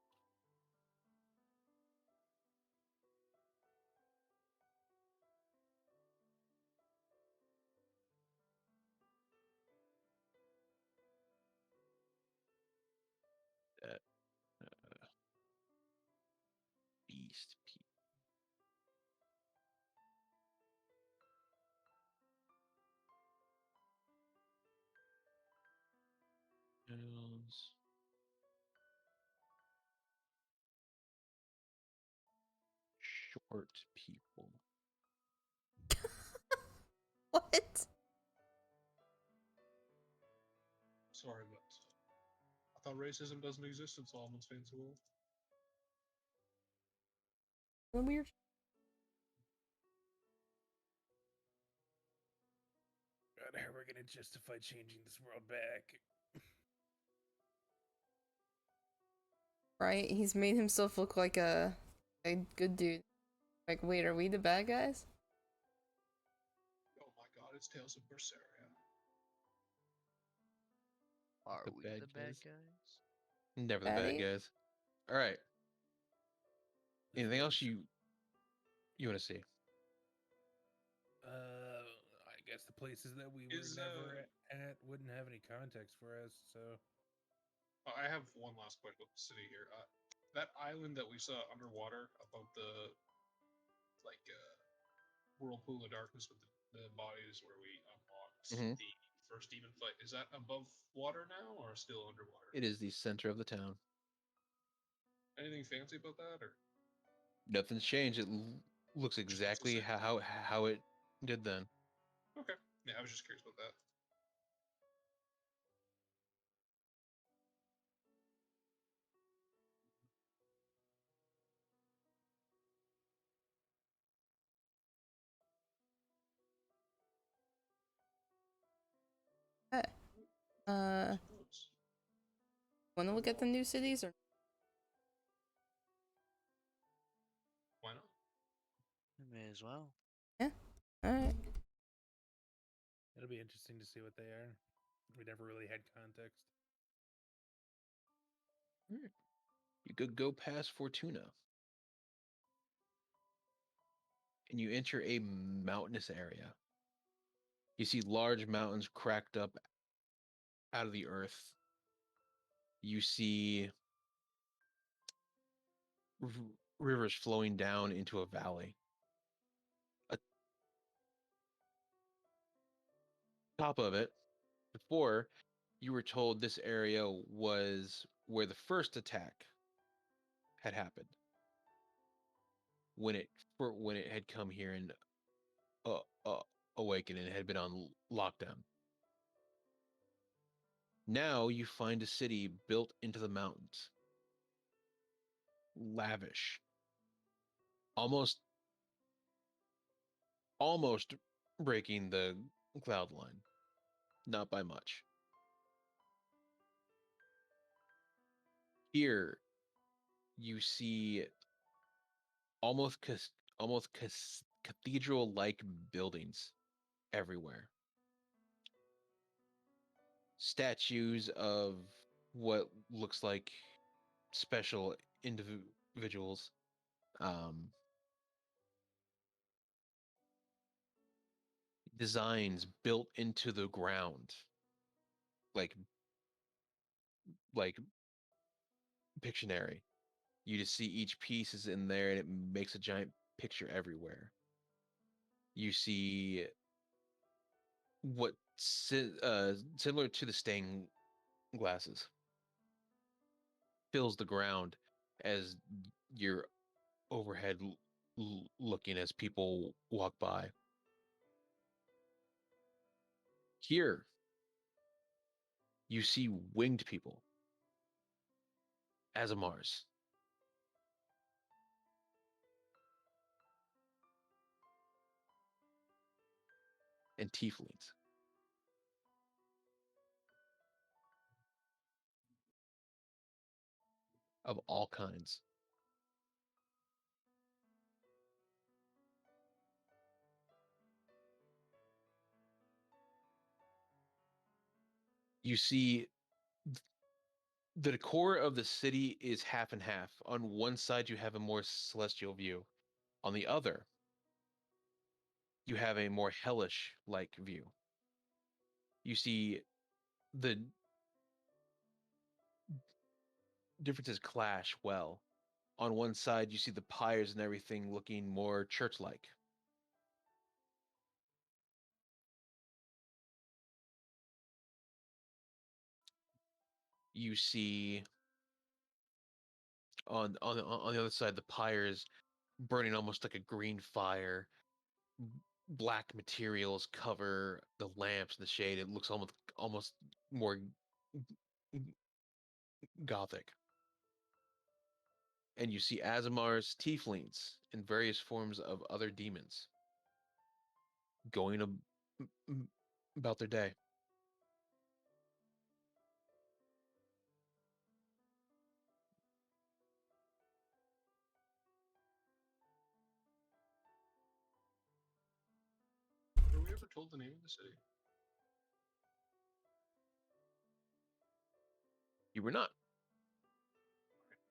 That beast peoples. Short people. what? Sorry, but I thought racism doesn't exist in Solomon's fancy world. What weird? God, how are we gonna justify changing this world back? Right? He's made himself look like a good dude. Like, wait, are we the bad guys? Oh my god, it's Tales of Berseria. Are The we bad the bad guys? guys? Never the bad Baddies? guys. All right. The Anything else Force. you want to see? I guess the places that we were Is, never at wouldn't have any context for us, so I have one last point about the city here. That island that we saw underwater above the like whirlpool of darkness with the bodies where we unlocked Mhm. the first demon fight, is that above water now or still underwater? It is the center of the town. Anything fancy about that, or Nothing's changed. It looks just looks the exactly same? how it did then. Okay, yeah, I was just curious about that. Okay. Want to look at the new cities or? Why not? May as well. Yeah. All right. it'll be interesting to see what they are. We never really had context. You could go past Fortuna, and you enter a mountainous area. You see large mountains cracked up out of the earth, you see rivers flowing down into a valley. Top of it, before, you were told this area was where the first attack had happened when it had come here and awakened and had been on lockdown. Now you find a city built into the mountains, lavish, almost breaking the cloud line, not by much. Here you see almost cathedral-like buildings everywhere. Statues of what looks like special individuals. Designs built into the ground, like Pictionary. You just see each piece is in there, and it makes a giant picture everywhere. You see what similar to the stained glasses fills the ground as you're overhead looking as people walk by. Here, you see winged people, Azamars. And tieflings. Of all kinds. You see the decor of the city is half and half. On one side, you have a more celestial view. On the other, you have a more hellish-like view. You see the differences clash well. On one side, you see the pyres and everything looking more church-like. You see on the other side, the pyres burning almost like a green fire. Black materials cover the lamps and the shade. It looks almost more gothic. And you see Azamar's tieflings and various forms of other demons going about their day. Were we ever told the name of the city? You were not.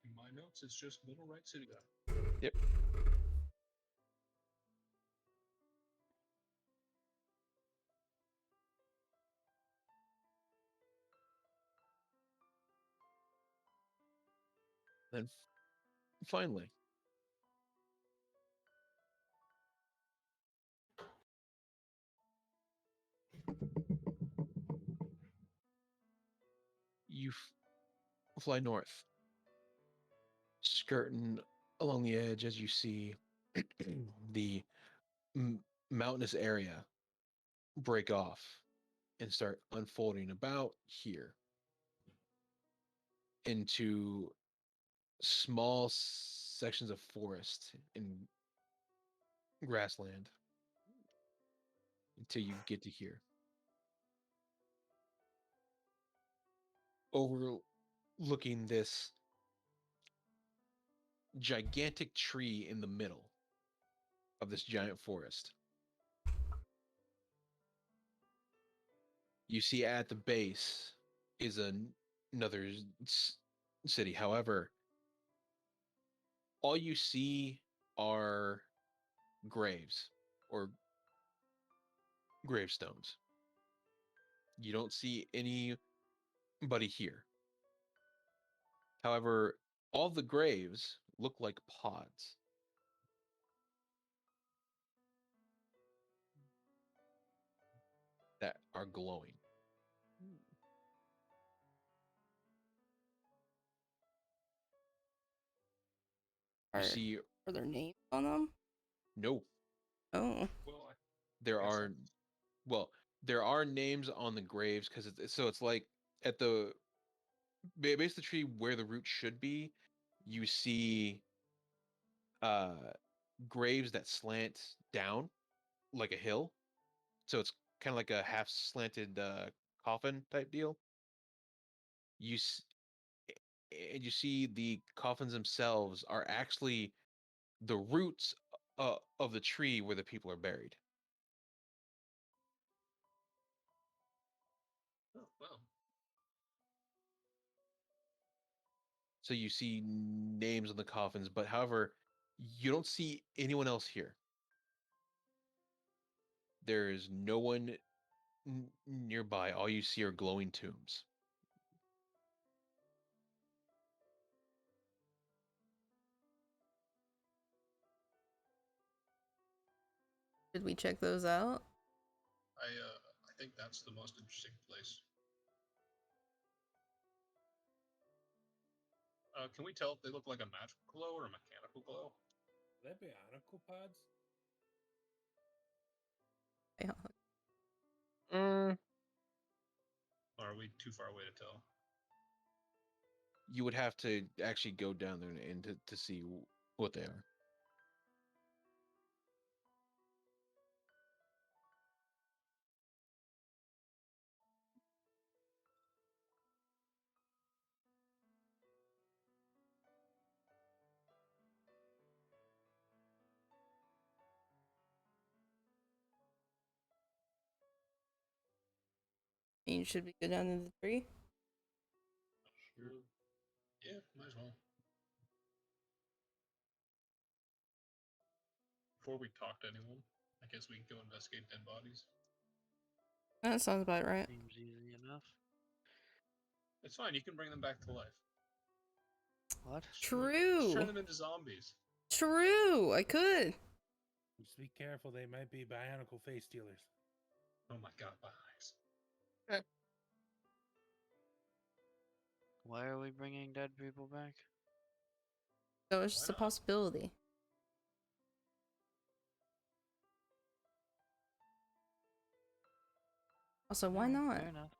In my notes, it's just Little Right City. Yep. Then finally, you fly north, skirting along the edge as you see the mountainous area break off and start unfolding about here into small sections of forest and grassland until you get to here. Overlooking this gigantic tree in the middle of this giant forest. You see at the base is another city. However, all you see are graves or gravestones. You don't see any buddy here. However, all the graves look like pods. That are glowing. You Are, see, are there names on them? no, Oh. Well, I there guess are, well, there are names on the graves because it's like at the base of the tree where the root should be, you see graves that slant down like a hill. So it's kind of like a half slanted coffin type deal. You and you see the coffins themselves are actually the roots of the tree where the people are buried. oh, well, So you see names on the coffins, but however, you don't see anyone else here. There is no one nearby. All you see are glowing tombs. Did we check those out? I think that's the most interesting place. Can we tell if they look like a magical glow or a mechanical glow? Would that be onical pods? Yeah. Or are we too far away to tell? You would have to actually go down there and to see what they are. You should we go down to the tree? Sure. Yeah, might as well. Before we talk to anyone, I guess we can go investigate dead bodies. That sounds about right. Seems easy enough. It's fine. You can bring them back to life. What? Just True. turn them into zombies. True. I could. Just be careful, they might be bionicle face stealers. Oh my god, my eyes. Why are we bringing dead people back? So it's Why just a not? possibility. Also, why Alright, not? Fair enough.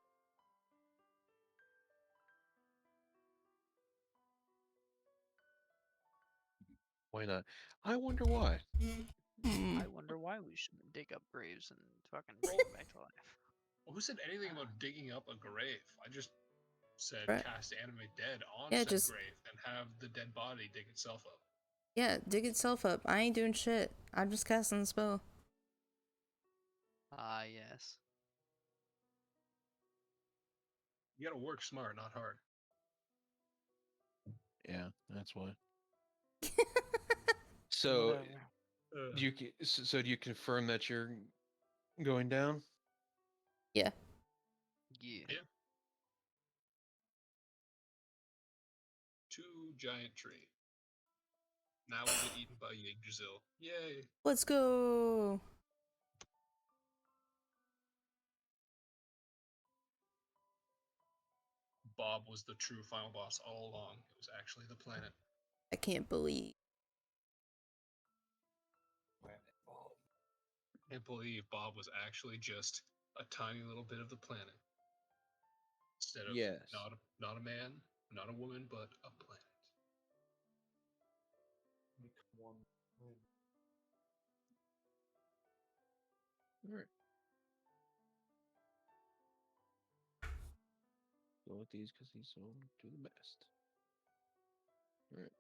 Why not? I wonder why. Hmm. I wonder why we shouldn't dig up graves and fucking bring them back to life. Well, who said anything about digging up a grave? I just said Right. cast animate dead on Yeah, said just- grave and have the dead body dig itself up. Yeah, dig itself up. I ain't doing shit. I'm just casting the spell. Ah, yes. You gotta work smart, not hard. Yeah, that's why. So Whatever. do you so do you confirm that you're going down? Yeah. Two giant tree. Now we'll get eaten by Yggdrasil. Yay! Let's go. Bob was the true final boss all along. It was actually the planet. I can't believe. I can't believe Bob was actually just a tiny little bit of the planet. Instead of Yes. not a man, not a woman, but a planet. All right. Go with these because these will do the best. All right.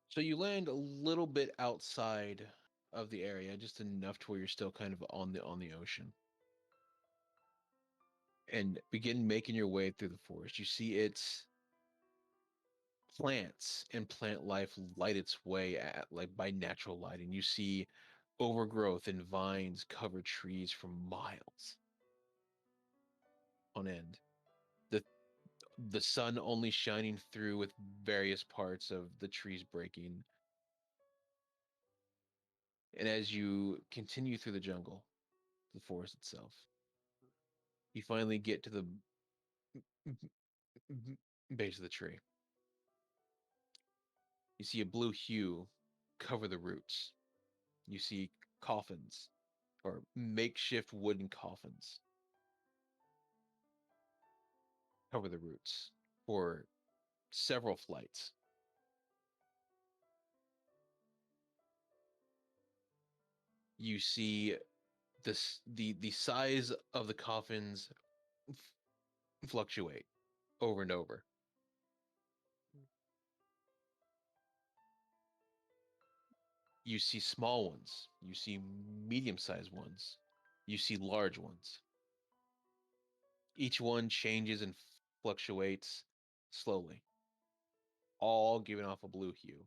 So you land a little bit outside of the area, just enough to where you're still kind of on the ocean. And begin making your way through the forest. You see it's plants and plant life light its way at like by natural lighting. You see overgrowth and vines cover trees for miles on end. The the sun only shining through with various parts of the trees breaking. And as you continue through the jungle, the forest itself, you finally get to the base of the tree. You see a blue hue cover the roots. You see coffins or makeshift wooden coffins cover the roots for several flights. You see the size of the coffins fluctuate over and over. You see small ones, you see medium-sized ones, you see large ones. Each one changes and fluctuates slowly, all giving off a blue hue.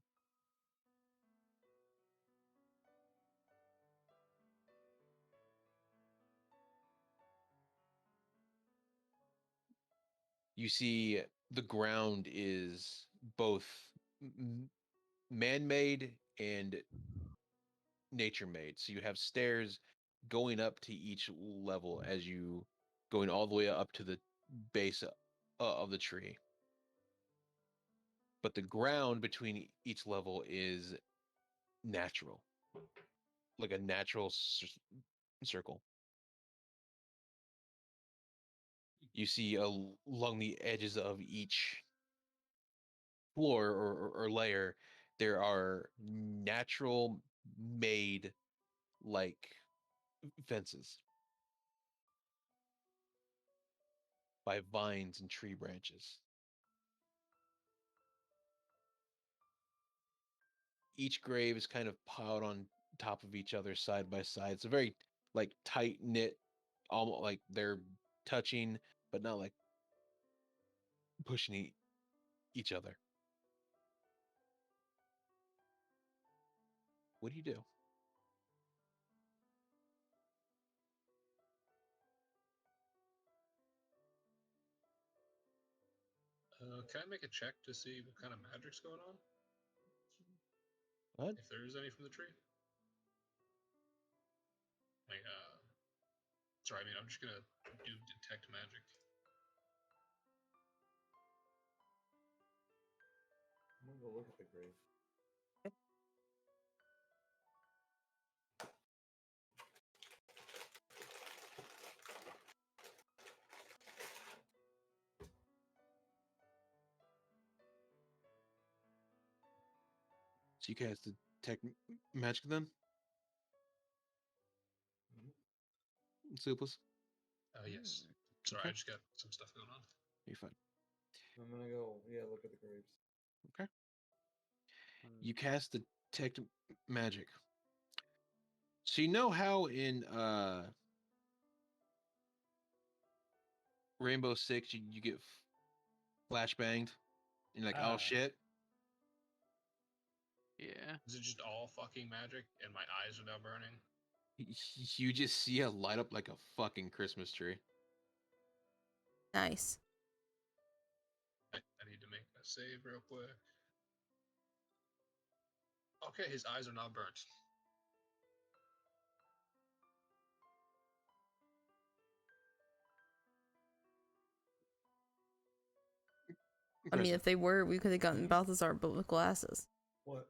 You see the ground is both man-made and nature-made. So you have stairs going up to each level as you going all the way up to the base of the tree. But the ground between each level is natural, like a natural circle. You see along the edges of each floor or layer, there are natural made like fences by vines and tree branches. Each grave is kind of piled on top of each other side by side. It's a very like tight knit, almost like they're touching, but not like pushing each other. What do you do? Can I make a check to see what kind of magic's going on? What? If there is any from the tree? Like, sorry, I mean, I'm just gonna do detect magic. I'm gonna go look at the grave. So you cast detect magic then? Suples? Yes. Sorry, Okay. I just got some stuff going on. You're fine. I'm gonna go, look at the graves. Okay. You cast detect magic. So you know how in Rainbow Six you get flashbanged and you're like, oh shit. Yeah. Is it just all fucking magic and my eyes are now burning? You just see it light up like a fucking Christmas tree. Nice. I need to make a save real quick. Okay, his eyes are not burnt. I mean, if they were, we could have gotten Balthazar, but with glasses. What?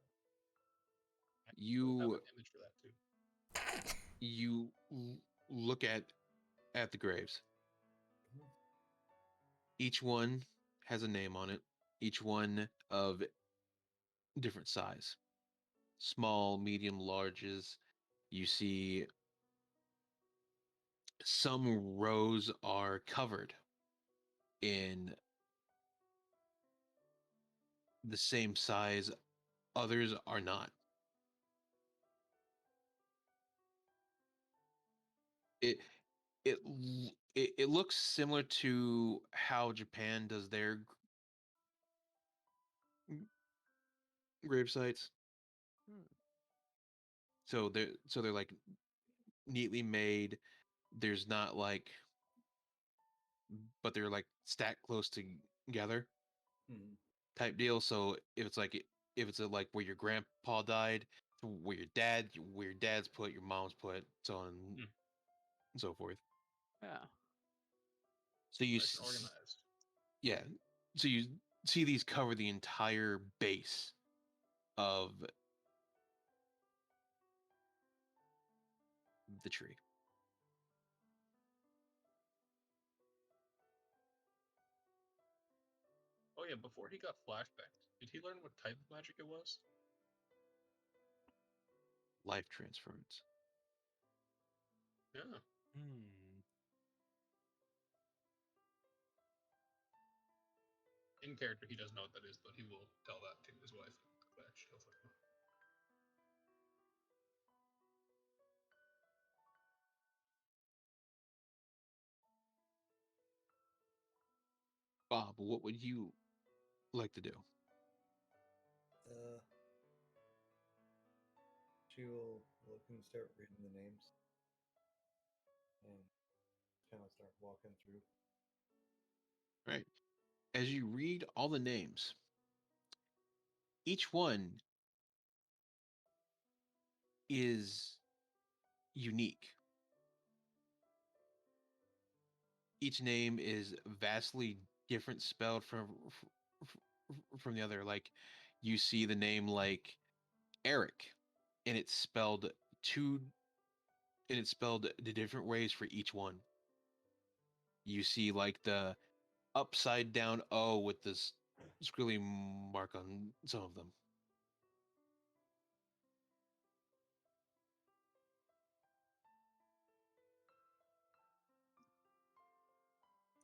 I have You an image for that too. you look at the graves. Each one has a name on it. Each one of different size. Small, medium, larges. You see some rows are covered in the same size, others are not. It it it looks similar to how Japan does their grave sites. Hmm. So they're like neatly made. There's not like, but they're like stacked close together Mhm. type deal. So if it's a, like where your grandpa died, to where your dad's put, your mom's put, so on Hmm. and so forth. Yeah. So you Nice and organized. yeah, so you see these cover the entire base of the tree. Oh yeah, before he got flashbacks, did he learn what type of magic it was? Life transference. Yeah. Hmm. In character, he doesn't know what that is, but he will tell that to his wife. She'll fucking know. Bob, what would you like to do? She will look and start reading the names and kind of start walking through. Right. As you read all the names, each one is unique. Each name is vastly different spelled from the other. Like you see the name like Eric, and it's spelled two, and it's spelled the different ways for each one. You see like the upside down O with this squiggly mark on some of them.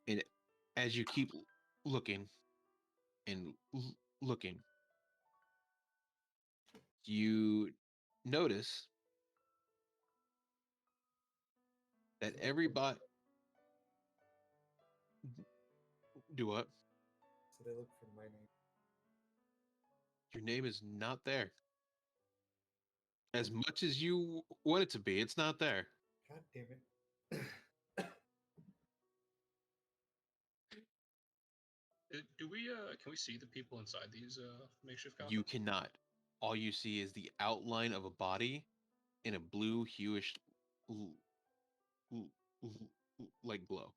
And as you keep looking and looking, you notice that So they look for everybody do what? So they look for my name. Your name is not there. As much as you want it to be, it's not there. God damn it. Do we? Can we see the people inside these makeshift You coffins? cannot. All you see is the outline of a body in a blue hueish l- like glow.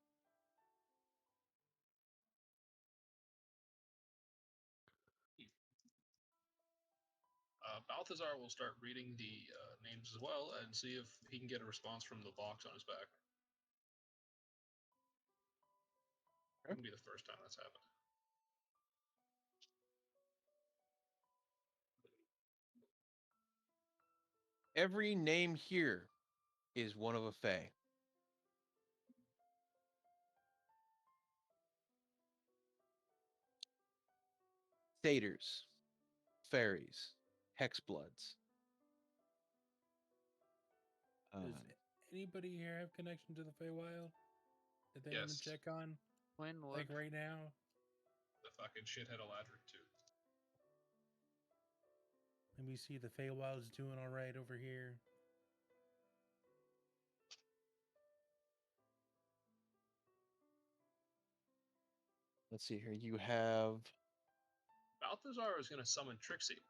Balthazar will start reading the names as well and see if he can get a response from the box on his back. Wouldn't be the first time that's happened. Every name here is one of a fae. Satyrs, fairies, hexbloods. Does anybody here have connection to the Feywild that they want to Yes, check on? Like Winwood. right now? the fucking shithead Eladrin too. Let me see, the Feywild's doing all right over here. Let's see here. You have Balthazar is going to summon Trixie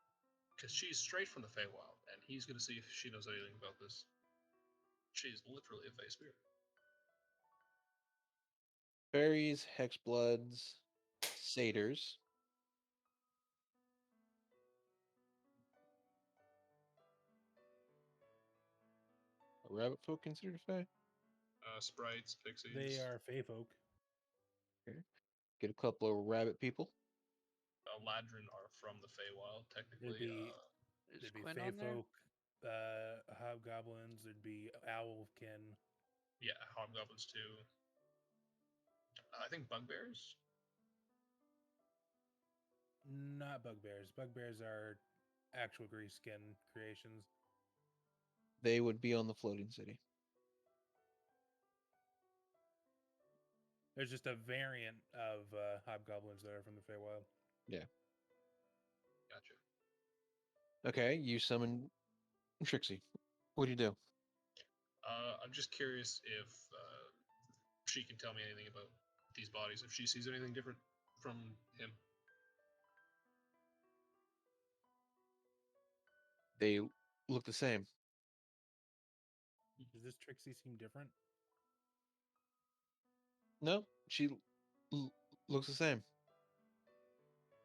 because she's straight from the Feywild, and he's going to see if she knows anything about this. She's literally a Fey spirit. fairies, hexbloods, satyrs. Are rabbit folk considered a fae? Sprites, pixies. They are Fey folk. Okay. Get a couple of rabbit people. Eladrin are from the Feywild, technically. Is There'd be Quinn Fey on there? folk, hobgoblins, there'd be owlkin. Yeah, hobgoblins too. I think bugbears. Not bugbears. Bugbears are actual grease skin creations. They would be on the floating city. There's just a variant of hobgoblins that are from the Feywild. Yeah. Gotcha. Okay, you summon Trixie. What do you do? I'm just curious if she can tell me anything about these bodies. If she sees anything different from him. They look the same. Does this Trixie seem different? No, she looks the same.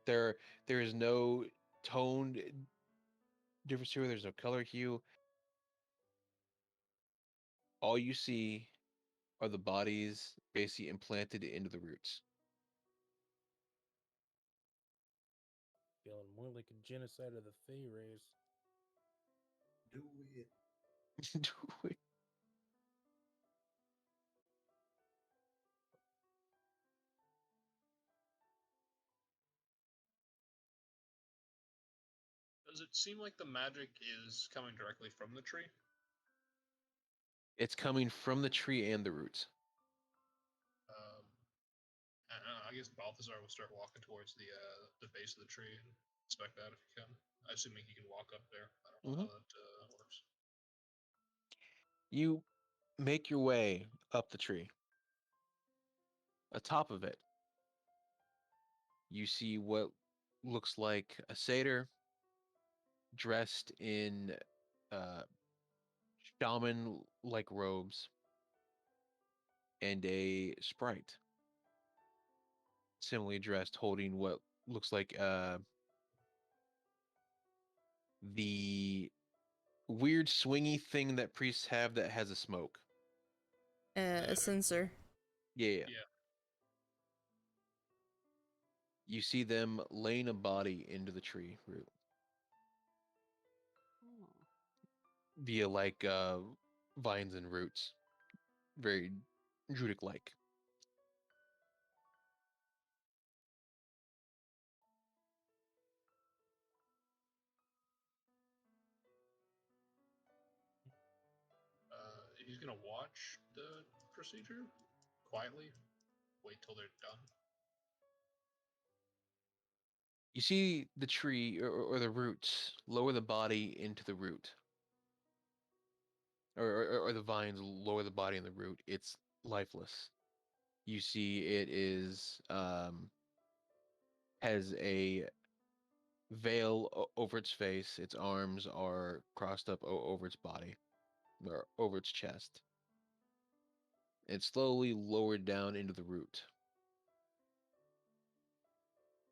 There is no tone difference to her. There's no color hue. All you see are the bodies basically implanted into the roots. Feeling more like a genocide of the Fey race. Do it. Does it seem like the magic is coming directly from the tree? It's coming from the tree and the roots. I guess Balthazar will start walking towards the base of the tree and inspect that if he can. Assuming he can walk up there. I don't know how that works. You make your way up the tree. Atop of it, you see what looks like a satyr dressed in shaman-like robes and a sprite similarly dressed holding what looks like the weird swingy thing that priests have that has a smoke. A sensor. Yeah. Yeah. You see them laying a body into the tree root via like vines and roots. Very Druidic like. He's gonna watch the procedure quietly. Wait till they're done. You see the tree or the roots lower the body into the root. Or the vines lower the body in the root. It's lifeless. You see it is has a veil over its face. Its arms are crossed up over its body or over its chest. It's slowly lowered down into the root.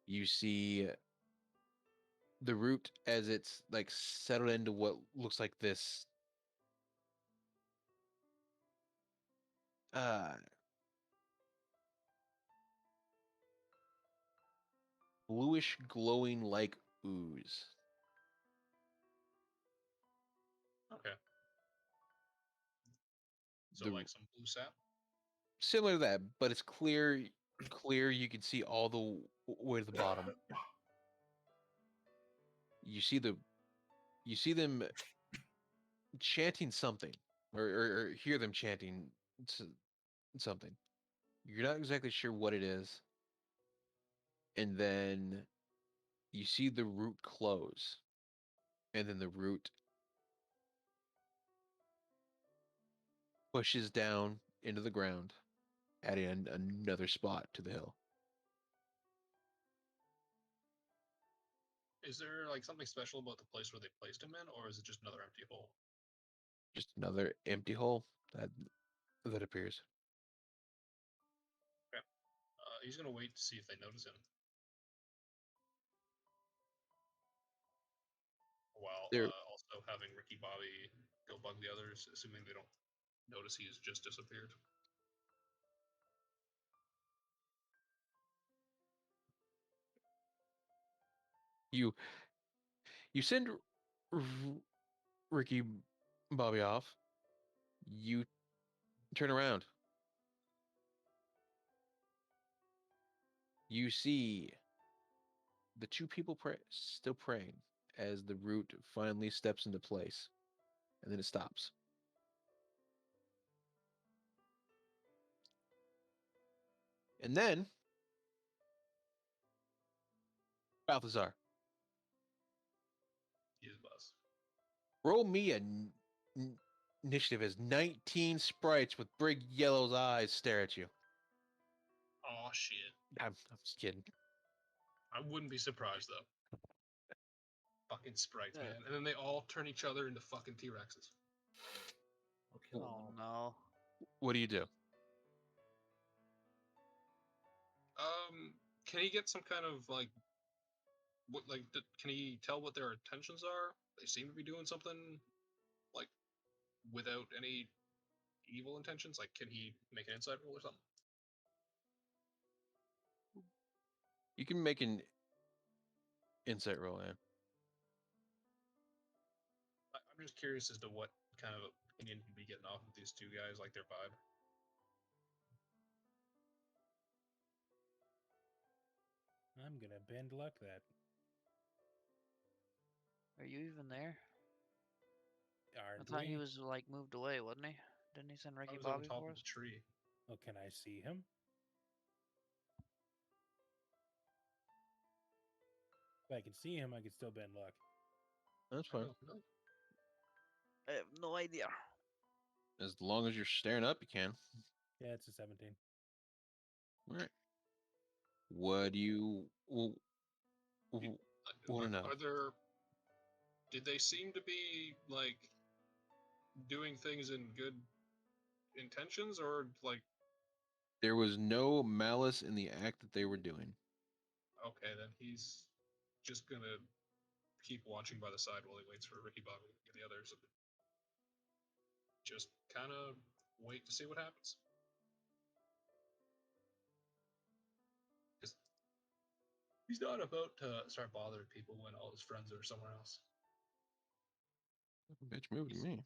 You see the root as it's like settled into what looks like this bluish glowing like ooze. Okay. So The- like some blue sap. Similar to that, but it's clear. You can see all the way to the bottom. You see them chanting something, or hear them chanting something. You're not exactly sure what it is, and then you see the root close, and then the root pushes down into the ground, adding another spot to the hill. Is there like something special about the place where they placed him in, or is it just another empty hole? Just another empty hole that appears. Okay. He's gonna wait to see if they notice him. While There, also having Ricky Bobby go bug the others, assuming they don't notice he's just disappeared. you send Ricky Bobby off. You turn around. You see the two people still praying as the root finally steps into place, and then it stops. And then Balthazar. He is Roll me initiative as 19 sprites with big yellow eyes stare at you. Oh shit! I'm just kidding. I wouldn't be surprised though. Fucking sprites, Yeah. man. And then they all turn each other into fucking T-Rexes. I'll kill them Oh all. no. What do you do? Can he get some kind of like, what like? Can he tell what their intentions are? They seem to be doing something like without any evil intentions. Like, can he make an insight roll or something? You can make an insight roll, man. I'm just curious as to what kind of opinion he'd be getting off of these two guys, like their vibe. I'm gonna bend luck that. Are you even there? I Aren't thought he we? was like moved away, wasn't he? Didn't he send I Ricky was on Bobby top for of us? the tree. Oh, can I see him? If I can see him, I can still bend luck. That's I fine. know, no. I have no idea. As long as you're staring up, you can. Yeah, it's a 17. All right. What do you want to know? Are there? Did they seem to be like doing things in good intentions, or like? There was no malice in the act that they were doing. Okay, then he's just gonna keep watching by the side while he waits for Ricky Bobby and the others. Just kind of wait to see what happens. Because he's not about to start bothering people when all his friends are somewhere else. Bitch, move to me.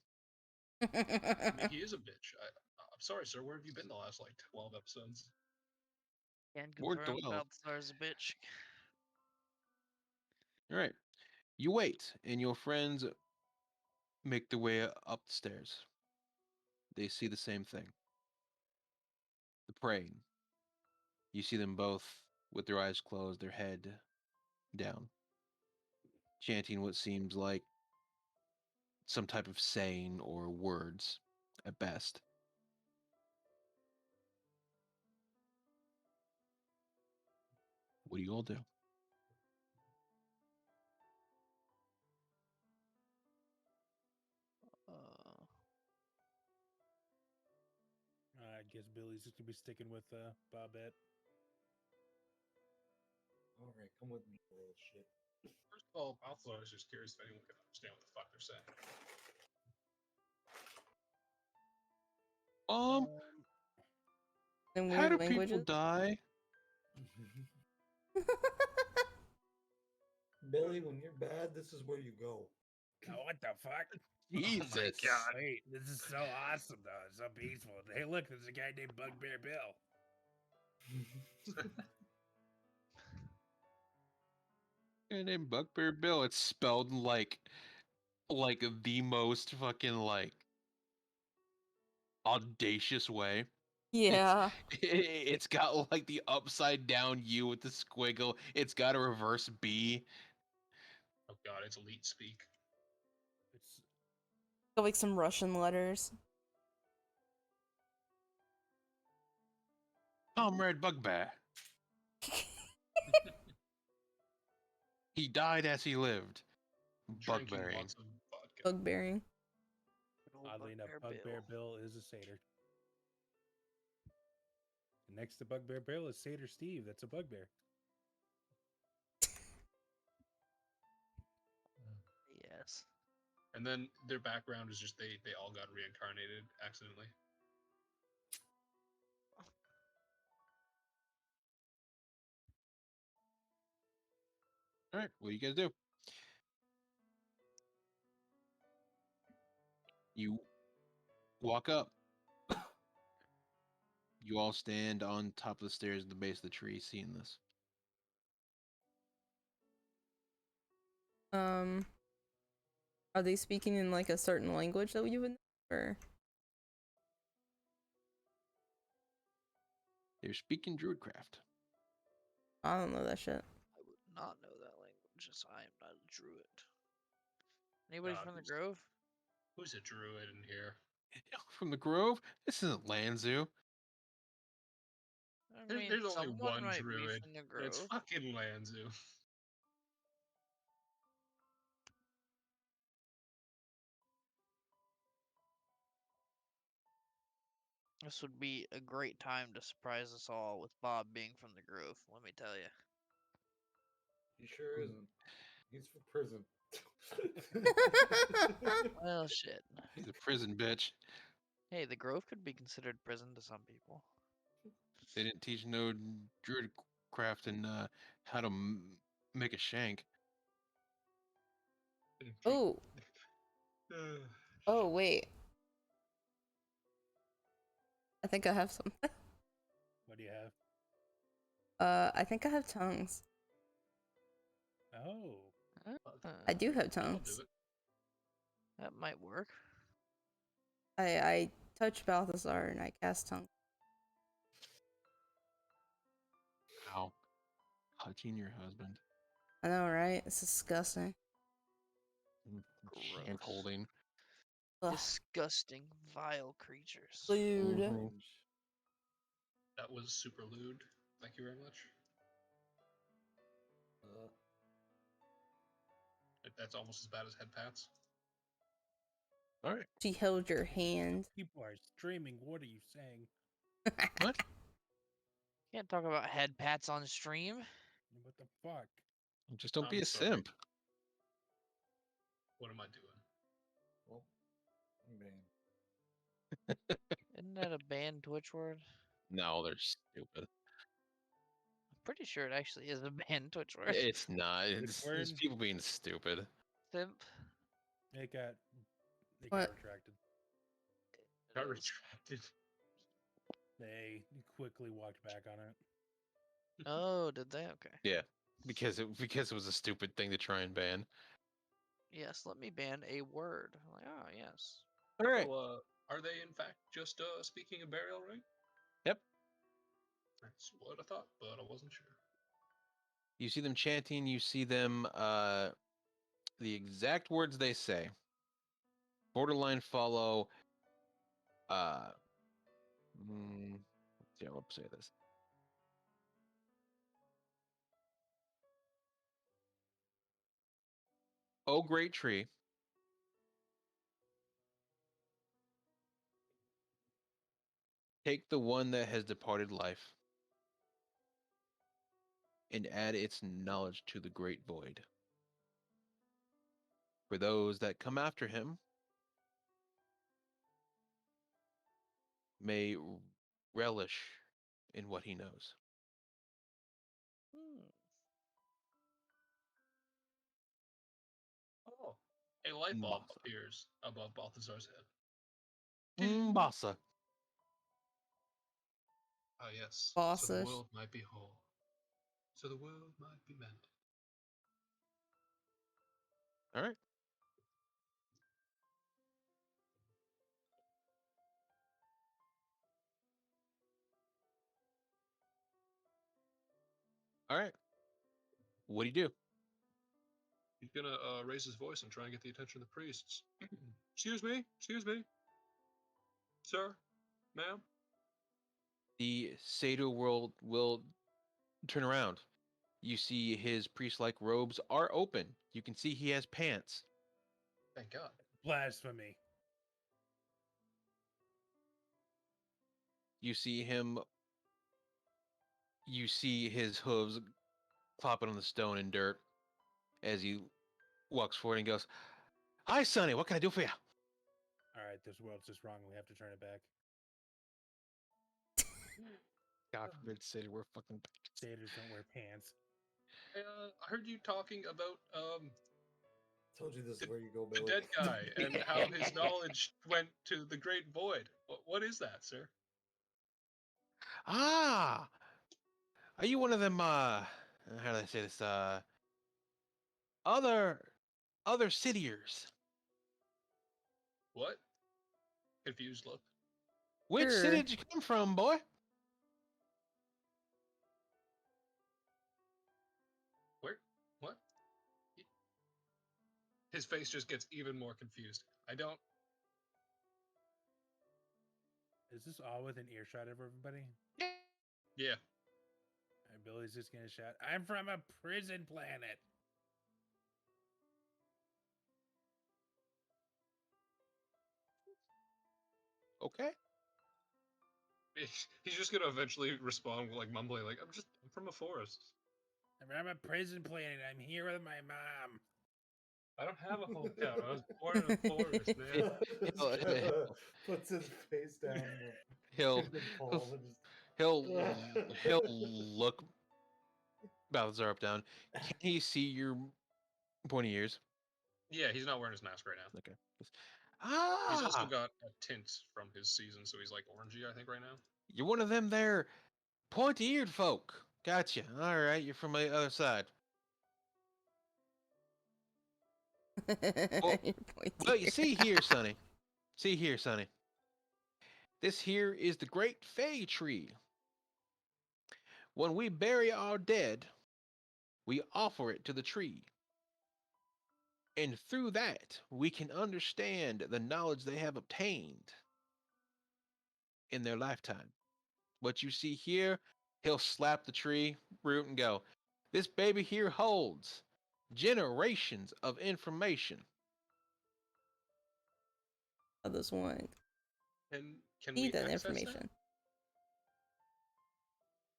I mean, he is a bitch. I'm sorry, sir. Where have you been the last like 12 episodes? Can More confirm 12. Balthazar's a bitch. All right. You wait, and your friends make their way up the stairs. They see the same thing. The praying. You see them both with their eyes closed, their head down, chanting what seems like some type of saying or words at best. What do you all do? I guess Billy's just gonna be sticking with Bobette. All right, come with me, little shit. First of all, Balthazar is just curious if anyone can understand what the fuck they're saying. In How weird do people languages. die? Billy, when you're bad, this is where you go. Oh, what the fuck? Jesus. God. Wait, this is so awesome, though. It's so peaceful. Hey, look, there's a guy named Bugbear Bill. Guy named Buckbear Bill. It's spelled like the most fucking like audacious way. Yeah. It's got like the upside down U with the squiggle. It's got a reverse B. Oh god, it's elite speak. It's Got like some Russian letters. Comrade Bugbear. He died as he lived. Drinking Bugbearing. lots of vodka. Bugbearing. oddly enough, Bugbear Bill is a satyr. And next to Bugbear Bill is Satyr Steve. That's a bugbear. Yes. And then their background is just they all got reincarnated accidentally. All right, what do you guys do? You walk up. You all stand on top of the stairs at the base of the tree, seeing this. Are they speaking in like a certain language that you would know? Or They're speaking Druidcraft. I don't know that shit. I would not know that language, as I am not a druid. Anybody God, from the who's- Grove? Who's a druid in here? From the Grove? This isn't Lanzu. I There's, mean, there's only someone one might be druid, from the and it's Grove. fucking Lanzu. This would be a great time to surprise us all with Bob being from the Grove, let me tell you. He sure isn't. He's for prison. Well, shit. He's a prison bitch. Hey, the Grove could be considered prison to some people. They didn't teach no druid craft and how to make a shank. Oh, oh wait. I think I have some. What do you have? I think I have tongues. Oh. I do have I'll tongues. do it. That might work. I touch Balthazar and I cast tongue. Ow. Touching your husband. I know, right? It's disgusting. Gross. Hand holding. Ugh. Disgusting, vile creatures. Lewd. Mhm. That was super lewd. Thank you very much. That's almost as bad as head pats. All right. She held your hand. People are streaming. What are you saying? What? Can't talk about head pats on stream. What the fuck? Just don't be I'm a sorry. simp. What am I doing? Well, I'm banned. Isn't that a banned Twitch word? No, they're stupid. I'm pretty sure it actually is a banned Twitch word. It's not. It's word? people being stupid. Simp. It got What? retracted. Got It is. retracted. They quickly walked back on it. Oh, did they? Okay. Yeah, because it was a stupid thing to try and ban. Yes, let me ban a word. I'm like, oh, yes. All right. So, are they in fact just speaking a burial ring? Yep. That's what I thought, but I wasn't sure. You see them chanting. You see them. The exact words they say. Borderline follow. Let's see how I'll say this. Oh, great tree. Take the one that has departed life and add its knowledge to the great void. For those that come after him may relish in what he knows. Hmm. Oh, a light bulb Mbasa. appears above Balthazar's head. Mbasa. Ah, yes. So the Bossish. world might be whole. So the world might be mended. All right. All right. What do you do? He's gonna raise his voice and try and get the attention of the priests. Excuse me, sir, ma'am. The Sado world will turn around. You see his priest-like robes are open. You can see he has pants. Thank God. Blasphemy. You see him. You see his hooves clopping on the stone and dirt as he walks forward and goes, "Hi, Sonny. What can I do for you?" All right, this world's just wrong. We have to turn it back. God forbid, Sado wear fucking pants. Satyrs don't wear pants. I heard you talking about Told you this is where you go, the Billy. dead guy and how his knowledge went to the great void. What is that, sir? Ah, are you one of them? How do I say this? Other cityers. What? Confused look. Which Sure. city did you come from, boy? Where? What? His face just gets even more confused. I don't. Is this all within earshot of everybody? Yeah. Billy's just gonna shout, "I'm from a prison planet." Okay. He's just gonna eventually respond like mumbling, like I'm from a forest. I'm from a prison planet. I'm here with my mom. I don't have a hometown. I was born in a forest, man. Just kinda puts his face down. He'll in the palm and just- he'll look Balthazar up down. Can he see your pointy ears? Yeah, he's not wearing his mask right now. Okay. He's also Ah, got a tint from his season, so he's like orangey, I think, right now. you're one of them there pointy-eared folk. Gotcha. All right, you're from the other side. Well, Your pointy Well, you ear. see here, Sonny. See here, Sonny. This here is the great Fay tree. When we bury our dead, we offer it to the tree. And through that, we can understand the knowledge they have obtained in their lifetime. What you see here, he'll slap the tree root and go, "This baby here holds generations of information." This one. Can we Need that access information.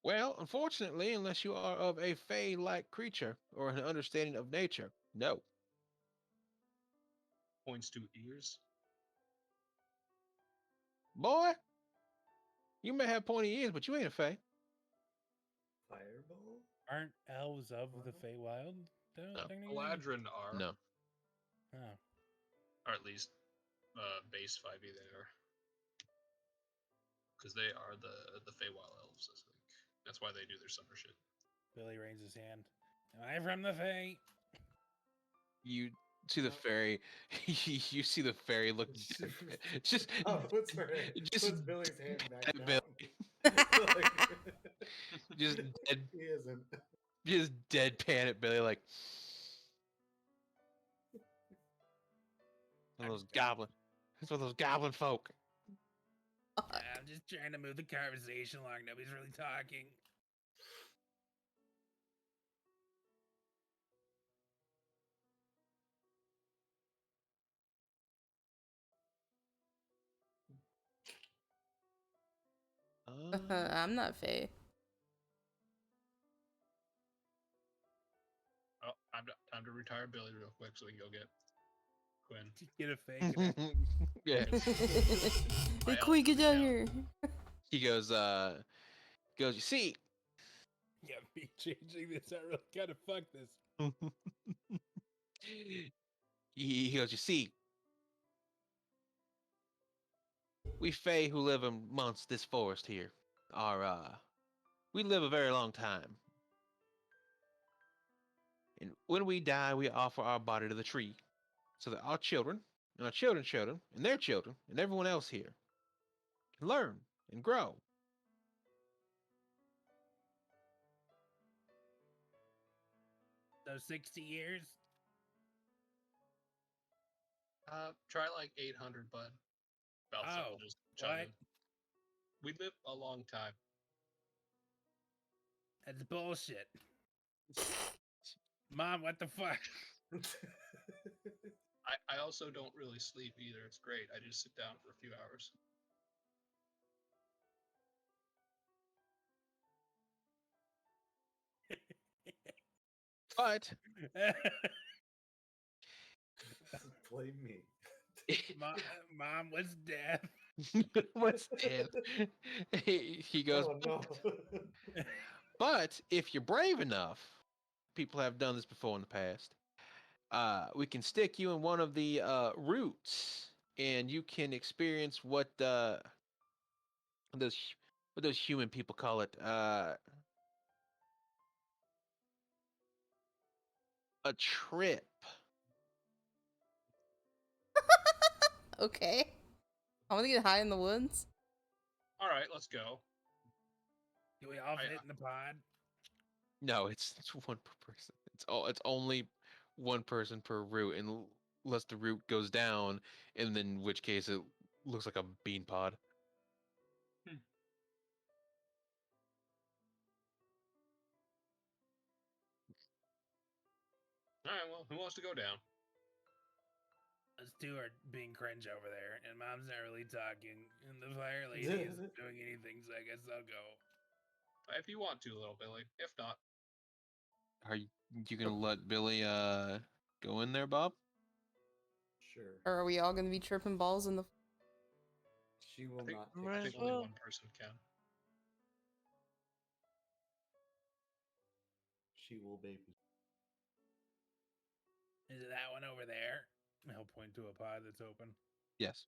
Well, unfortunately, unless you are of a Fey-like creature or an understanding of nature, no. Points to ears. Boy, you may have pointy ears, but you ain't a Fey. Fireball? Aren't elves of the Wow. Feywild? No. Technically? Galadrin are, No. Oh. or at least base 5e they are, because they are the Feywild elves. I think that's why they do their summer shit. Billy raised his hand. Am I from the Fey? You see the fairy. You see the fairy look. Just, Puts just Billy's hand back dead down. just dead, He isn't. just deadpan at Billy like. One of those goblin. It's one of those goblin folk. I'm just trying to move the conversation along. Nobody's really talking. I'm not Faye. Oh, time to retire Billy real quick so we can go get Quinn. Get a fake. Yeah. Hey, Queen, get down here. He goes. You see. Yeah, me changing this. I really gotta fuck this. He goes. You see. We Fae who live amongst this forest here are we live a very long time. And when we die, we offer our body to the tree so that our children and our children's children and their children and everyone else here can learn and grow. So 60 years? Try like 800, bud. Balthazar will just chime what? in. We live a long time. That's bullshit. Mom, what the fuck? I also don't really sleep either. It's great. I just sit down for a few hours. But Blame me. Mom, what's death? what's death? He goes. Oh no. But if you're brave enough, people have done this before in the past. We can stick you in one of the roots, and you can experience what those what those human people call it. A trip. Okay. I want to get high in the woods. All right, let's go. Do we all fit in the pod? No, it's one per person. It's only one person per route, and unless the root goes down, and then in which case it looks like a bean pod. All right, well, who wants to go down? Us two are being cringe over there, and Mom's not really talking, and the fire lady isn't doing anything, so I guess I'll go. If you want to, little Billy. If not, Are you gonna let Billy go in there, Bob? Sure. Or are we all gonna be tripping balls in the? She will think- not Might I take as think only well. one person can. She will baby. Is it that one over there? I'll point to a pod that's open. Yes.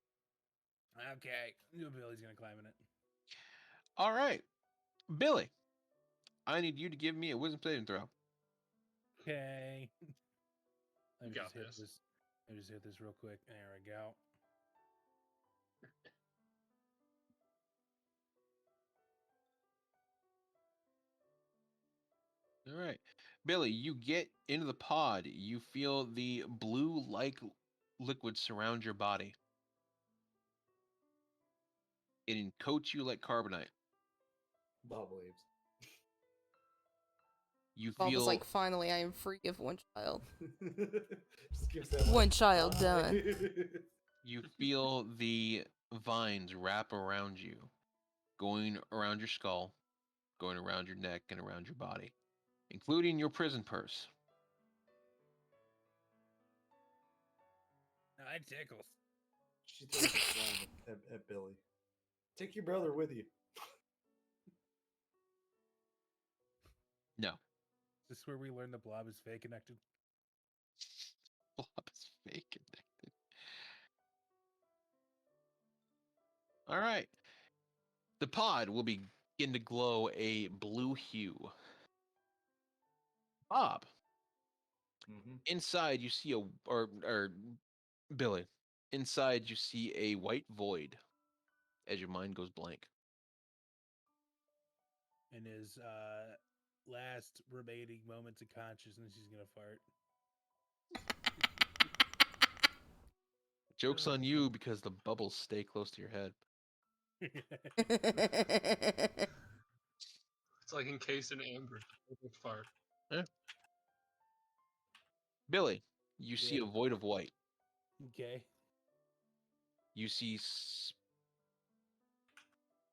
Okay, Billy's gonna climb in it. All right, Billy. I need you to give me a wisdom saving throw. Okay. Let You me got just hit this. this. Let me just hit this real quick. There we go. All right, Billy. You get into the pod. You feel the blue-like liquid surround your body. It coats you like carbonite. Bob waves. You Bob was feel like, finally, I am free of one child. Just gives that One child bye. done. you feel the vines wrap around you, going around your skull, going around your neck, and around your body, including your prison purse. No, it tickles. She throws a slime at Billy. Take your brother with you. No, Is this where we learn the blob is fake connected? blob is fake connected. All right. The pod will begin to glow a blue hue. Bob, Mm-hmm. inside you see or Billy, inside you see a white void as your mind goes blank. In his last remaining moments of consciousness, he's gonna fart. Joke's on you because the bubbles stay close to your head. It's like encased in amber. Perfect fart. Billy, you see Yeah. a void of white. Okay. You see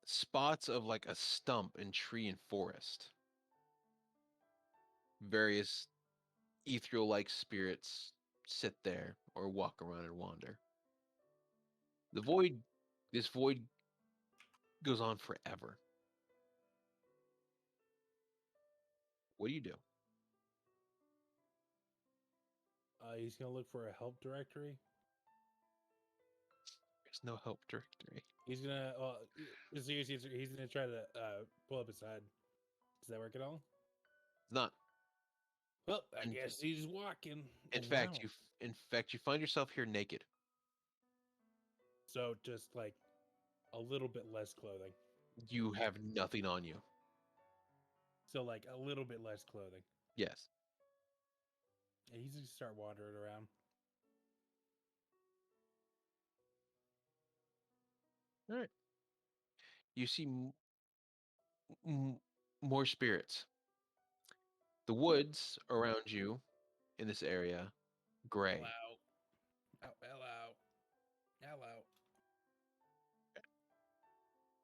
spots of like a stump and tree and forest. Various ethereal-like spirits sit there or walk around and wander. This void goes on forever. What do you do? He's gonna look for a help directory. There's no help directory. He's gonna. Seriously, he's gonna try to pull up his head. Does that work at all? It's not. Well, I In- guess he's walking. In and fact, now. you find yourself here naked. So just like a little bit less clothing. You have nothing on you. So like a little bit less clothing. Yes. And he's gonna start wandering around. All right. You see more spirits. The woods around you in this area, gray. Hello. Oh, hello. Hello.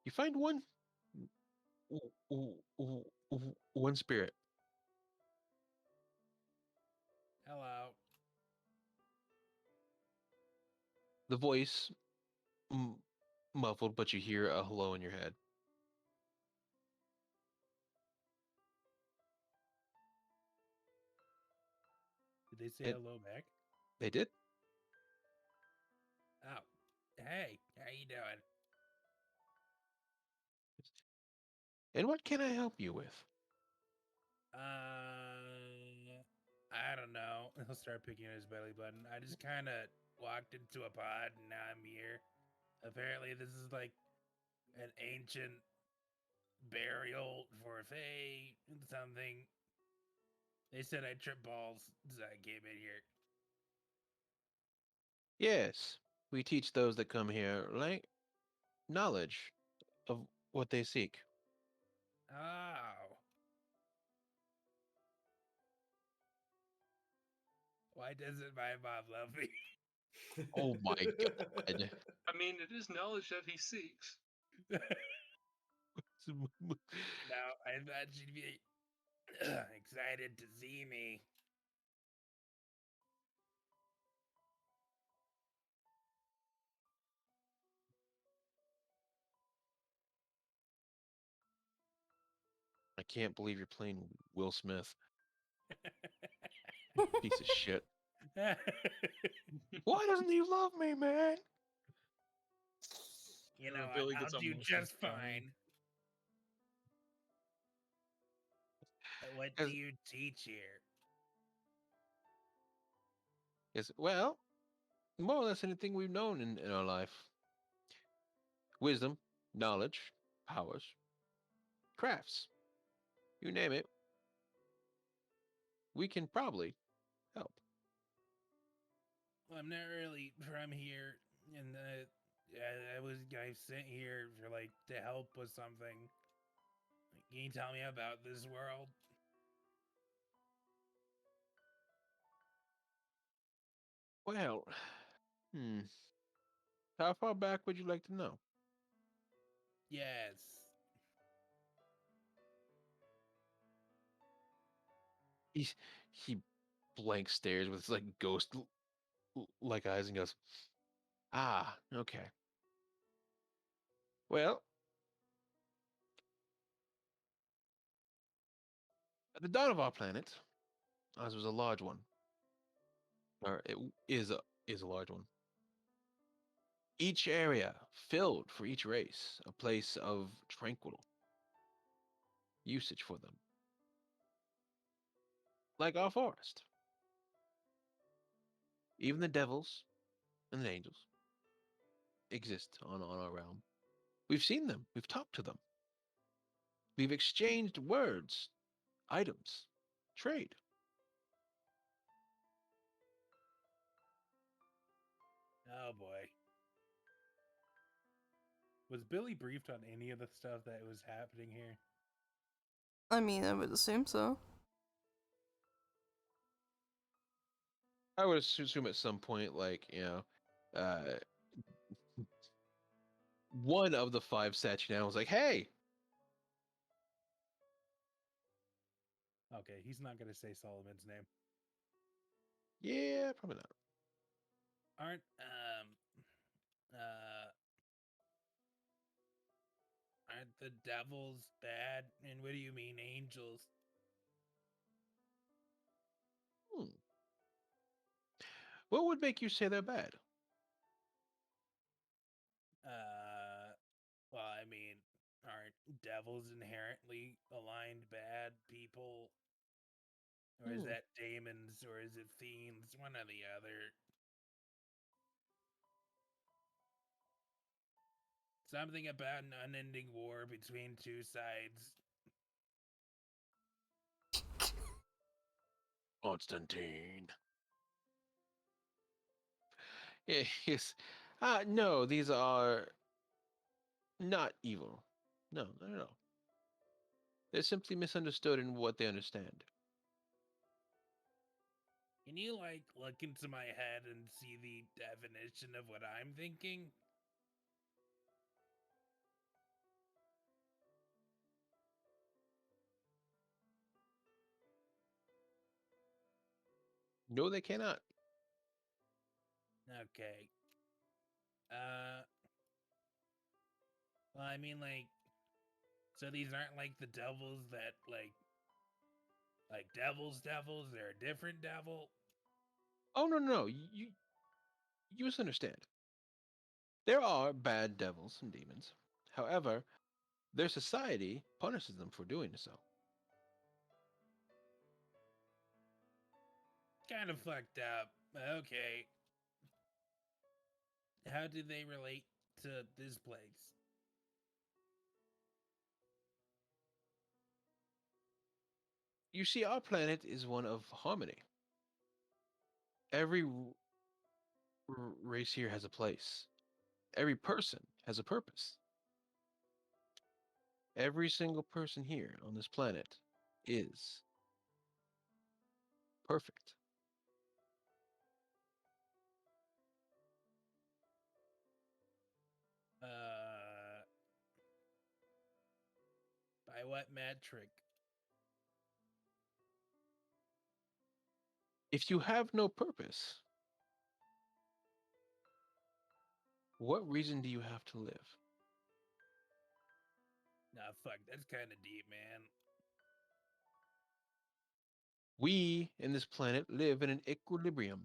You find one spirit. Hello. The voice muffled, but you hear a hello in your head. Did they say It- hello back? They did. Oh. Hey, how you doing? And what can I help you with? I don't know. He'll start picking at his belly button. I just kind of walked into a pod and now I'm here. Apparently, this is like an ancient burial for a fae something. They said I tripped balls, so I came in here. Yes, we teach those that come here knowledge of what they seek. Oh. Why doesn't my mom love me? Oh my god. I mean, it is knowledge that he seeks. Now, I thought she'd be excited to see me. I can't believe you're playing Will Smith. Piece of shit. Why doesn't he love me, man? You know, Billy I'll gets do emotional just crying. fine. What do As, you teach here? well, more or less anything we've known in our life. Wisdom, knowledge, powers, crafts. You name it. We can probably help. Well, I'm not really from here, and I was sent here for like to help with something. Can you tell me about this world? Well, hmm. How far back would you like to know? Yes. He's, he blank stares with his like ghost like eyes and goes, "Ah, okay. Well, at the dawn of our planet, ours was a large one, or is a large one. Each area filled for each race a place of tranquil usage for them, like our forest. Even the devils and the angels exist on our realm. We've seen them. We've talked to them. We've exchanged words, items, trade. Oh boy. Was Billy briefed on any of the stuff that was happening here? I mean, I would assume so. I would assume at some point, uh, one of the five sat you down and was like, "Hey, Okay, he's not gonna say Solomon's name. yeah, probably not." Aren't uh aren't the devils bad? And what do you mean angels? Hmm. What would make you say they're bad? Uh well, I mean, aren't devils inherently aligned bad people? Or is Hmm. that demons or is it fiends? One or the other. Something about an unending war between two sides. Constantine. Yeah, yes. No, these are not evil. No, not at all. They're simply misunderstood in what they understand. Can you like look into my head and see the definition of what I'm thinking? No, they cannot. Okay. Uh well, I mean, like, so these aren't like the devils that like devils, they're a different devil. Oh no, no, you misunderstand. There are bad devils and demons. However, their society punishes them for doing so. Kind of fucked up. Okay. How do they relate to this place? You see, our planet is one of harmony. Every race here has a place. Every person has a purpose. Every single person here on this planet is perfect. By what metric? If you have no purpose, what reason do you have to live? Nah, fuck, that's kind of deep, man. We in this planet live in an equilibrium,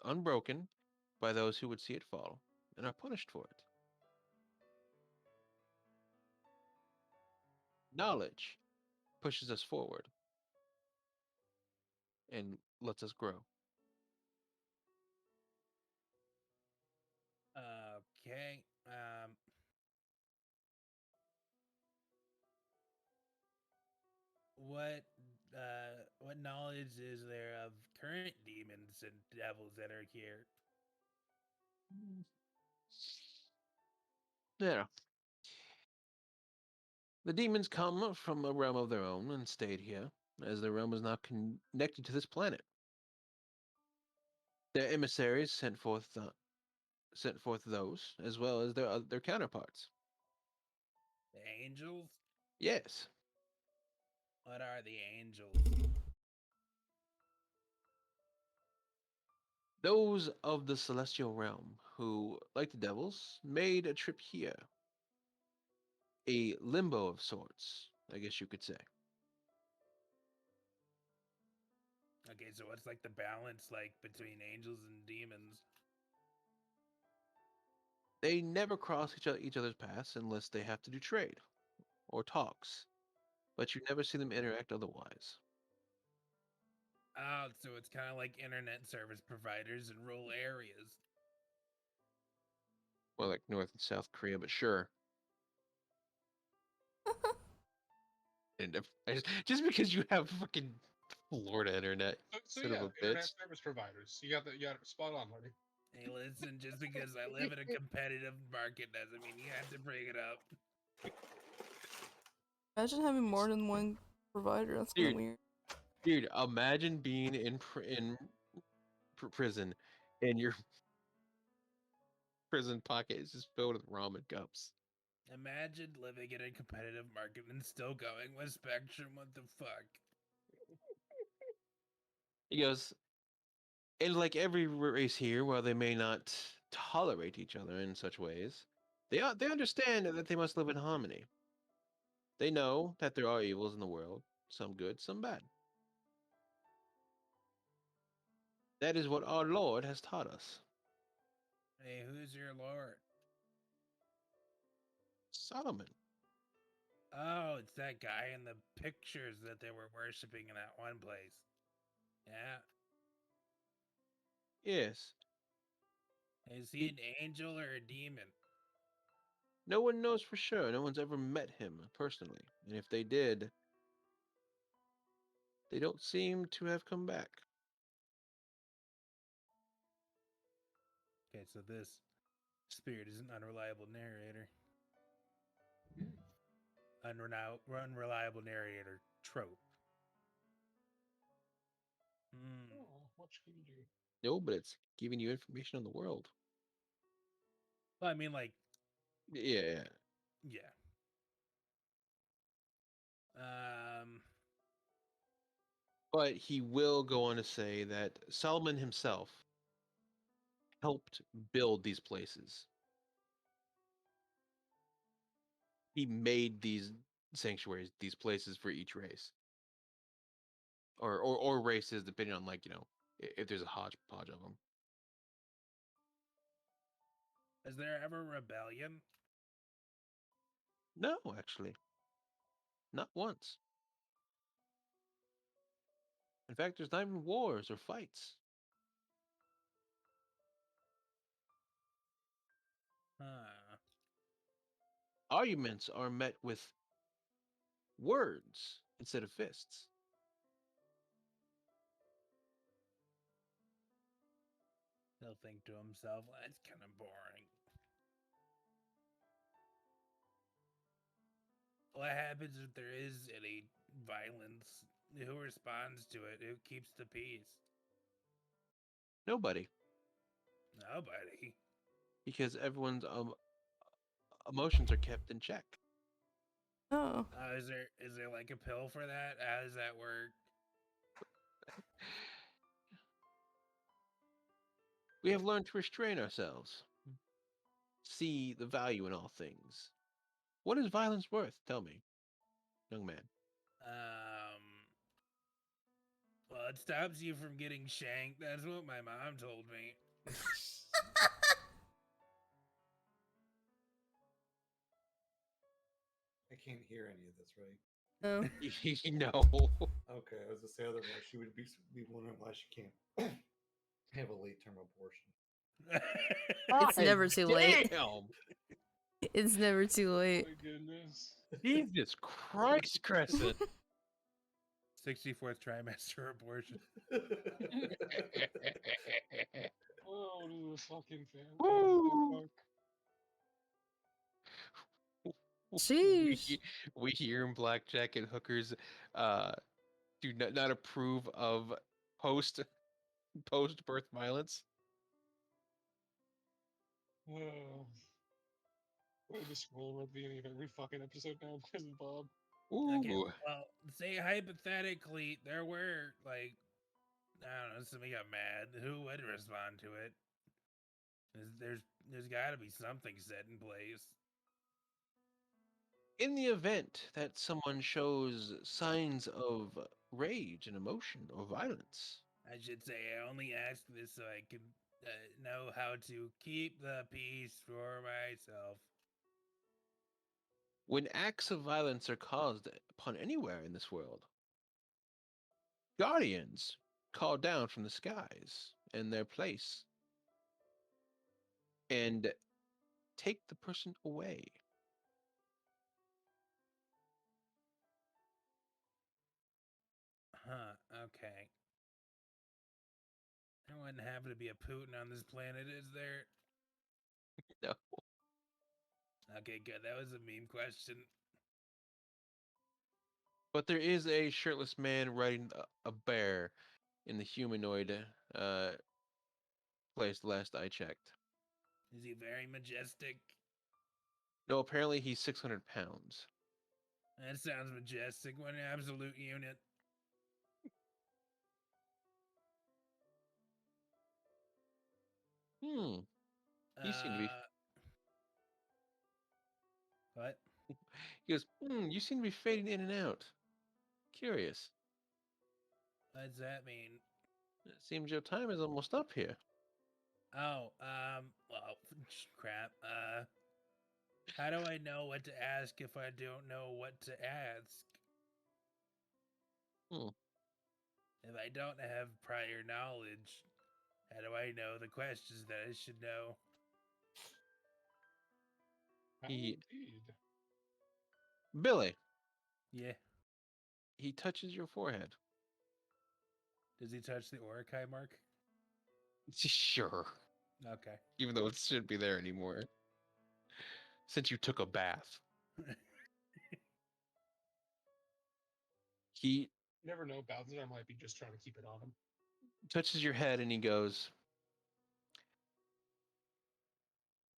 unbroken by those who would see it fall and are punished for it. Knowledge pushes us forward and lets us grow. Okay. What knowledge is there of current demons and devils that are here? Yeah. The demons come from a realm of their own and stayed here, as the realm is not connected to this planet. Their emissaries sent forth those, as well as their counterparts. The angels? Yes, What are the angels? those of the celestial realm who, like the devils, made a trip here. A limbo of sorts, I guess you could say. Okay, so what's like the balance like between angels and demons? They never cross each other's paths unless they have to do trade or talks, but you never see them interact otherwise. Oh, so it's kind of like internet service providers in rural areas. Well, like North and South Korea, but sure. And just because you have fucking Florida internet, So son yeah, of a internet bitch. service providers. You got it spot on, buddy. Hey, listen, just because I live in a competitive market doesn't mean you have to bring it up. Imagine having more than one provider. That's kind of Dude, weird. dude, imagine being in prison and your prison pocket is just filled with ramen cups. Imagine living in a competitive market and still going with Spectrum. What the fuck? He goes, and like every race here, while they may not tolerate each other in such ways, they understand that they must live in harmony. They know that there are evils in the world, some good, some bad. That is what our Lord has taught us. Hey, who's your lord? Solomon. Oh, it's that guy in the pictures that they were worshiping in that one place. Yeah. Yes. Is he an angel or a demon? No one knows for sure. No one's ever met him personally. And if they did, they don't seem to have come back. Okay, so this spirit is an unreliable narrator. Unreliable narrator trope. Hmm. Oh, what should we do? No, but it's giving you information on the world. Well, I mean, like, Yeah. yeah. Um. But he will go on to say that Solomon himself helped build these places. He made these sanctuaries, these places for each race. Or races, depending on, like, if there's a hodgepodge of them. Is there ever rebellion? No, actually. Not once. In fact, there's not even wars or fights. Huh. Arguments are met with words instead of fists. He'll think to himself, that's kind of boring. What happens if there is any violence? Who responds to it? Who keeps the peace? Nobody, Nobody. because everyone's emotions are kept in check. Oh. Is there like a pill for that? How does that work? We have learned to restrain ourselves, see the value in all things. What is violence worth? Tell me, young man. Well, it stops you from getting shanked. That's what my mom told me. I can't hear any of this, right? No. No. Okay, I was gonna say otherwise she would be wondering why she can't have a late term abortion. It's never too late. Damn. It's never too late. My goodness. Jesus Christ, Crescent. 64th trimester abortion. Oh, what is a fucking Woo. Sheesh. We here in Blackjack and Hookers do not approve of post birth violence. Oh. We're just scrolling at the beginning of every fucking episode now because of Bob. Okay, Ooh. well, say hypothetically there were like, I don't know, somebody got mad. Who would respond to it? There's got to be something set in place. In the event that someone shows signs of rage and emotion or violence, I should say I only ask this so I can know how to keep the peace for myself. when acts of violence are caused upon anywhere in this world, guardians call down from the skies in their place and take the person away. Huh, okay. There wouldn't happen to be a Putin on this planet, is there? No. Okay, good. That was a meme question. But there is a shirtless man riding a bear in the humanoid place last I checked. Is he very majestic? No, apparently he's 600 pounds. That sounds majestic. What an absolute unit. He seemed to be. What? He goes, you seem to be fading in and out. Curious. What does that mean? It seems your time is almost up here. Oh, well, crap. How do I know what to ask if I don't know what to ask? If I don't have prior knowledge, how do I know the questions that I should know? Indeed. Billy, Yeah. he touches your forehead. Does he touch the Orakai mark? Sure. Okay. Even though it shouldn't be there anymore. Since you took a bath. He You never know, Balthazar might be just trying to keep it on him. touches your head and he goes,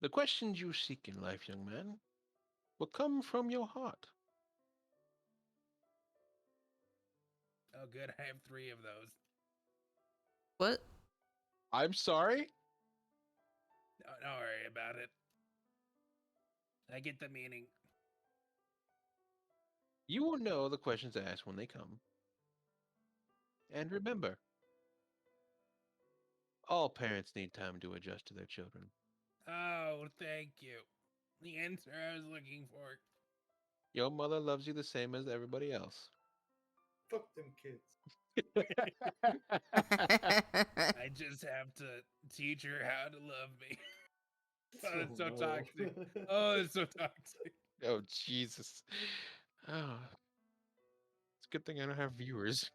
the questions you seek in life, young man, will come from your heart. Oh, good. I have 3 of those. What? I'm sorry? Don't worry about it. I get the meaning. You will know the questions asked when they come. And remember, all parents need time to adjust to their children. Oh, thank you. The answer I was looking for. Your mother loves you the same as everybody else. Fuck them kids. I just have to teach her how to love me. Oh, it's so no. toxic. Oh, it's so toxic. Oh, Jesus. Oh. It's a good thing I don't have viewers.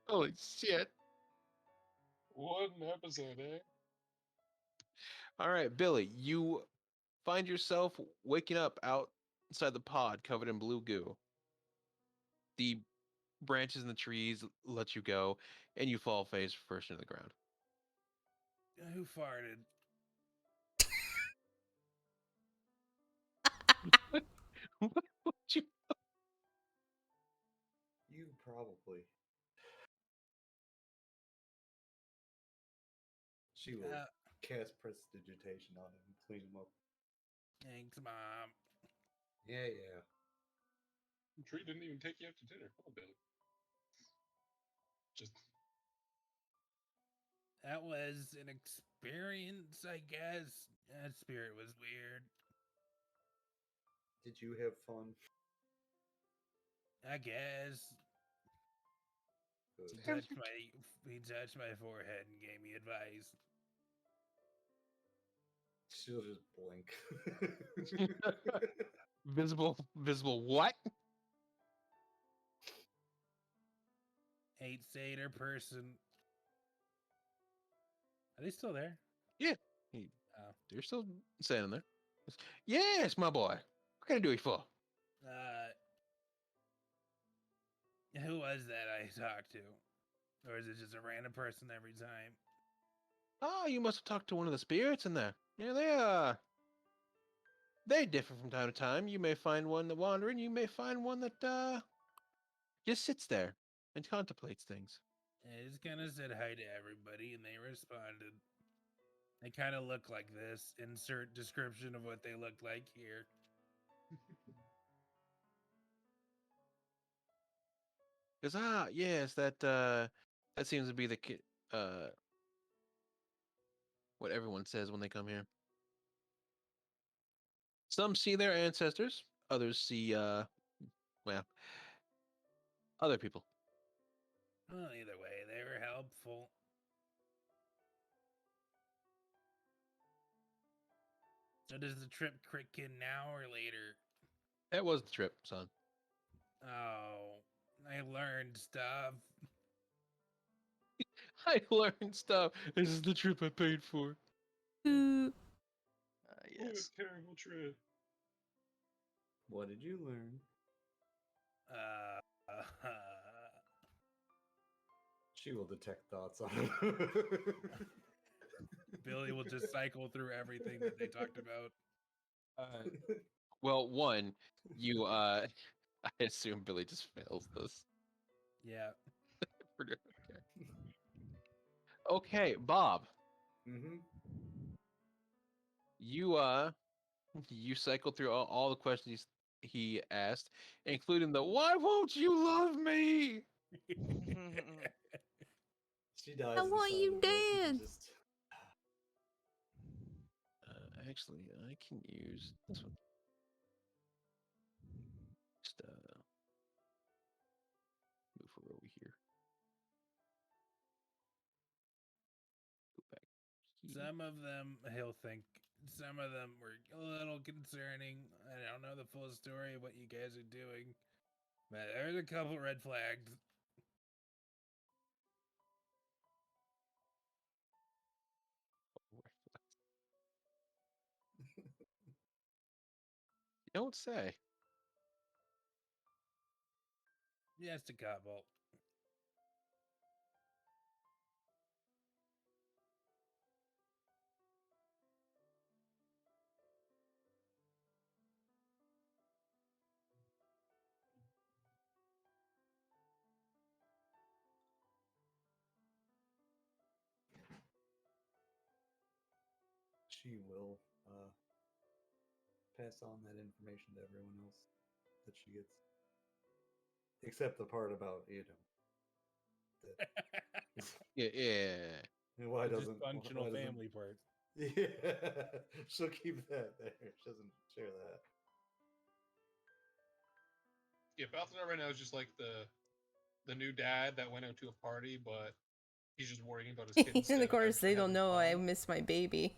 Holy shit. What an episode, eh? All right, Billy, you find yourself waking up outside the pod covered in blue goo. The branches in the trees let you go, and you fall face first into the ground. Who farted? What would you? You probably. She will Uh, cast prestidigitation on him and clean him up. Thanks, Mom. Yeah, yeah. The tree didn't even take you out to dinner. Come on, Billy. Just That was an experience, I guess. That spirit was weird. Did you have fun? I guess. Good. He touched my forehead and gave me advice. She'll just blink. Visible what? 8-Sater person. Are they still there? Yeah, Oh. you're still standing there. Yes, my boy. What can I do you for? Who was that I talked to? Or is it just a random person every time? Oh, you must have talked to one of the spirits in there. Yeah, they differ from time to time. You may find one that wandering. You may find one that just sits there and contemplates things. I just kind of said hi to everybody, and they responded. They kind of look like this. Insert description of what they look like here. Because yes, that seems to be what everyone says when they come here. Some see their ancestors. Others see well, other people. Well, either way, they were helpful. So does the trip kick in now or later? That was the trip, son. Oh, I learned stuff. I learned stuff. This is the trip I paid for. Yes. What a terrible trip. What did you learn? She will detect thoughts on him. Billy will just cycle through everything that they talked about. Well, one, you I assume Billy just fails this. Yeah. Okay, Bob. Mm-hmm. You cycle through all the questions he asked, including the "Why won't you love me?" She dies. I want inside you of it and dead. just- Actually, I can use this one. Just move her over here. Go back here. Some of them he'll think. Some of them were a little concerning. I don't know the full story of what you guys are doing, but there's a couple red flags. You don't say. Just a couple. She will pass on that information to everyone else that she gets, except the part about Yeah. why The doesn't dysfunctional why doesn't- family part. Yeah, she'll keep that there. She doesn't share that. Yeah, Balthazar right now is just like the new dad that went out to a party, but he's just worrying about his kids. And instead of course, actually they don't having know I fun. miss my baby.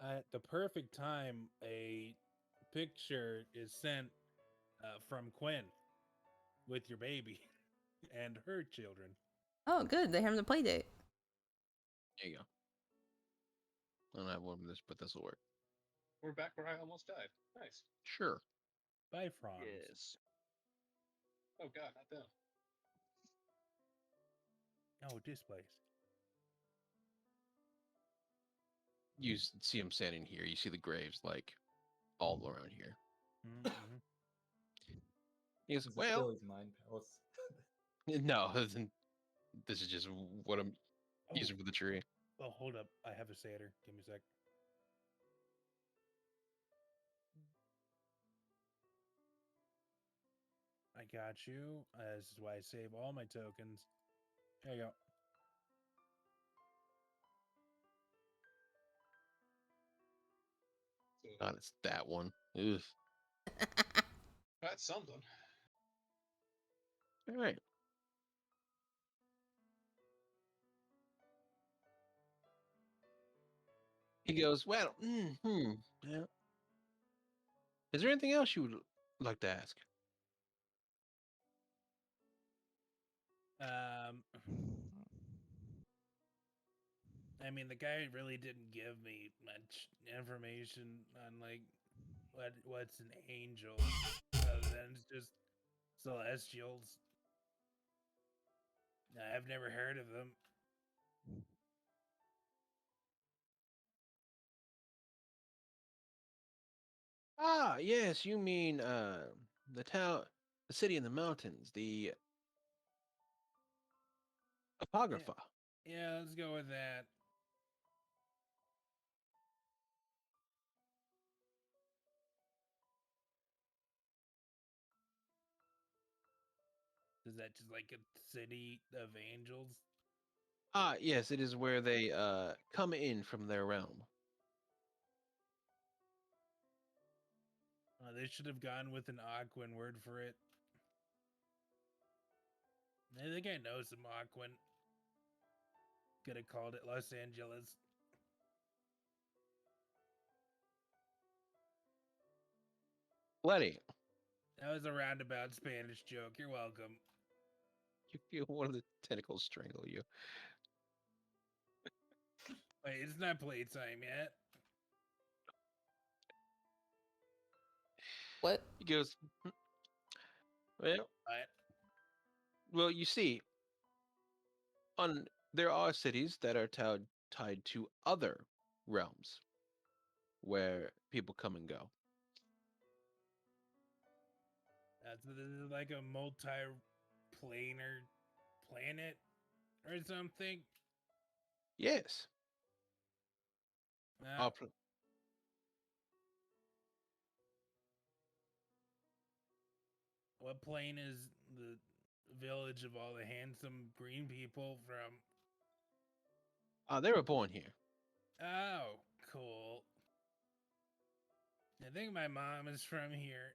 At the perfect time, a picture is sent from Quinn with your baby and her children. Oh, good. They're having a play date. There you go. I don't have one of this, but this will work. We're back where I almost died. Nice. Sure. Bye, frogs. Yes. Oh god, not them. Oh, this place. You see him standing here. You see the graves like all around here. Mm-hmm. He goes, This is well, Billy's mind palace. no, this is just what I'm Oh, using for the tree. oh, hold up. I have a satyr. Give me a sec. I got you. This is why I save all my tokens. There you go. So, God, it's that one. Ugh. that's something. All right. He goes, well, yeah. Is there anything else you would like to ask? I mean, the guy really didn't give me much information on like what's an angel, other than it's just celestials. I've never heard of them. Ah, yes, you mean the town, the city in the mountains, the apocrypha. Yeah, let's go with that. Is that just like a city of angels? Ah, yes, it is where they come in from their realm. They should have gone with an Aquan word for it. I think I know some Aquan. Could have called it Los Angeles. Letty, That was a roundabout Spanish joke. You're welcome. you feel one of the tentacles strangle you. Wait, it's not playtime yet. What? He goes, well, What? well, you see, there are cities that are tied to other realms where people come and go. This is like a multi-planar planet or something. Yes. Uh, Our pl- what plane is the village of all the handsome green people from? they were born here. Oh, cool. I think my mom is from here.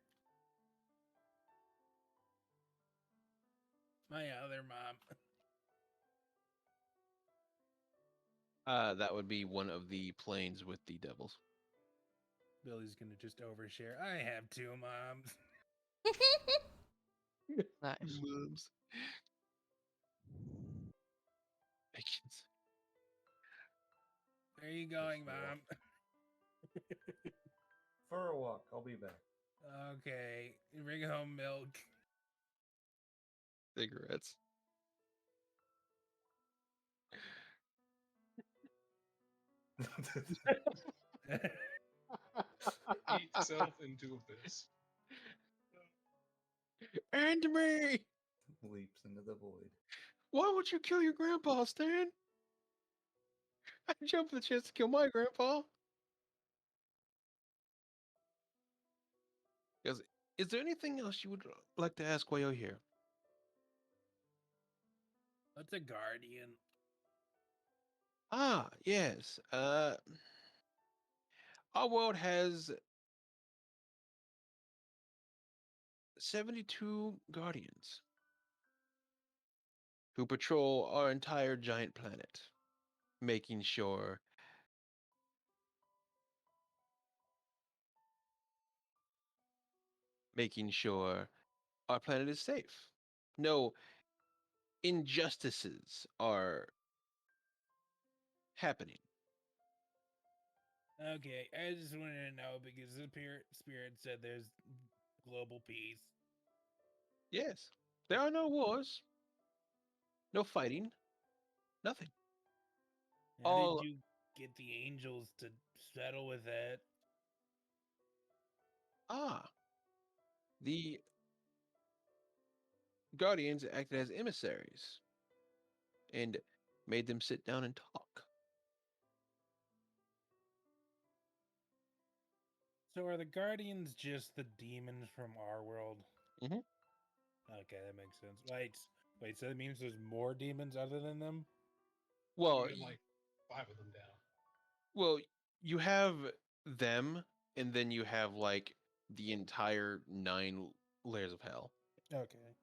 My other mom. That would be one of the planes with the devils. Billy's gonna just overshare. I have two moms. Nice. Moms. Fictions. Where are you going, First of all. mom? For a walk. I'll be back. Okay, bring home milk. Cigarettes. Eat yourself into abyss. And me! Leaps into the void. Why would you kill your grandpa, Stan? I jumped the chance to kill my grandpa. He goes, is there anything else you would like to ask while you're here? What's a guardian? Ah, yes. Our world has 72 guardians who patrol our entire giant planet, making sure our planet is safe. No injustices are happening. Okay, I just wanted to know because the spirit said there's global peace. Yes, there are no wars, no fighting, nothing. How did All you get the angels to settle with that? the guardians acted as emissaries and made them sit down and talk. So are the guardians just the demons from our world? Mhm. Okay, that makes sense. Wait. So that means there's more demons other than them? Well, You got like 5 of them down. well, you have them, and then you have like the entire 9 layers of hell. Okay.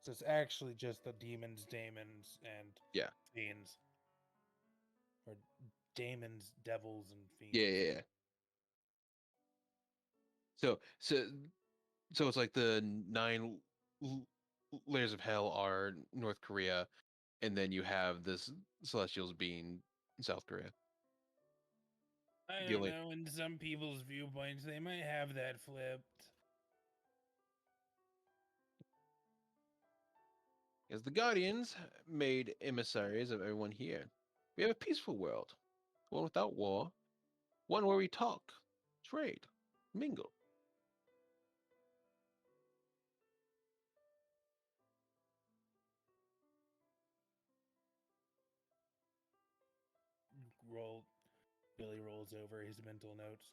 So it's actually just the demons, daemons, and Yeah. fiends. Or daemons, devils, and fiends. Yeah. So it's like the 9 layers of hell are North Korea, and then you have this Celestials being South Korea. I The don't only know. In some people's viewpoints, they might have that flipped. as the Guardians made emissaries of everyone here. We have a peaceful world, one without war, one where we talk, trade, mingle. Roll. Billy rolls over his mental notes.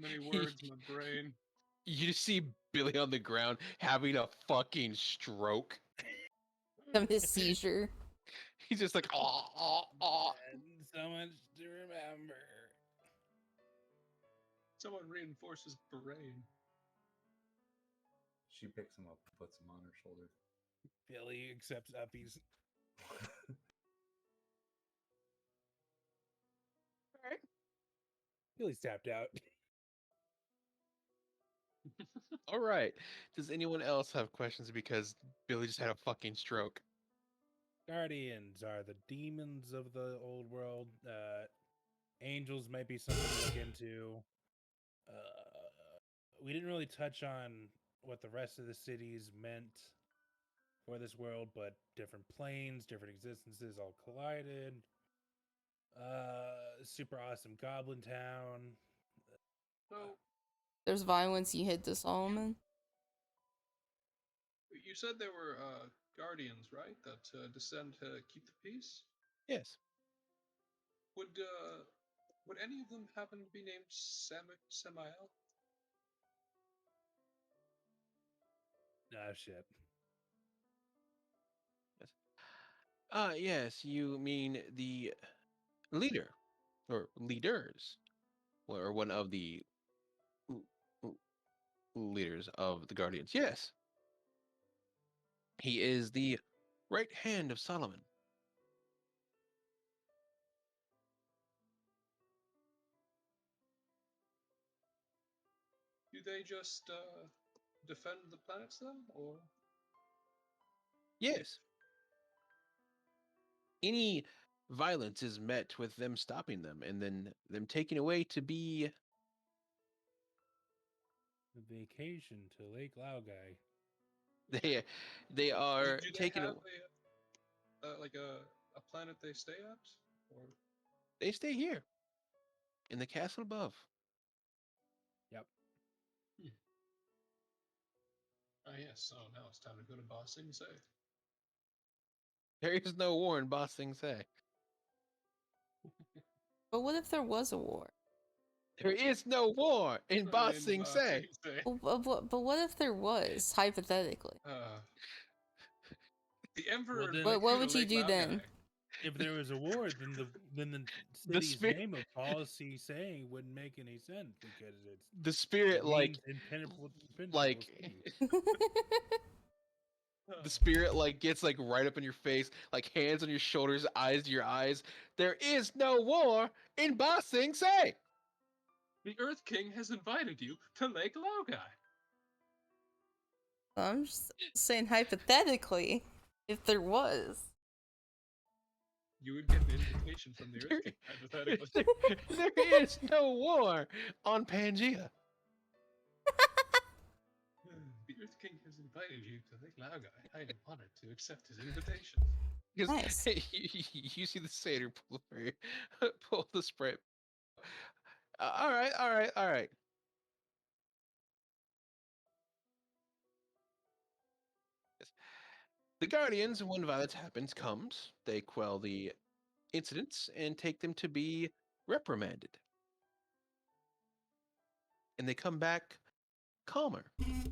Many words, my brain. You just see Billy on the ground having a fucking stroke. Of his seizure. He's just like, And so much to remember. Someone reinforces brain. She picks him up and puts him on her shoulder. Billy accepts uppies. Billy's tapped out. All right. Does anyone else have questions because Billy just had a fucking stroke? Guardians are the demons of the old world. Angels might be something to look into. We didn't really touch on what the rest of the cities meant for this world, but different planes, different existences all collided. Super awesome Goblin Town. So, There's violence, you hit the Solomon. you said there were guardians, right? That descend to keep the peace. Yes. Would any of them happen to be named Samael? Ah, shit. Yes, you mean the leader or leaders, or one of the l- l- leaders of the Guardians. Yes, he is the right hand of Solomon. Do they just defend the planets, though, or Yes, any violence is met with them stopping them and then them taking away to be The vacation to Lake Laogai. they are do they taken have away. a planet they stay at, or They stay here in the castle above. Yep. ah yes? So now it's time to go to Ba Sing Se. There is no war in Ba Sing Se. But what if there was a war? There is no war in Ba Sing Se. But what if there was, hypothetically? The Emperor Well, then- invites What you to would you Lake do then? Laogai. If there was a war, then the city's name of policy saying wouldn't make any sense because it's The spirit like impenetrable like sea. the spirit like gets like right up in your face, like hands on your shoulders, eyes to your eyes. There is no war in Ba Sing Se. The Earth King has invited you to Lake Laogai. I'm just saying hypothetically, if there was. You would get an invitation from the Earth King, hypothetically. There is no war on Pangea. The Earth King has invited you to Lake Laogai. I am honored to accept his invitation. Because Nice. you see the satyr pull the spray. All right, all right, all right. The Guardians, when violence happens, comes. They quell the incidents and take them to be reprimanded. And they come back calmer. Hmm.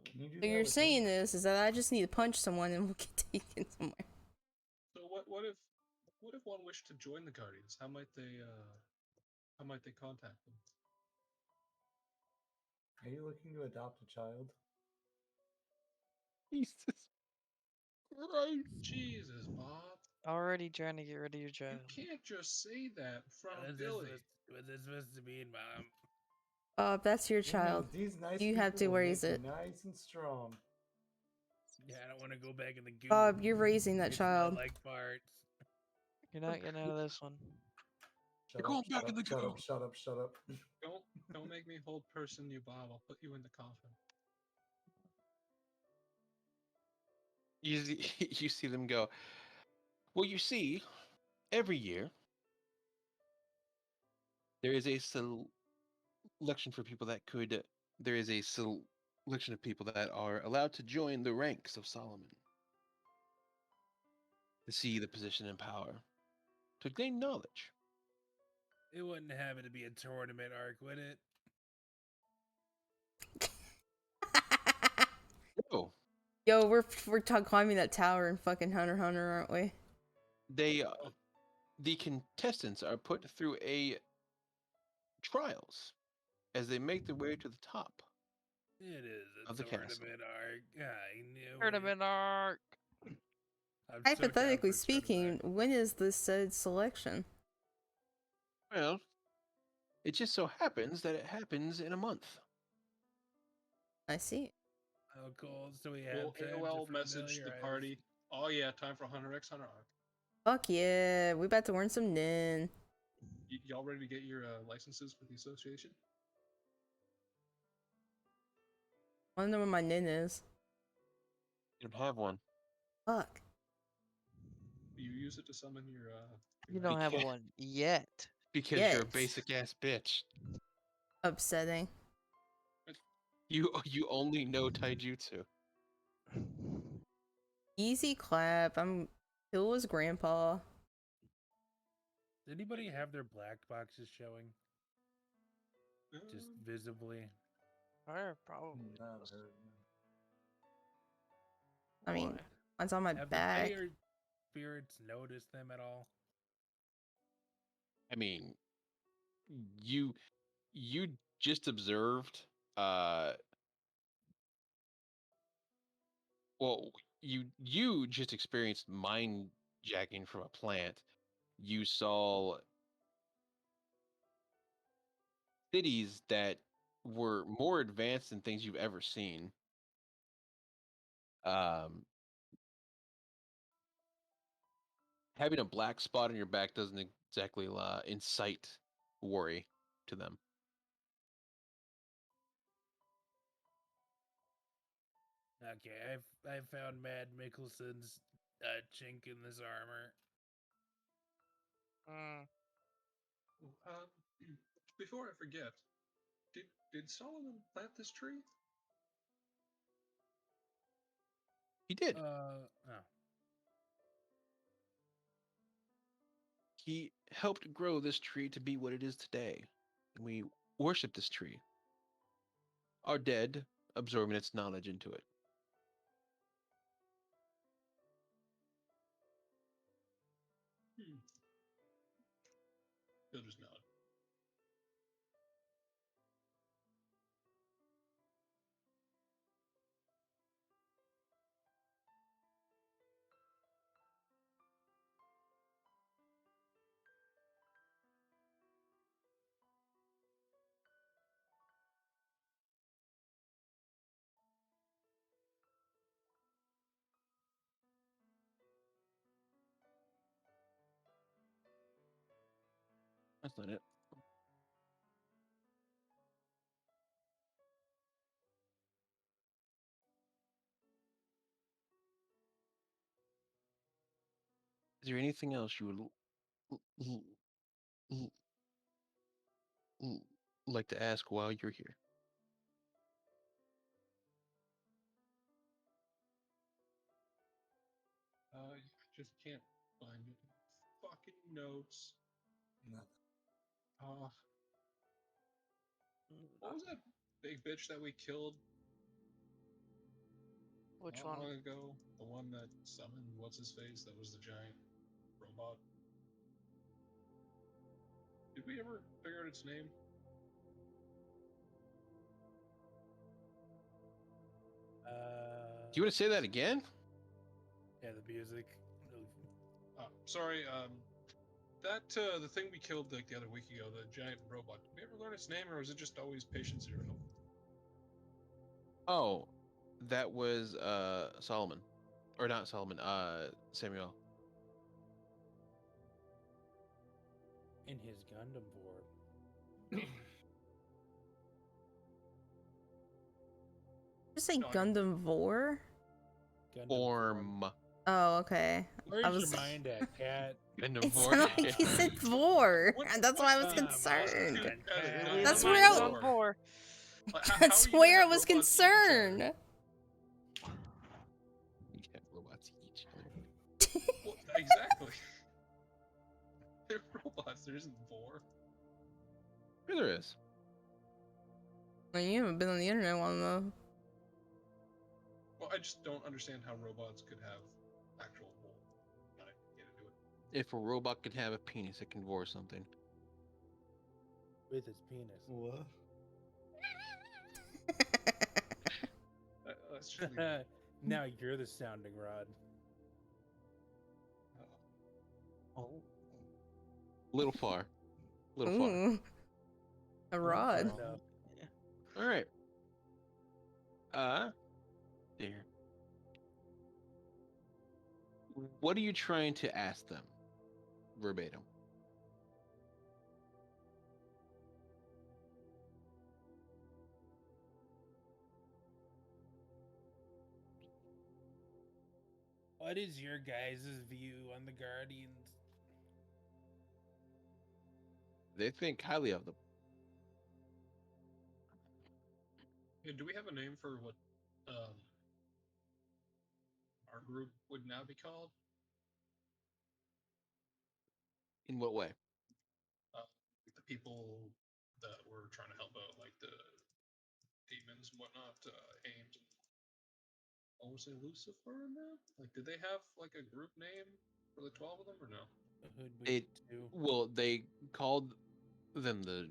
Can you do So that you're with saying me? this is that I just need to punch someone and we'll get taken somewhere. So what if one wished to join the Guardians? How might they contact them? Are you looking to adopt a child? Jesus Christ. Jesus, Bob. Already trying to get rid of your You child. can't just say that in front of Billy. What's this supposed to mean, Mom? That's your It child. means these nice You people have to will raise make it. you nice and strong. Yeah, I don't want to go back in the goop. Bob, you're raising that It's not child. like farts. You're not getting out of this one. Shut You're up, going back shut in up, the shut goo. up, shut up, shut up. Don't make me hold person you, Bob. I'll put you in the coffin. You see them go. Well, you see, every year there is a selection for people that could. There is a selection of people that are allowed to join the ranks of Solomon to see the position and power, to gain knowledge. It wouldn't happen to be a tournament arc, would it? No, Yo, we're climbing that tower in fucking Hunter x Hunter, aren't we? they the contestants are put through a trials as they make their way to the top It is a of the castle. tournament arc. I knew it. Tournament arc. I'm so down Hypothetically for speaking, tournament. when is this said selection? Well, it just so happens that it happens in a month. I see. How cool. So we have We'll time AOL to message the familiarize. party. Oh yeah, time for Hunter x Hunter arc. Fuck yeah, we about to learn some nin. Y'all ready to get your licenses for the association? I wonder what my nin is. You don't have one. Fuck. You use it to summon your. You don't have Because- one yet. Because you're a Yes. basic ass bitch. Upsetting. You only know taijutsu. Easy clap. I'm Hilla's grandpa. Does anybody have their black boxes showing? Just Um, visibly? Probably. Not heard. I mean, Why? mine's on my Have back. the player spirits noticed them at all? I mean, you just observed. Well, you just experienced mind jacking from a plant. You saw cities that were more advanced than things you've ever seen. Um, Having a black spot on your back doesn't exactly incite worry to them. Okay, I've found Mad Mickelson's chink in this armor. Mm, before I forget, did Solomon plant this tree? He did. Oh. He helped grow this tree to be what it is today. And we worship this tree. Our dead absorbing its knowledge into it. He'll just nod. That's not it. Is there anything else you would like to ask while you're here? You just can't find it. Fucking notes. Nothing. What was that big bitch that we killed Which not one? long ago? The one that summoned what's his face? That was the giant robot. Did we ever figure out its name? Do you want to say that again? Yeah, the music. Sorry. That the thing we killed like the other week ago, the giant robot. Did we ever learn its name, or was it just always Patient Zero? Oh, that was Solomon, or not Solomon. Samuel. In his Gundam form. Just say No, I know. Gundam Vor? Gundam Form. Oh, okay. Where's I was. your mind at, Cat? Gundam It Vor. sounded like you said Vor. What- And that's why I was what- concerned. Cat. That's Leave where the I- mind on four. Like, how are That's you gonna where I have was robots eat each other? concerned. You have robots eat each other. Well, exactly. They're robots. There isn't Vor. Sure there is. Well, you haven't been on the internet long enough. Well, I just don't understand how robots could have actual Vor. I get into it. If a robot could have a penis, it can vor something. With his penis. What? Let's just leave it. Now you're the sounding rod. Oh. Little far. Little far. Ooh. A rod. No. All right. There. What are you trying to ask them? Verbatim. What is your guys' view on the Guardians? They think highly of them. Yeah, do we have a name for what our group would now be called? In what way? The people that were trying to help out, like the demons and whatnot, Ames and I want to say Lucifer now? Like, did they have like a group name for the 12 of them or no? The Hoodwink too. Well, they called them the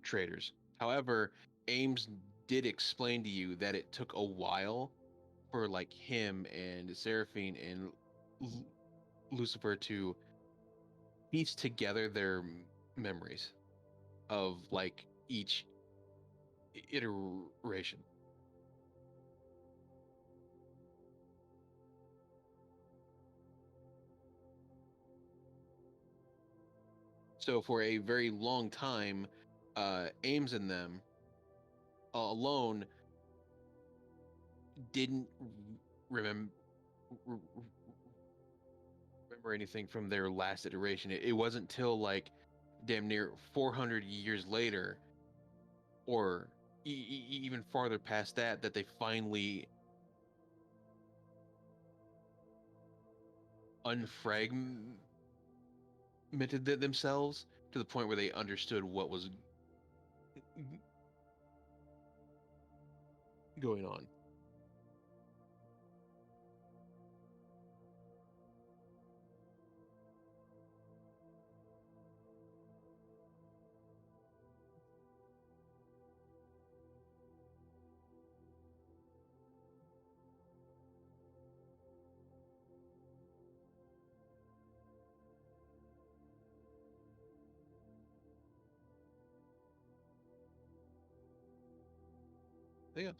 traders. However, Ames did explain to you that it took a while for like him and Seraphine and Lucifer to piece together their memories of like each iteration. So for a very long time, Ames and them alone didn't remember anything from their last iteration. It wasn't till like damn near 400 years later, or even farther past that, that they finally unfragmented themselves to the point where they understood what was going on. Yes.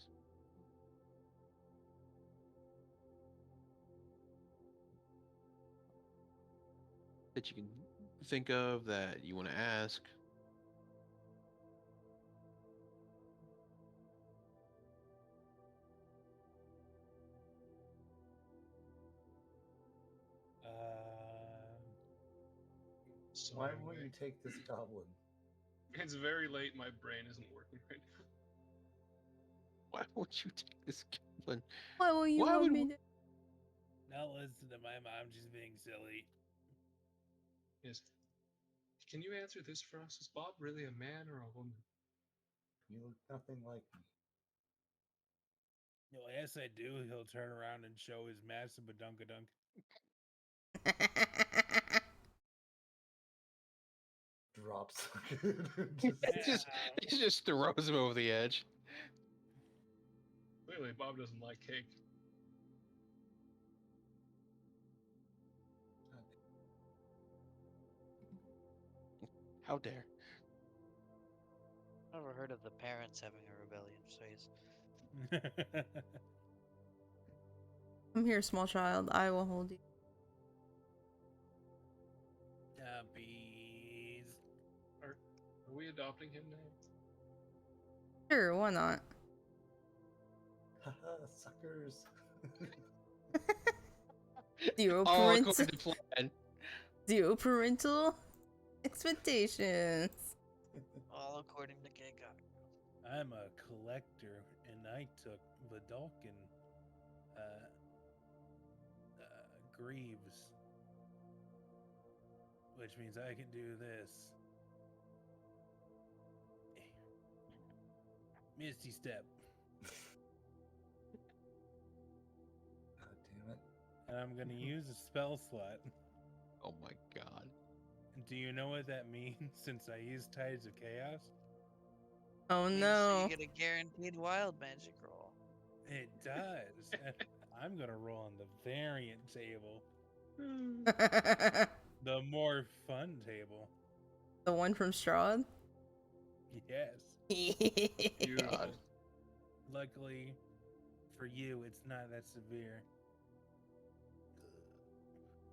That you can think of that you want to ask? Why Sorry, won't you mate. take this goblin? It's very late. My brain isn't working right now. Why won't you take this goblin? Why will you Why want would me we- to? Now listen to my mom just being silly. Yes. Can you answer this for us? Is Bob really a man or a woman? You look nothing like me. No, yes, I do. He'll turn around and show his massive badunkadunk. Drops. just, he just throws him over the edge. Clearly, Bob doesn't like cake. How dare? Never heard of the parents having a rebellion phase. Come here, small child. I will hold you. Puppies. Are we adopting him now? Sure, why not? Haha, suckers. Zero All parental. according to plan. Zero parental expectations. All according to Giga. I'm a collector, and I took Vidalkin, Greaves, which means I can do this. Misty Step, God damn it. and I'm gonna use a spell slot. Oh my god. Do you know what that means? Since I use Tides of Chaos, Oh Means no. You get a guaranteed wild magic roll. it does. And I'm gonna roll on the variant table, the more fun table. The one from Strahd? Yes. Beautiful. God. Luckily for you, it's not that severe.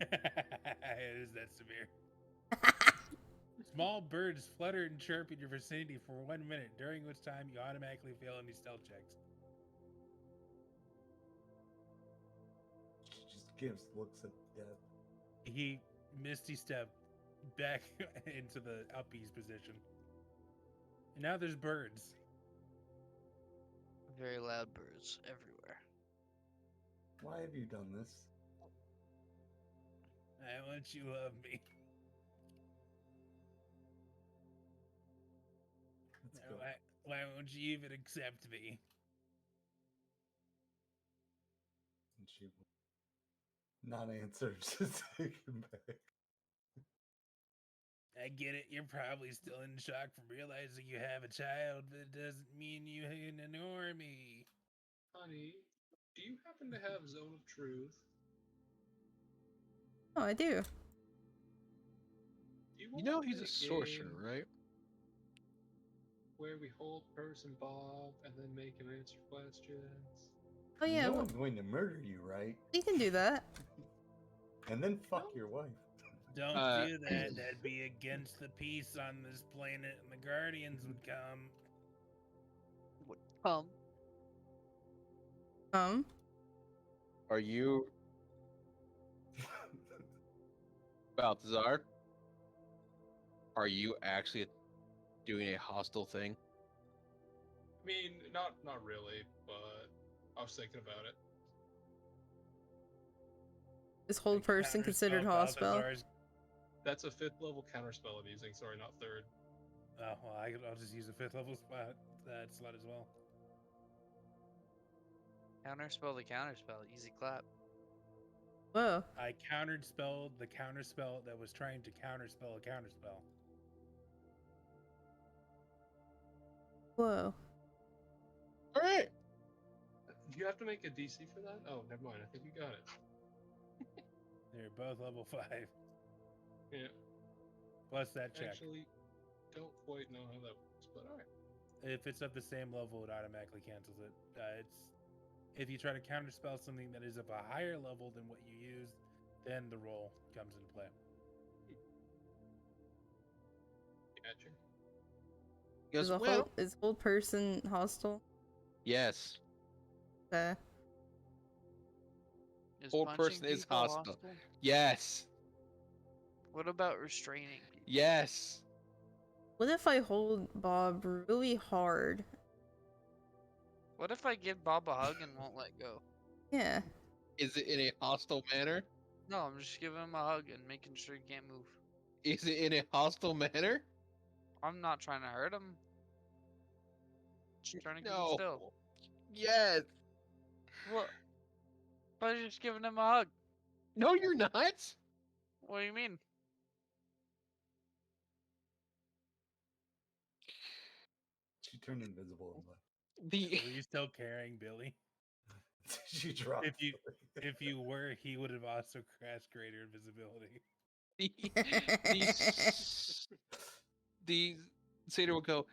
It is that severe. Small birds flutter and chirp in your vicinity for 1 minute, during which time you automatically fail any stealth checks. She just gives looks at death. He misty stepped back into the uppies position. And now there's birds. Very loud birds everywhere. Why have you done this? I want you to love me. Let's go. Why won't you even accept me? And she will not answer, just take him back. I get it, you're probably still in shock from realizing you have a child, but it doesn't mean you can ignore me. Honey, do you happen to have Zone of Truth? Oh, I do. Do you You want know to he's play a sorcerer, game right? where we hold person Bob and then make him answer questions? Oh You yeah, know I'm going to murder you, right? we can do that. And then fuck No. your wife. Don't Uh, do that. That'd be against the peace on this planet, and the Guardians would come. Would Are you Balthazar? Are you actually doing a hostile thing? I mean, not really, but I was thinking about it. Is hold person considered hostile? Balthazar's- That's a 5th level counterspell I'm using. Sorry, not 3rd. Oh, well, I'll just use a 5th level spot that slot as well. counterspell the counterspell. Easy clap. Whoa. I countered spelled the counterspell that was trying to counterspell a counterspell. Whoa. All right. Do you have to make a DC for that? Oh, never mind. I think you got it. They're both level 5. Yeah. Plus that check. Actually, don't quite know how that works, but alright. If it's of the same level, it automatically cancels it. It's if you try to counterspell something that is of a higher level than what you used, then the roll comes into play. Matching. He goes, Is a well, whole is whole person hostile? yes, Okay. Is whole punching person is people hostile. hostile? Yes, What about restraining people? yes. What if I hold Bob really hard? What if I give Bob a hug and won't let go? Yeah. Is it in a hostile manner? No, I'm just giving him a hug and making sure he can't move. Is it in a hostile manner? I'm not trying to hurt him. Just trying to keep him No. still. Yes. What? But I'm just giving him a hug. No, you're not. What do you mean? She turned invisible and left. The Were you still carrying Billy? She dropped. If you were, he would have also crashed greater invisibility. the satyr will go.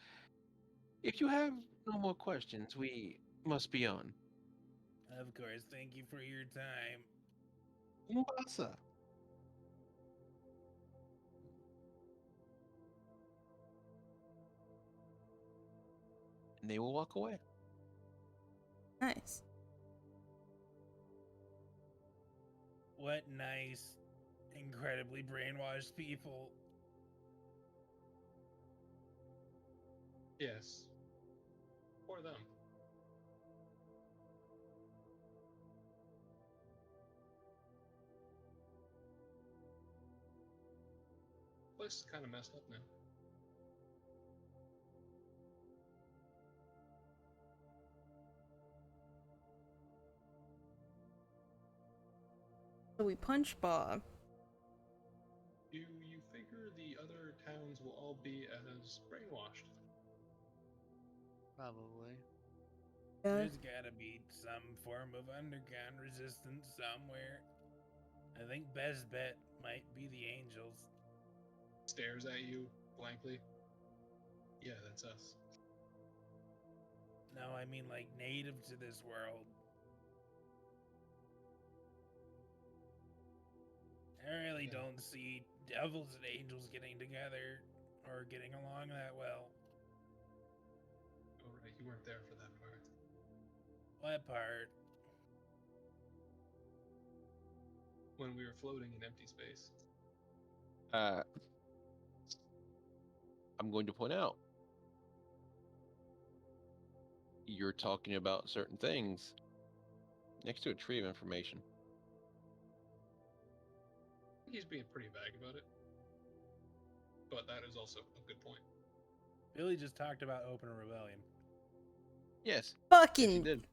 If you have no more questions, we must be on. Of course, thank you for your time. Mombasa. And they will walk away. Nice. What nice, incredibly brainwashed people. Yes. For them. Place is kind of messed up now. So we punch Bob. Do you figure the other towns will all be as brainwashed? Probably. Yeah. There's gotta be some form of underground resistance somewhere. I think best bet might be the Angels. Stares at you blankly. Yeah, that's us. No, I mean like native to this world. I really Yeah. don't see devils and angels getting together or getting along that well. Oh, right, you weren't there for that part. What part? When we were floating in empty space. I'm going to point out you're talking about certain things next to a tree of information. I think he's being pretty vague about it. But that is also a good point. Billy just talked about open rebellion. Yes, yes, he Fucking. did.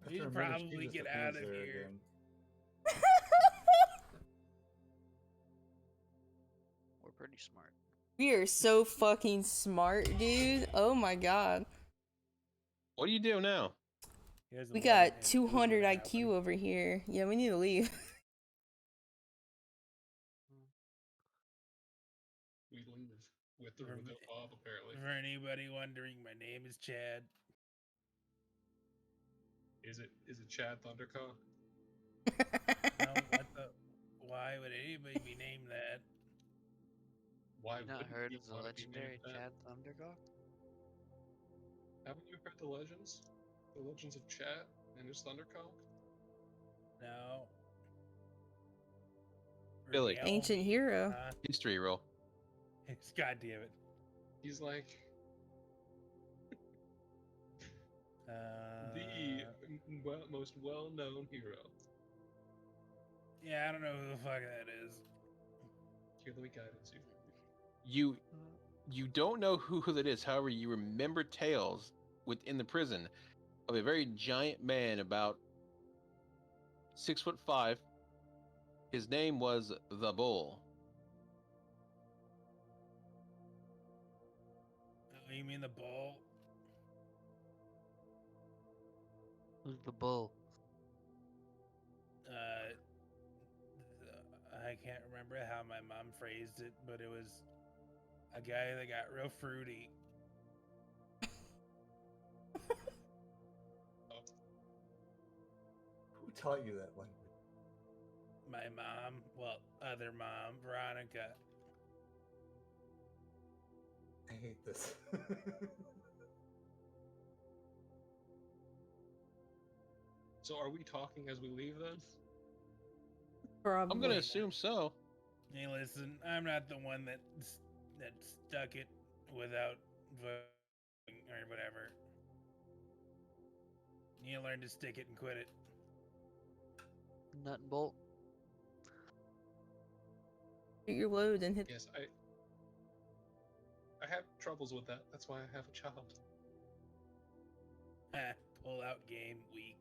We should After a minute, she probably just get appears out of there here. again. We're pretty smart. We are so fucking smart, dude. Oh my god. What do you do now? Here's We the line, got and 200 here's what IQ happened. over here. Yeah, we need to leave. We leave with or For- without Bob, apparently. For anybody wondering, my name is Chad. Is it Chad Thundercock? No, what the? Why would anybody be named that? Why You not wouldn't heard you of the want to be legendary named that? Chad Thundercock? Haven't you heard the legends? The legends of Chad and his Thundercock? No. Billy. Regale Ancient me, hero. History roll. God damn it. He's like the most well-known hero. Yeah, I don't know who the fuck that is. Here, let me guidance You you. you don't know who that is. However, you remember tales within the prison of a very giant man, about 6'5". His name was the Bull. Oh, you mean the bull? Who's the bull? I can't remember how my mom phrased it, but it was a guy that got real fruity. Who taught you that language? My mom, well, other mom, Veronica. hate this. So are we talking as we leave then? Probably. I'm gonna assume so. Hey, listen, I'm not the one that stuck it without voting or whatever. You learn to stick it and quit it. Nut and bolt. Shoot your load and hit. Yes, I have troubles with that. That's why I have a child. Pull out game weak.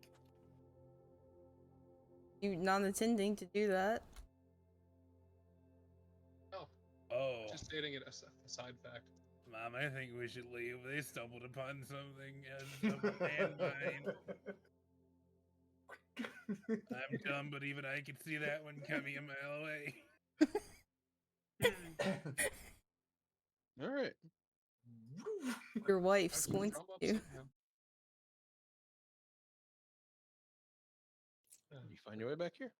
You not intending to do that. No, Oh, just stating it as a side fact. Mom, I think we should leave. They stumbled upon something as a landmine. I'm dumb, but even I could see that one coming a mile away. All right. Your wife How'd you squints drum up at you. somehow? You find your way back here.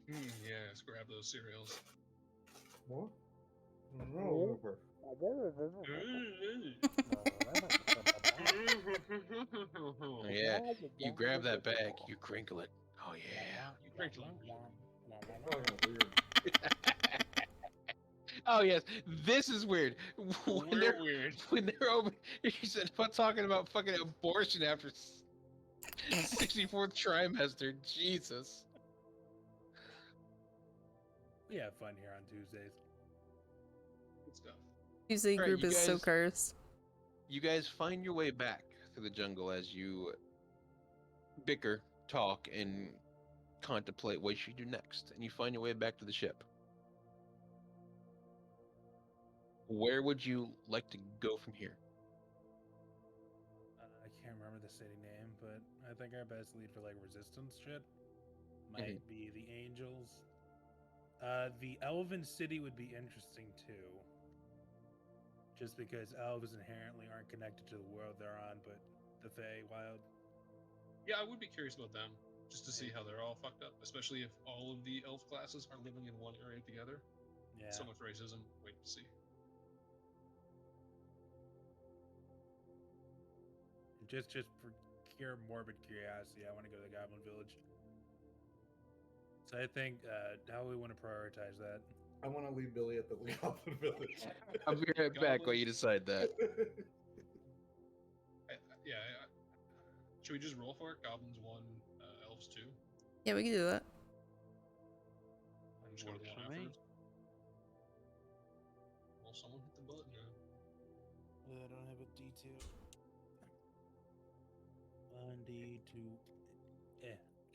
Yes, grab those cereals. What? No. Oh, yeah. You grab that bag. You crinkle it. Oh yeah. You crinkle it. Oh yes, this is weird. When Real they're weird. when they're over, you said about talking about fucking abortion after 64th trimester. Jesus. We have fun here on Tuesdays. Good stuff. Tuesday Alright, group you is so guys- cursed. You guys find your way back through the jungle as you bicker, talk, and contemplate what you should do next, and you find your way back to the ship. Where would you like to go from here? I can't remember the city name, but I think our best lead for like resistance shit might be the Angels. The Elven City would be interesting too. Just because elves inherently aren't connected to the world they're on, but the Feywild. Yeah, I would be curious about them, just to see how they're all fucked up, especially if all of the elf classes are living in one area together. Yeah. So much racism. Wait to see. Just for pure morbid curiosity, I want to go to the Goblin Village. So I think how we want to prioritize that. I want to leave Billy at the Goblin Village. I'll be right back while you decide that. Should we just roll for it? Goblins 1, elves 2. Yeah, we can do that. I'm just going to Works the one for me. afterwards. Well, someone hit the button. I don't have a D2. 1D2.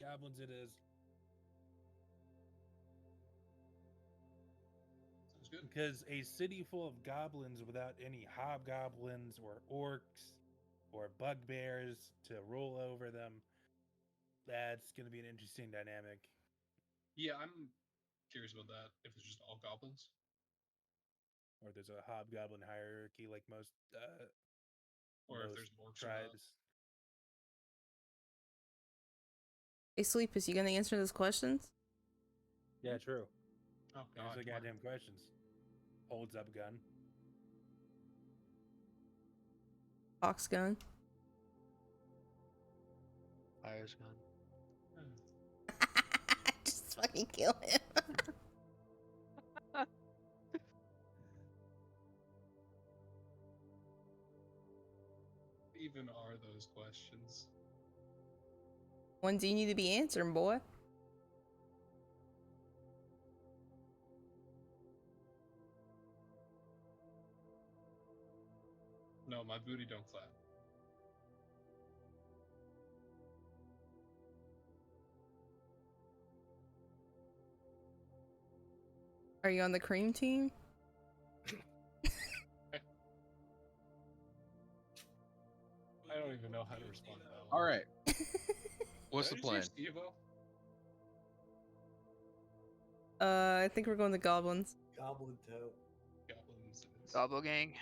Goblins it is. Sounds good. Because a city full of goblins without any hobgoblins or orcs or bugbears to rule over them, that's going to be an interesting dynamic. Yeah, I'm curious about that. If it's just all goblins. Or there's a hobgoblin hierarchy like most Or if most there's orcs or not. tribes. Hey, Sleep, is you gonna answer those questions? Yeah, true. Oh, There's God. the goddamn questions. Holds up gun. Fox gun. Fire's gun. Just fucking kill him. Even are those questions? Ones you need to be answering, boy. No, my booty don't clap. Are you on the cream team? I don't even know how to respond to that one. All right. What's the Did I plan? just hear Steve-O? I think we're going to goblins. Goblin toe. Goblins. it is. Gobble gang.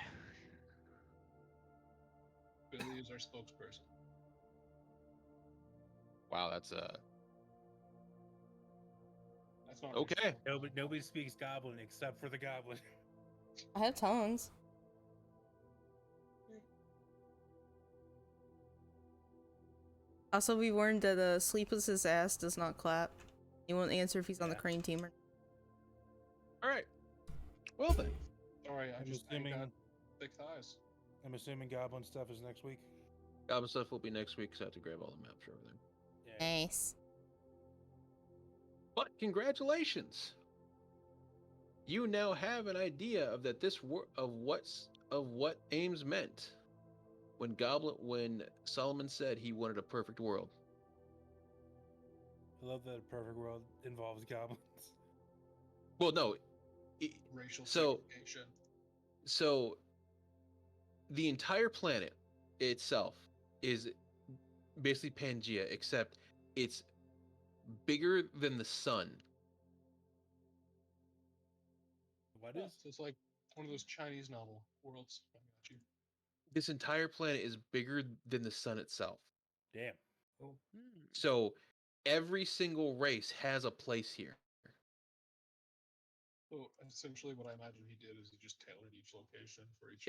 Billy is our spokesperson. Wow, that's That's not okay. Nobody speaks Goblin except for the Goblin. I have tongues. Also, we warned that Sleepless's ass does not clap. He won't answer if he's on the Yeah. crane team or All right. Well then, Sorry, I I'm just ain't got assuming thick thighs. I'm assuming Goblin stuff is next week. Goblin stuff will be next week, so I have to grab all the maps for everything. Yeah. Nice. But congratulations! You now have an idea of that of what Ames meant when Solomon said he wanted a perfect world. I love that a perfect world involves goblins. Well, no. Racial So- segregation. So the entire planet itself is basically Pangea, except it's bigger than the sun. What Yeah, is? so it's like one of those Chinese novel worlds. I got you. This entire planet is bigger than the sun itself. Damn. Oh, So every single race has a place here. So essentially, what I imagine he did is he just tailored each location for each.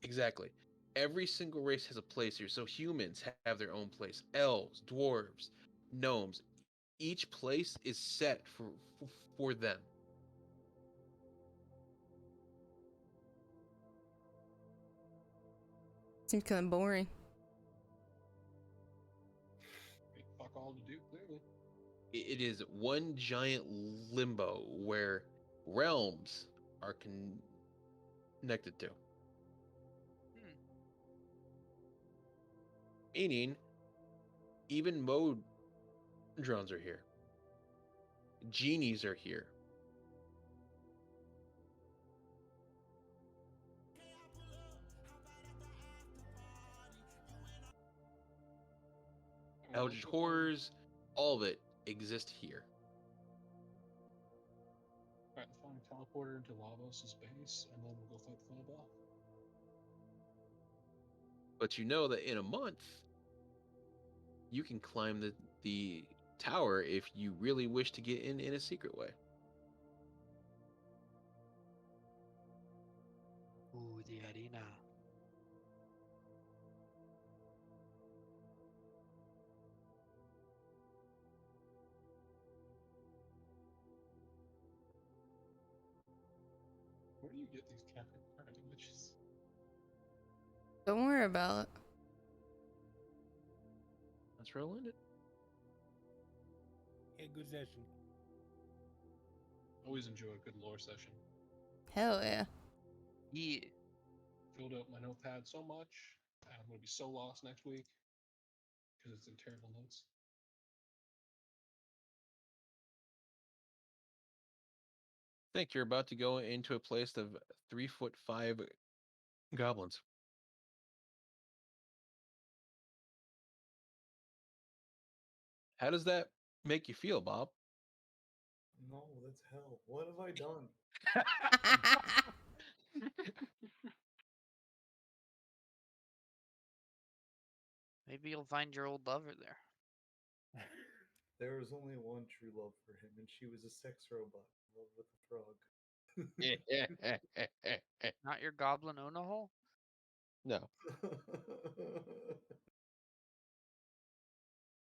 Exactly. Every single race has a place here. So humans have their own place. Elves, dwarves, gnomes. Each place is set for them. Seems kind of boring. Fuck all to do, clearly. It is one giant limbo where realms are connected to. Meaning, even mode drones are here. Genies are here. Eldritch horrors, all of it exists here. Alright, let's find a teleporter into Lavos' base, and then we'll go fight the final boss. But you know that in a month, you can climb the tower if you really wish to get in a secret way. Ooh, the arena. Where do you get these kind images? Don't worry about it. That's where I'll end it. Yeah, good session. Always enjoy a good lore session. Hell yeah. Yeah. Filled up my notepad so much, and I'm gonna be so lost next week because it's in terrible notes. I think you're about to go into a place of 3'5" goblins. How does that make you feel, Bob? no, that's hell. What have I done? Maybe you'll find your old lover there. There was only one true love for him, and she was a sex robot in love with a frog. Not your goblin Onahole? No.